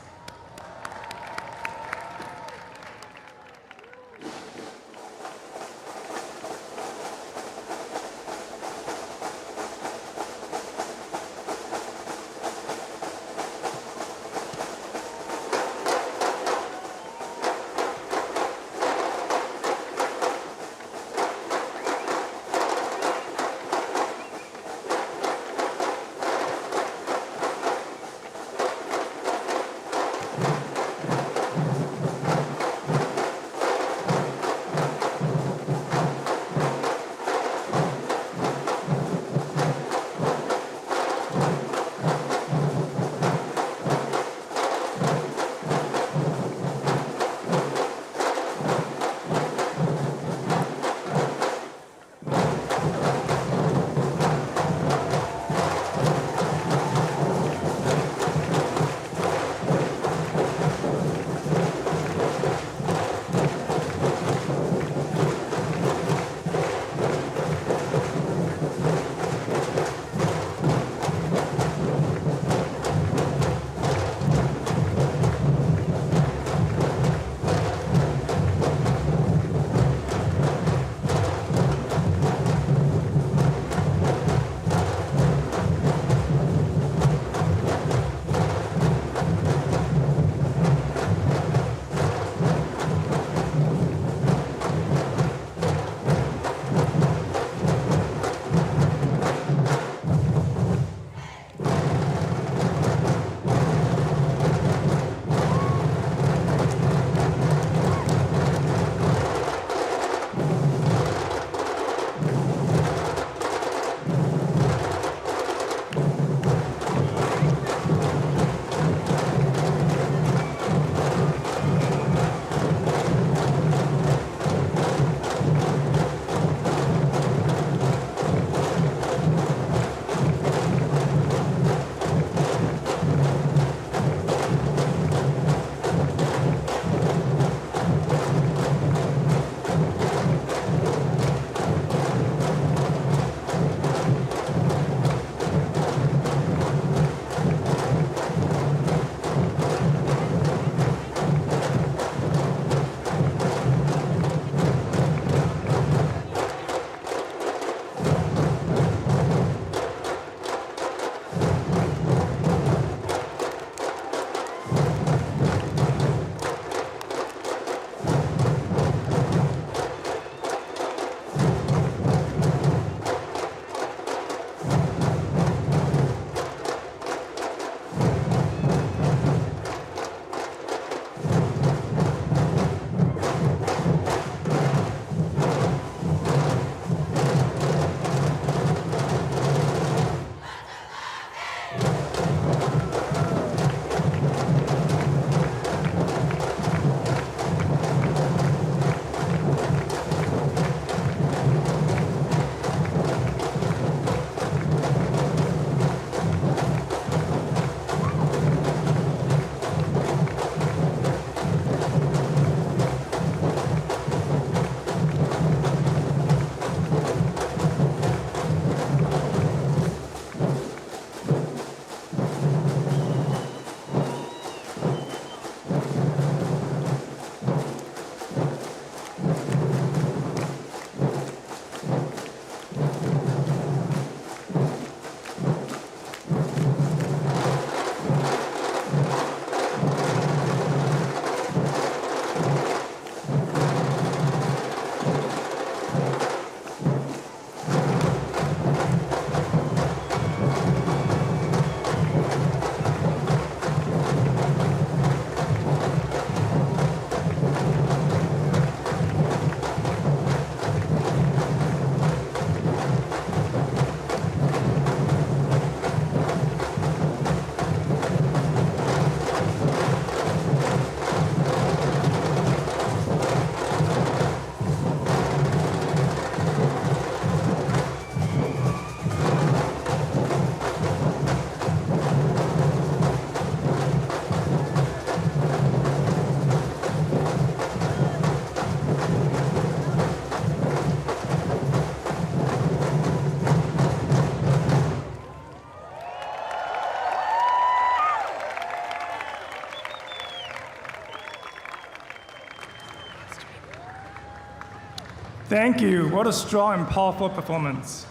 Thank you. What a strong and powerful performance.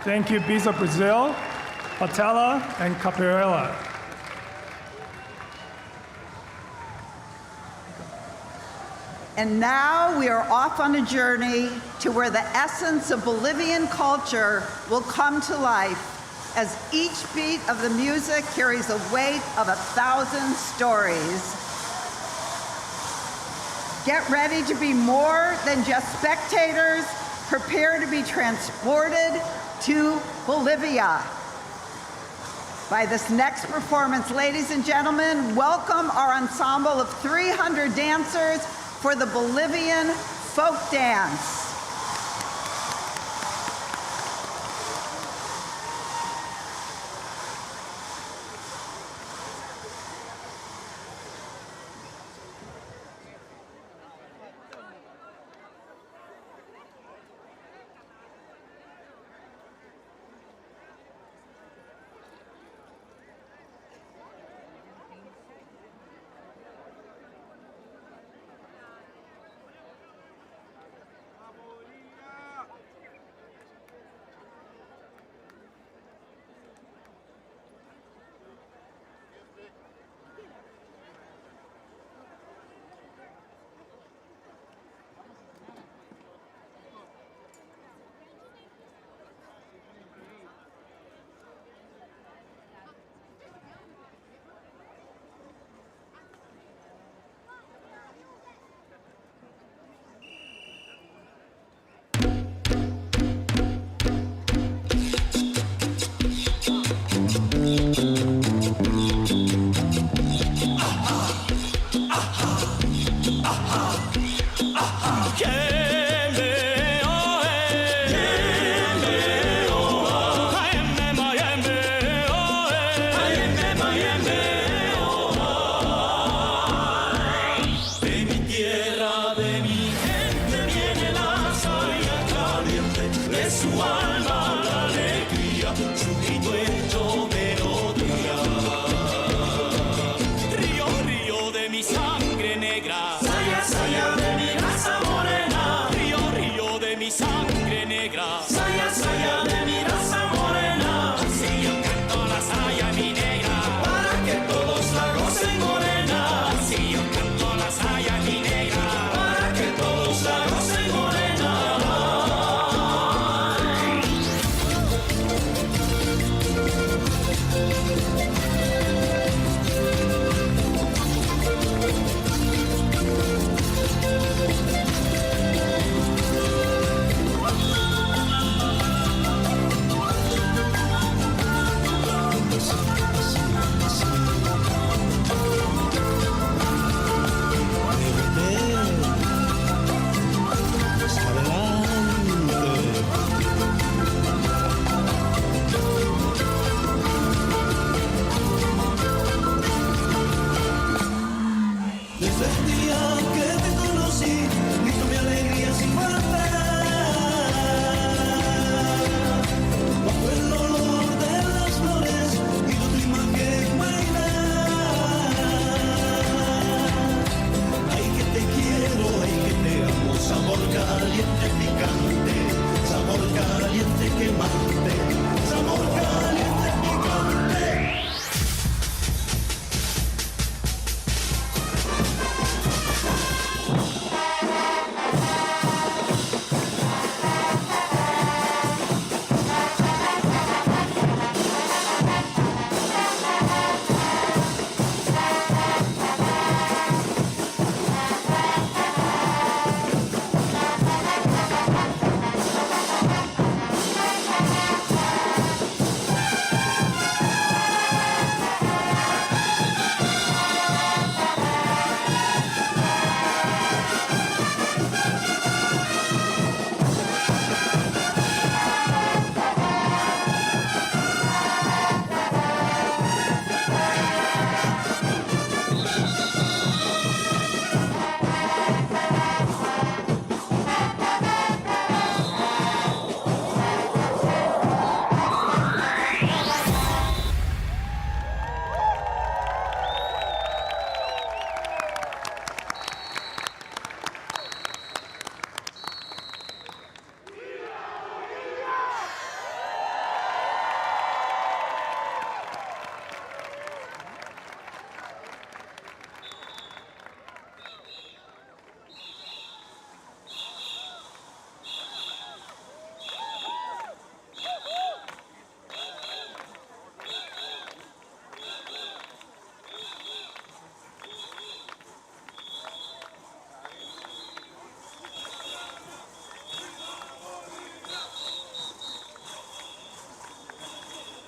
Thank you, Bees of Brazil, Patella, and Capoeira. And now we are off on a journey to where the essence of Bolivian culture will come to life as each beat of the music carries the weight of 1,000 stories. Get ready to be more than just spectators. Prepare to be transported to Bolivia. By this next performance, ladies and gentlemen, welcome our ensemble of 300 dancers for the Bolivian folk dance.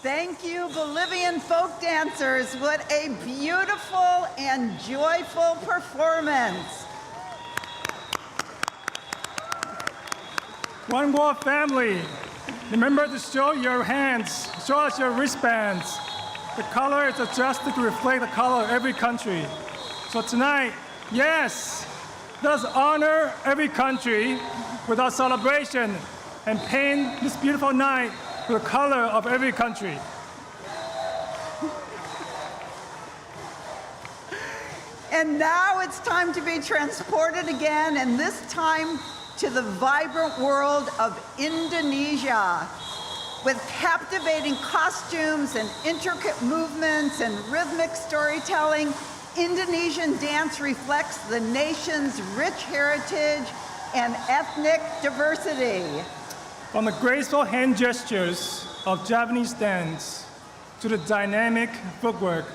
Thank you, Bolivian folk dancers. What a beautiful and joyful performance. One World family. Remember to show your hands, show us your wristbands. The color is adjusted to reflect the color of every country. So tonight, yes, let us honor every country with our celebration and paint this beautiful night with the color of every country. And now it's time to be transported again, and this time to the vibrant world of Indonesia. With captivating costumes and intricate movements and rhythmic storytelling, Indonesian dance reflects the nation's rich heritage and ethnic diversity. From the graceful hand gestures of Javanese dance to the dynamic footwork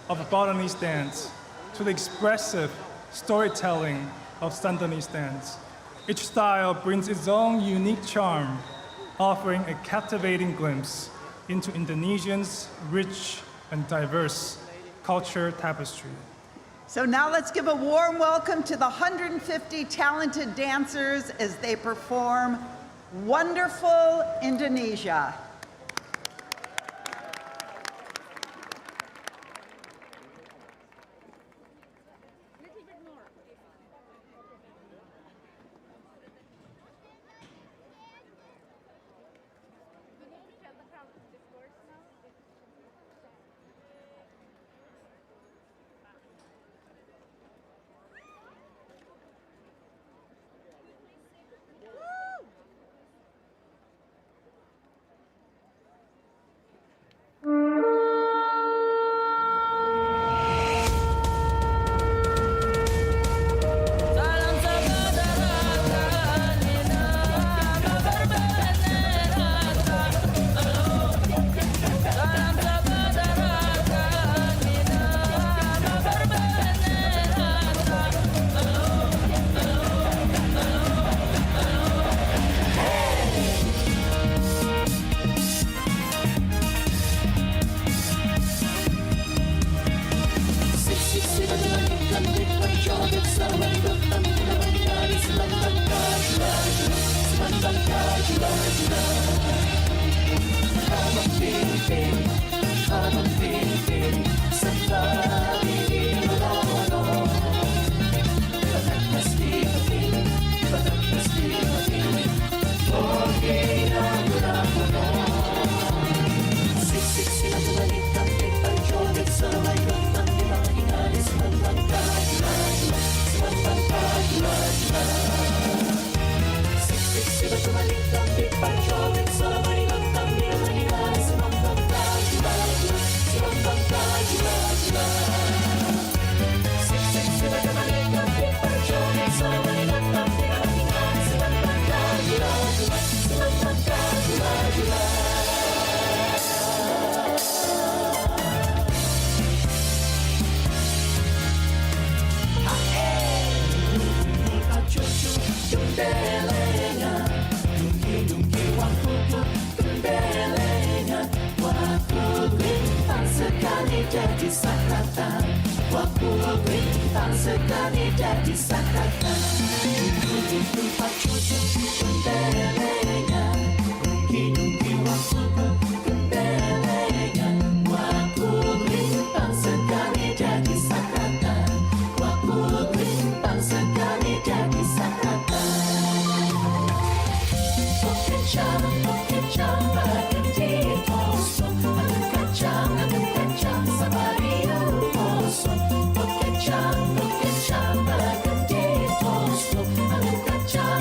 of Balinese dance to the expressive storytelling of Sundanese dance, each style brings its own unique charm, offering a captivating glimpse into Indonesia's rich and diverse culture tapestry. So now let's give a warm welcome to the 150 talented dancers as they perform Wonderful Indonesia. Cha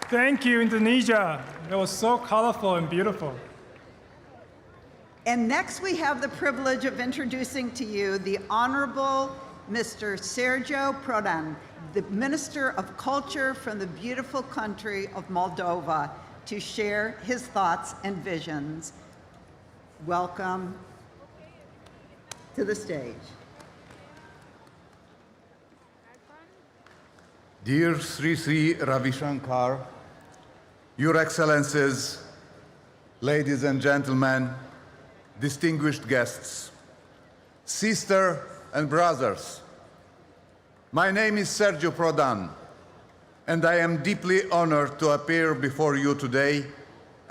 Thank you, Indonesia. It was so colorful and beautiful. And next we have the privilege of introducing to you the Honorable Mr. Sergio Prodan, the Minister of Culture from the beautiful country of Moldova, to share his thoughts and visions. Welcome to the stage. Dear Sri Sri Ravi Shankar, Your Excellencies, ladies and gentlemen, distinguished guests, sisters and brothers, my name is Sergio Prodan, and I am deeply honored to appear before you today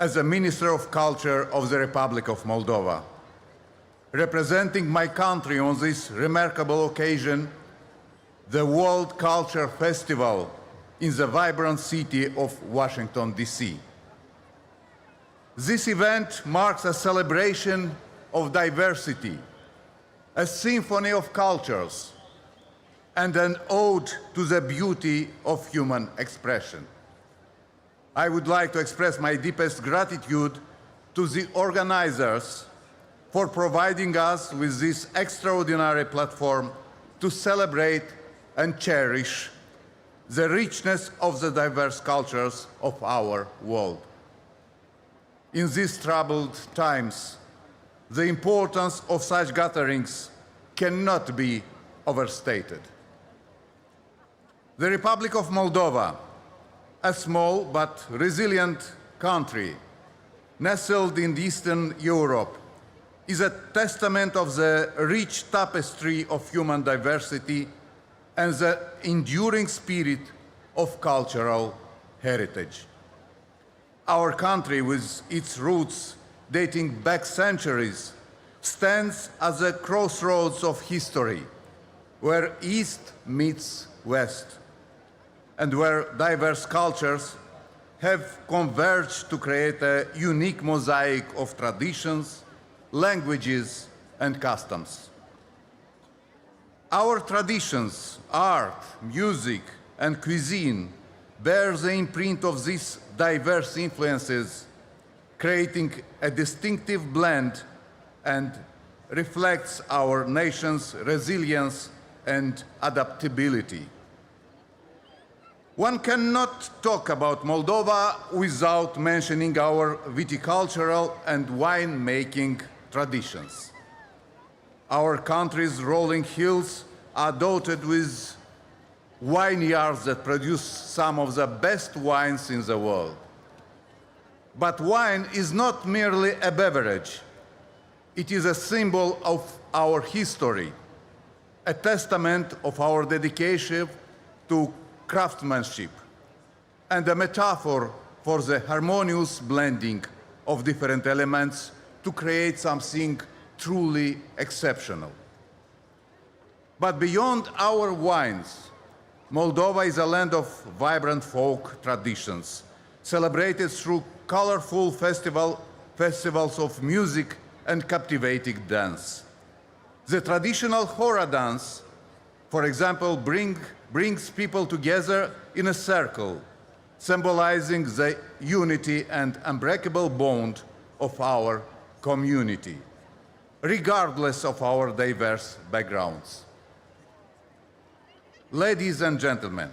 as a Minister of Culture of the Republic of Moldova, representing my country on this remarkable occasion, the World Culture Festival in the vibrant city of Washington, D.C. This event marks a celebration of diversity, a symphony of cultures, and an ode to the beauty of human expression. I would like to express my deepest gratitude to the organizers for providing us with this extraordinary platform to celebrate and cherish the richness of the diverse cultures of our world. In these troubled times, the importance of such gatherings cannot be overstated. The Republic of Moldova, a small but resilient country nestled in Eastern Europe, is a testament of the rich tapestry of human diversity and the enduring spirit of cultural heritage. Our country, with its roots dating back centuries, stands at the crossroads of history, where East meets West, and where diverse cultures have converged to create a unique mosaic of traditions, languages, and customs. Our traditions, art, music, and cuisine bear the imprint of these diverse influences, creating a distinctive blend and reflects our nation's resilience and adaptability. One cannot talk about Moldova without mentioning our viticultural and wine-making traditions. Our country's rolling hills are dotted with vineyards that produce some of the best wines in the world. But wine is not merely a beverage. It is a symbol of our history, a testament of our dedication to craftsmanship, and a metaphor for the harmonious blending of different elements to create something truly exceptional. But beyond our wines, Moldova is a land of vibrant folk traditions, celebrated through colorful festivals of music and captivating dance. The traditional Hora dance, for example, brings people together in a circle, symbolizing the unity and unbreakable bond of our community, regardless of our diverse backgrounds. Ladies and gentlemen,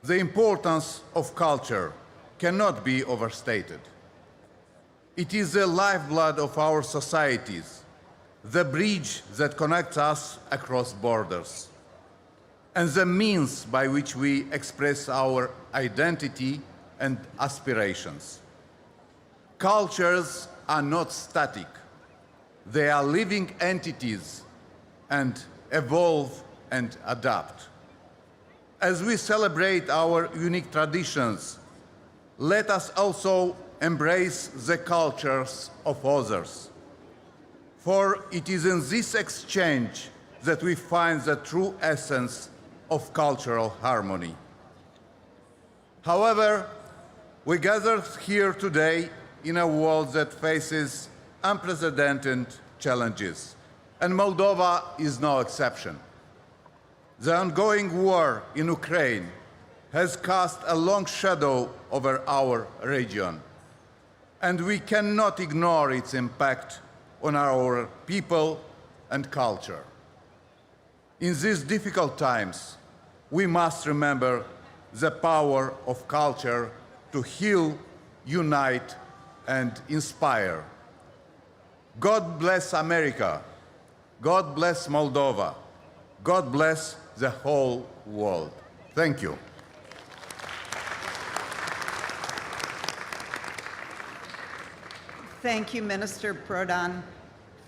the importance of culture cannot be overstated. It is the lifeblood of our societies, the bridge that connects us across borders, and the means by which we express our identity and aspirations. Cultures are not static. They are living entities and evolve and adapt. As we celebrate our unique traditions, let us also embrace the cultures of others. For it is in this exchange that we find the true essence of cultural harmony. However, we gather here today in a world that faces unprecedented challenges, and Moldova is no exception. The ongoing war in Ukraine has cast a long shadow over our region, and we cannot ignore its impact on our people and culture. In these difficult times, we must remember the power of culture to heal, unite, and inspire. God bless America. God bless Moldova. God bless the whole world. Thank you. Thank you, Minister Prodan,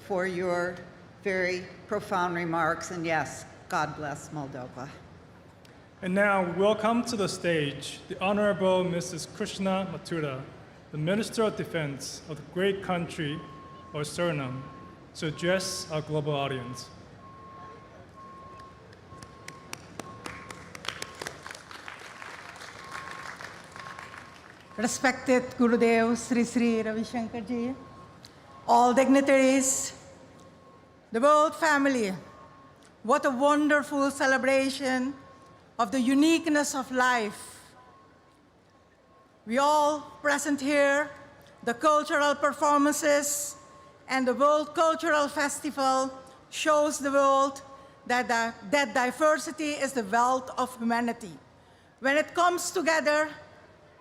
for your very profound remarks. And yes, God bless Moldova. And now, welcome to the stage the Honorable Mrs. Krishna Mathura, the Minister of Defense of the great country of Suriname, to address our global audience. Respected Gurudev Sri Sri Ravi Shankar Ji, all dignitaries, the world family, what a wonderful celebration of the uniqueness of life. We all present here, the cultural performances and the World Cultural Festival shows the world that diversity is the wealth of humanity. When it comes together,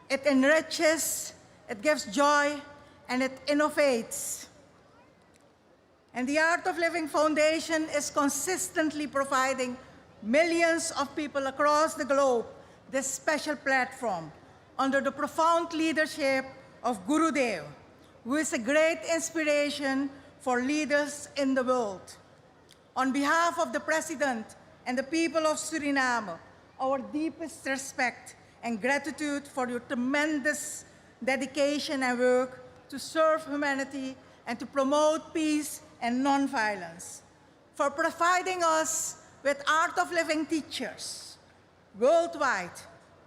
it enriches, it gives joy, and it innovates. And the Art of Living Foundation is consistently providing millions of people across the globe this special platform under the profound leadership of Gurudev, who is a great inspiration for leaders in the world. On behalf of the President and the people of Suriname, our deepest respect and gratitude for your tremendous dedication and work to serve humanity and to promote peace and nonviolence, for providing us with Art of Living teachers worldwide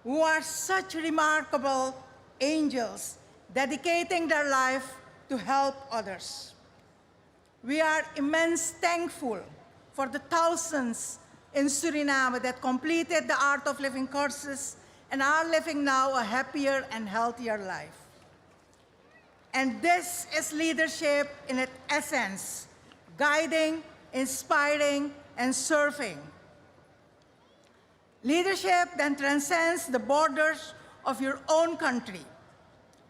who are such remarkable angels dedicating their life to help others. We are immensely thankful for the thousands in Suriname that completed the Art of Living courses and are living now a happier and healthier life. And this is leadership in its essence, guiding, inspiring, and serving. Leadership then transcends the borders of your own country,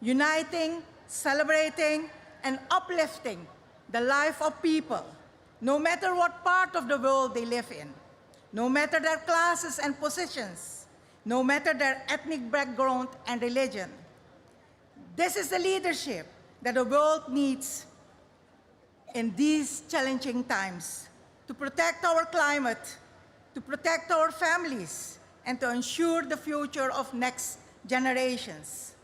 uniting, celebrating, and uplifting the life of people, no matter what part of the world they live in, no matter their classes and positions, no matter their ethnic background and religion. This is the leadership that the world needs in these challenging times to protect our climate, to protect our families, and to ensure the future of next generations.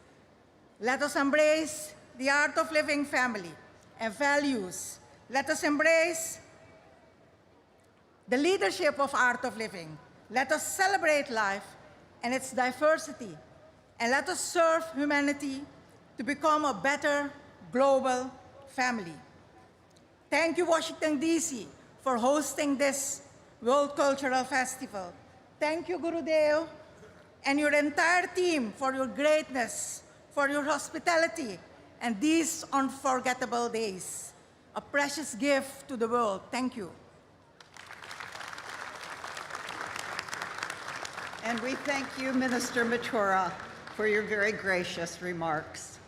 Let us embrace the Art of Living family and values. Let us embrace the leadership of Art of Living. Let us celebrate life and its diversity, and let us serve humanity to become a better global family. Thank you, Washington, D.C., for hosting this World Cultural Festival. Thank you, Gurudev, and your entire team for your greatness, for your hospitality, and these unforgettable days. A precious gift to the world. Thank you. And we thank you, Minister Mathura, for your very gracious remarks.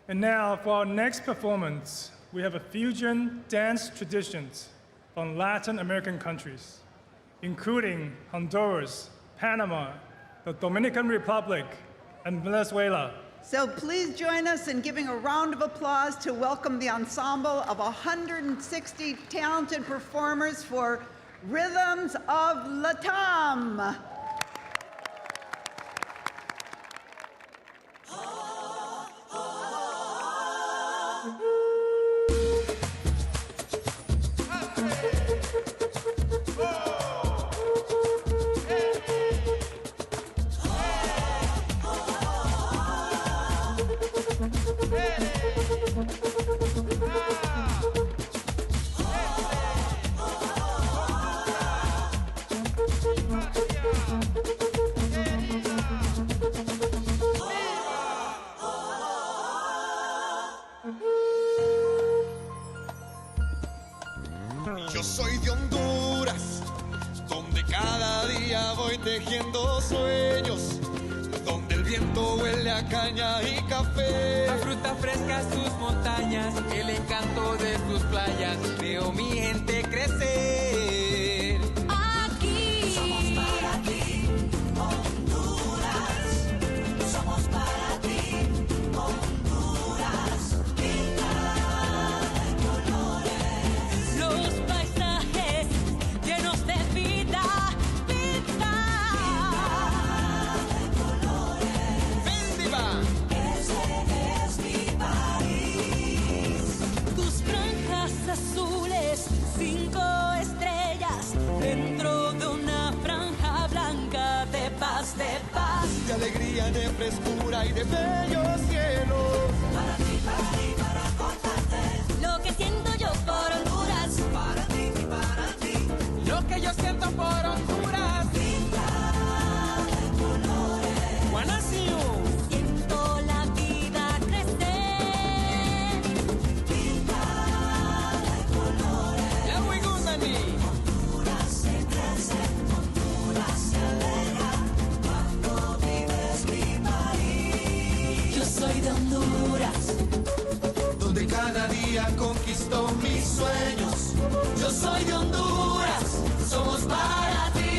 And now, for our next performance, we have a fusion dance traditions from Latin American countries, including Honduras, Panama, the Dominican Republic, and Venezuela. So please join us in giving a round of applause to welcome the ensemble of 160 talented performers for Rhythms of Latam. Yeah. Yo soy de Honduras, donde cada día voy tejiendo sueños, donde el viento huele a caña y café. La fruta fresca, sus montañas, el encanto de sus playas, veo mi gente crecer. Aquí somos para ti, Honduras. Somos para ti, Honduras. Pinta de colores. Los paisajes llenos de vida, pinta de colores. ¡Bendiva! Ese es mi país. tus franjas azules, 5 estrellas dentro de una franja blanca de paz, De alegría, de frescura y de bellos cielos. Para ti, para contarte. lo que siento yo por Honduras. Para ti, para ti. Lo que yo siento por Honduras. Pinta de colores. Guanacio. Siento la vida crecer. Pinta de colores. La Huigundani. Honduras se crece, Honduras se alegra cuando vives mi país. Yo soy de Honduras, Donde cada día conquistó mis sueños. Yo soy de Honduras, somos para ti.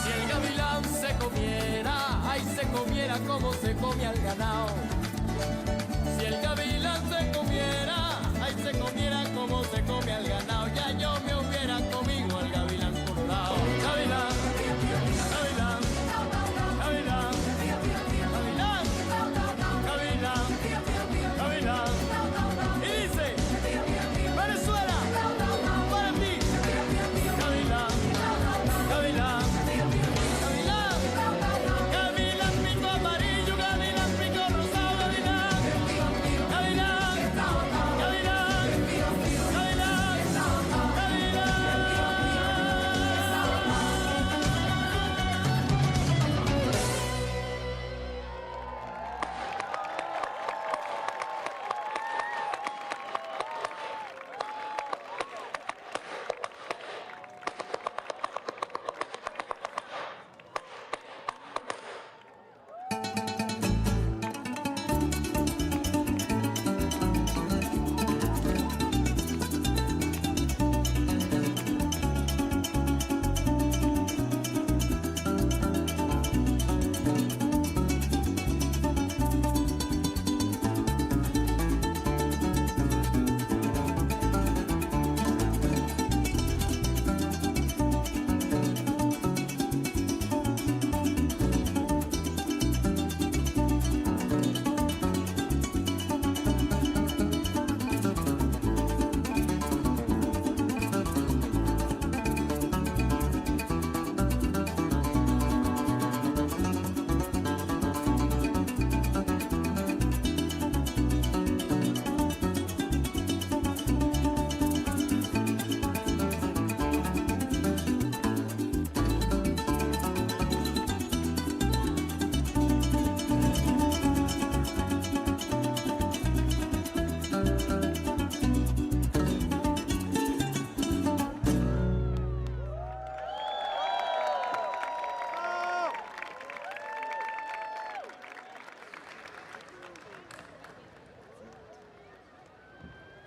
Si el gavilán se comiera, ay, se comiera como se come al ganado. Si el gavilán se comiera, ay, se comiera como se come al ganado. Ya yo me hubiera comido al gavilán colorado. Gavilán, gavilán, gavilán, gavilán, gavilán, gavilán. Y dice, Venezuela, para ti, gavilán, gavilán. Gavilán, gavilán pico amarillo, gavilán pico rosado, gavilán, gavilán, gavilán, gavilán,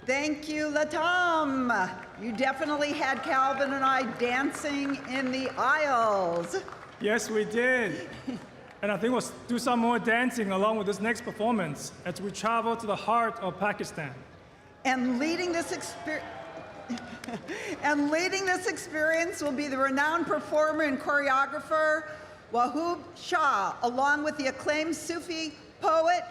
Thank you, Latam. You definitely had Calvin and I dancing in the aisles. Yes, we did. And I think we'll do some more dancing along with this next performance as we travel to the heart of Pakistan. And leading this experience will be the renowned performer and choreographer Wahoob Shah, along with the acclaimed Sufi poet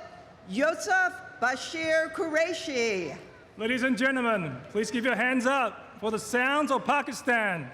Yusuf Bashir Qureshi. Ladies and gentlemen, please give your hands up for the sounds of Pakistan.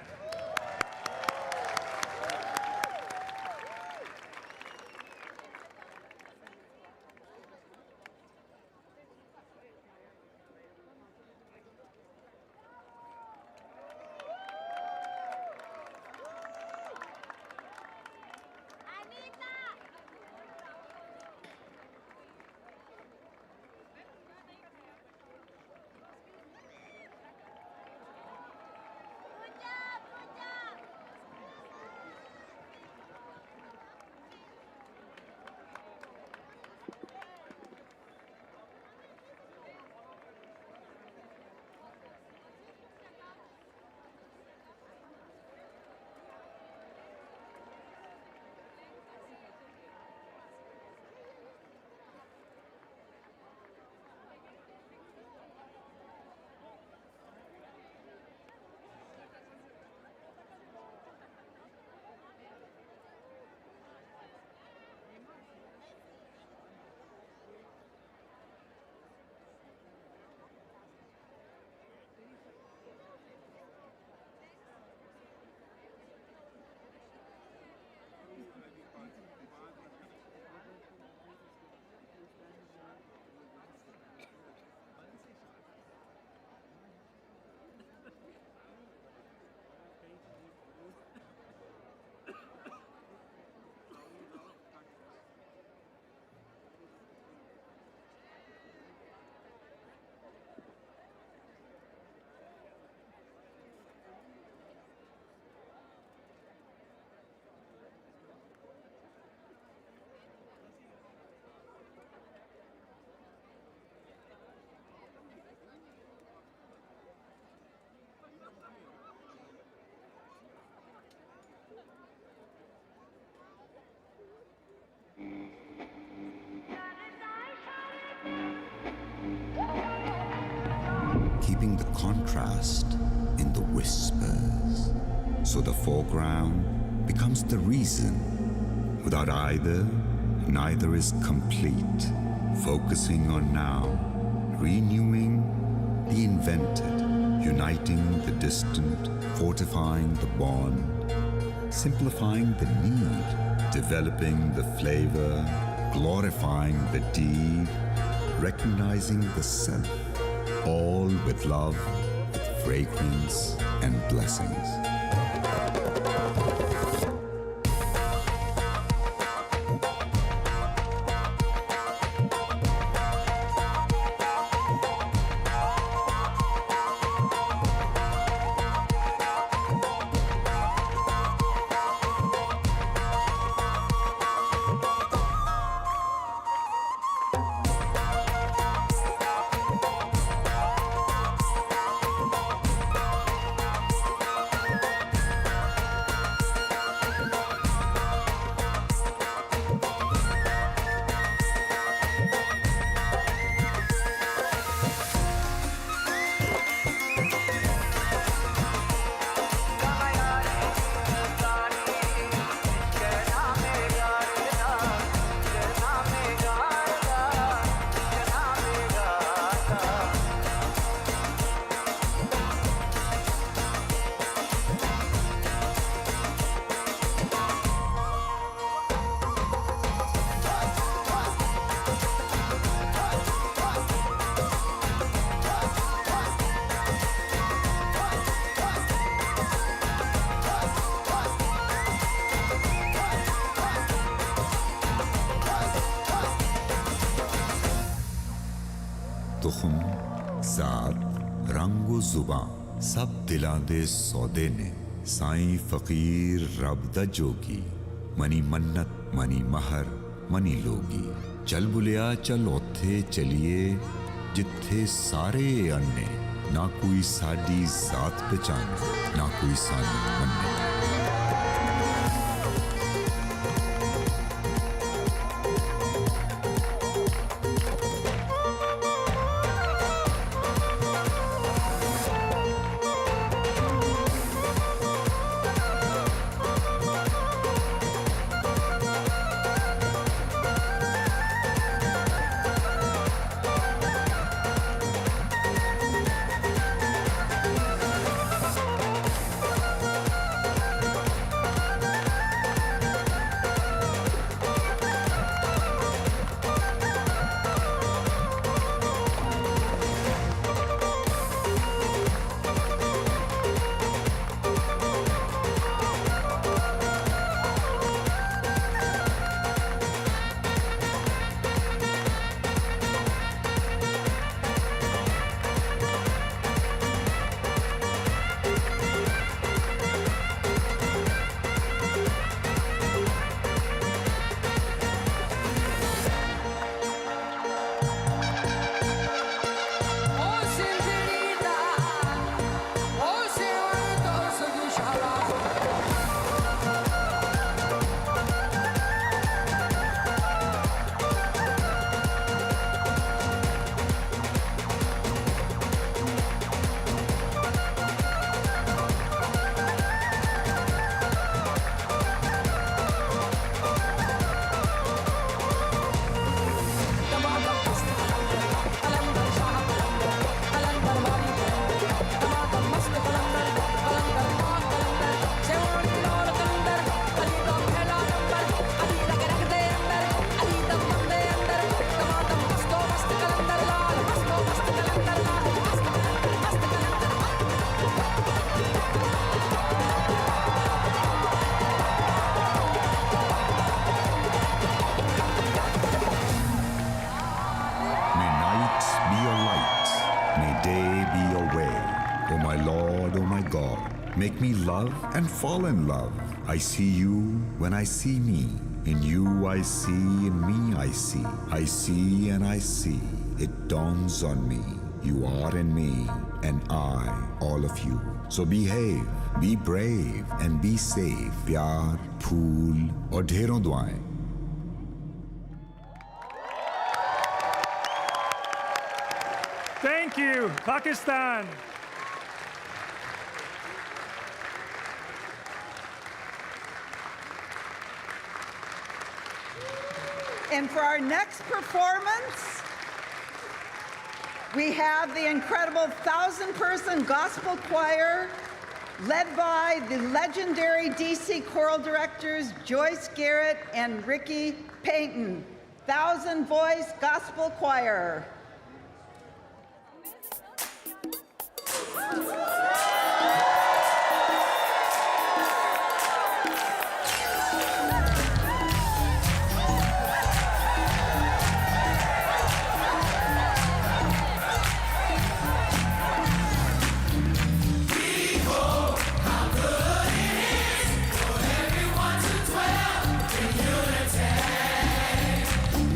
keeping the contrast in the whispers. So the foreground becomes the reason. Without either, neither is complete. Focusing on now, renewing the invented, uniting the distant, fortifying the bond, simplifying the need, developing the flavor, glorifying the deed, recognizing the self, all with love, with fragrance and blessings. तुखम ज़ात रंग व ज़ुबां सब दिलां दे सौदे ने साईं फ़कीर रब दा जोगी मनी मन्नत मनी महर मनी लोगी चल बुलिया चल ओथे चलिए जिथे सारे अन्ने ना कोई साडी ज़ात पहचाने ना कोई सानू मन्ने Make me love and fall in love. I see you when I see me. In you I see, in me I see. I see and I see. It dawns on me. You are in me and I, all of you. So behave, be brave and be safe. प्यार, फूल और ढेरों दुआएं. Thank Thank you, Pakistan. And for our next performance, we have the incredible 1,000-person gospel choir led by the legendary DC choral directors Joyce Garrett and Ricky Payton. 1,000-voice gospel choir.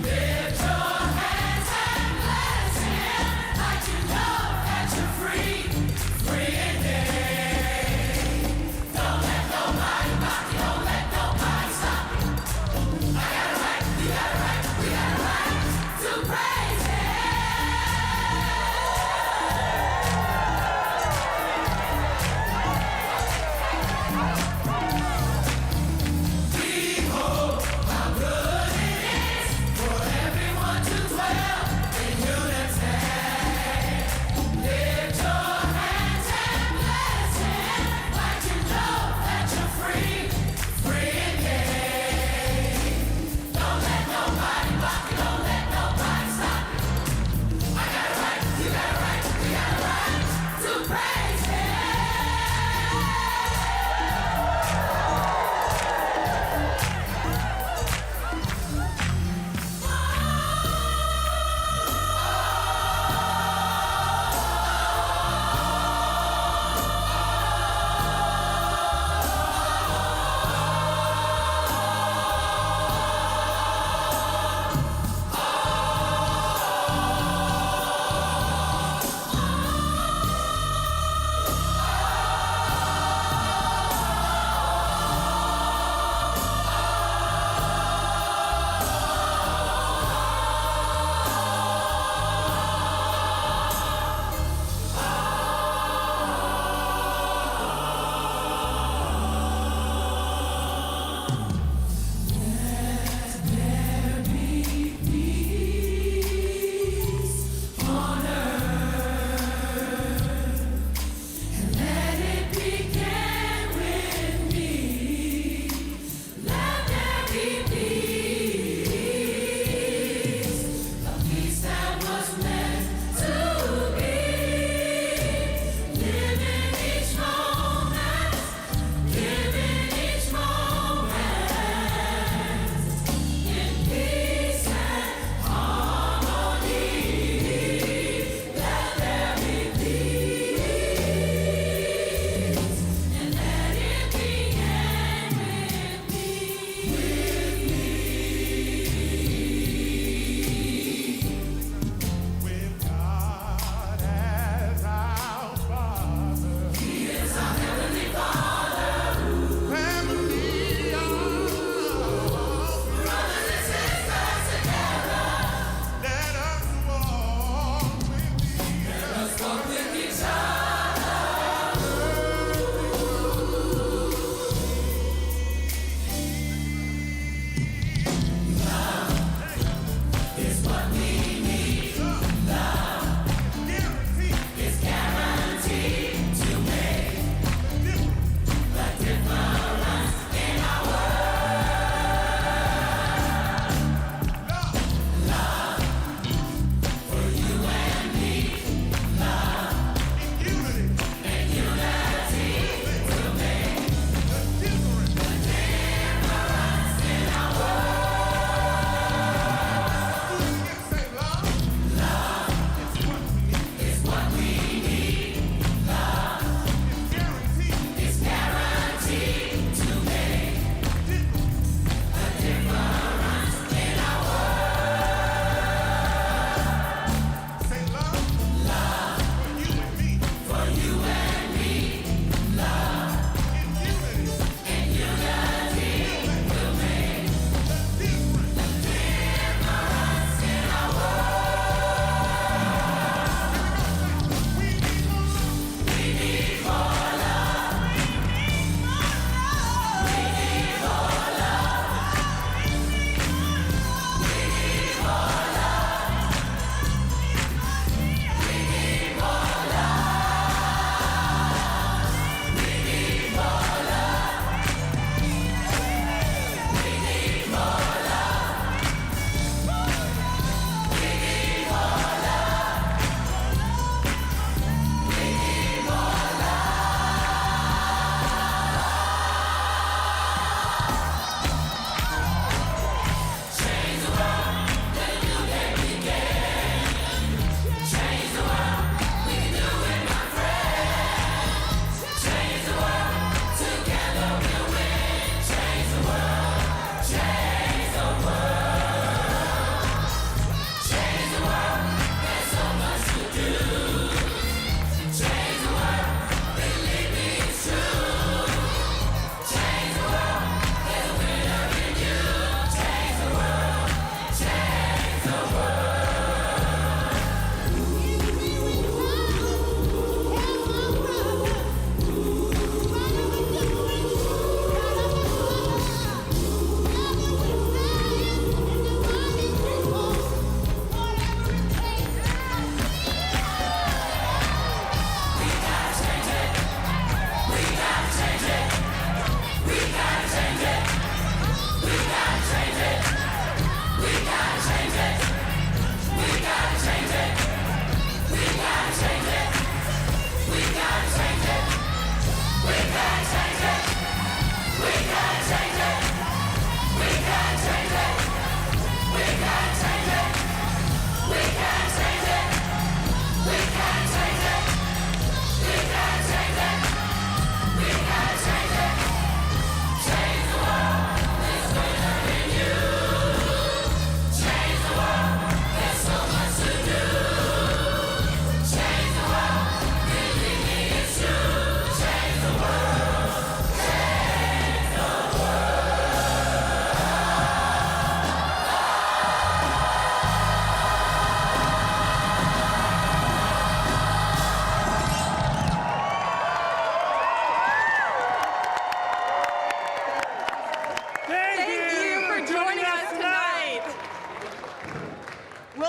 Lift your hands and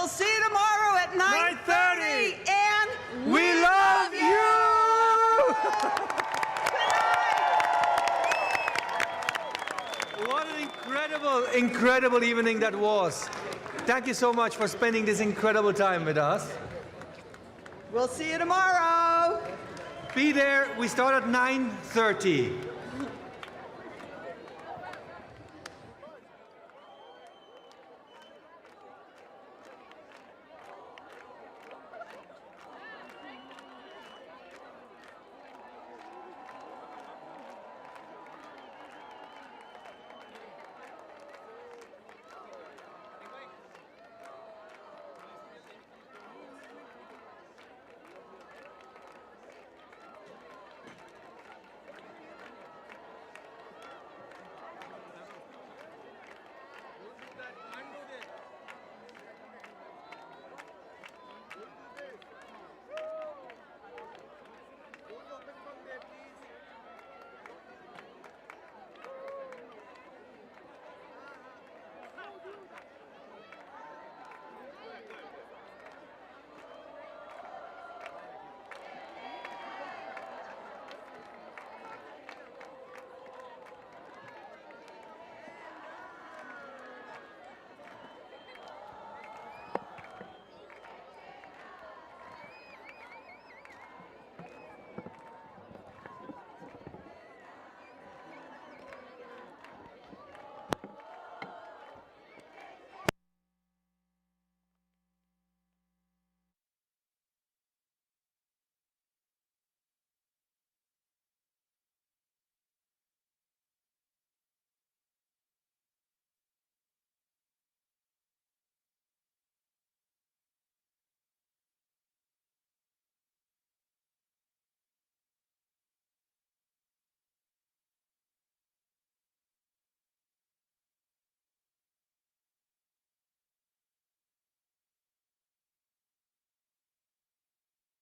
We'll see you tomorrow at 9:30. And We love you! What an incredible evening that was. Thank you so much for spending this incredible time with us. We'll see you tomorrow. Be there. We start at 9:30.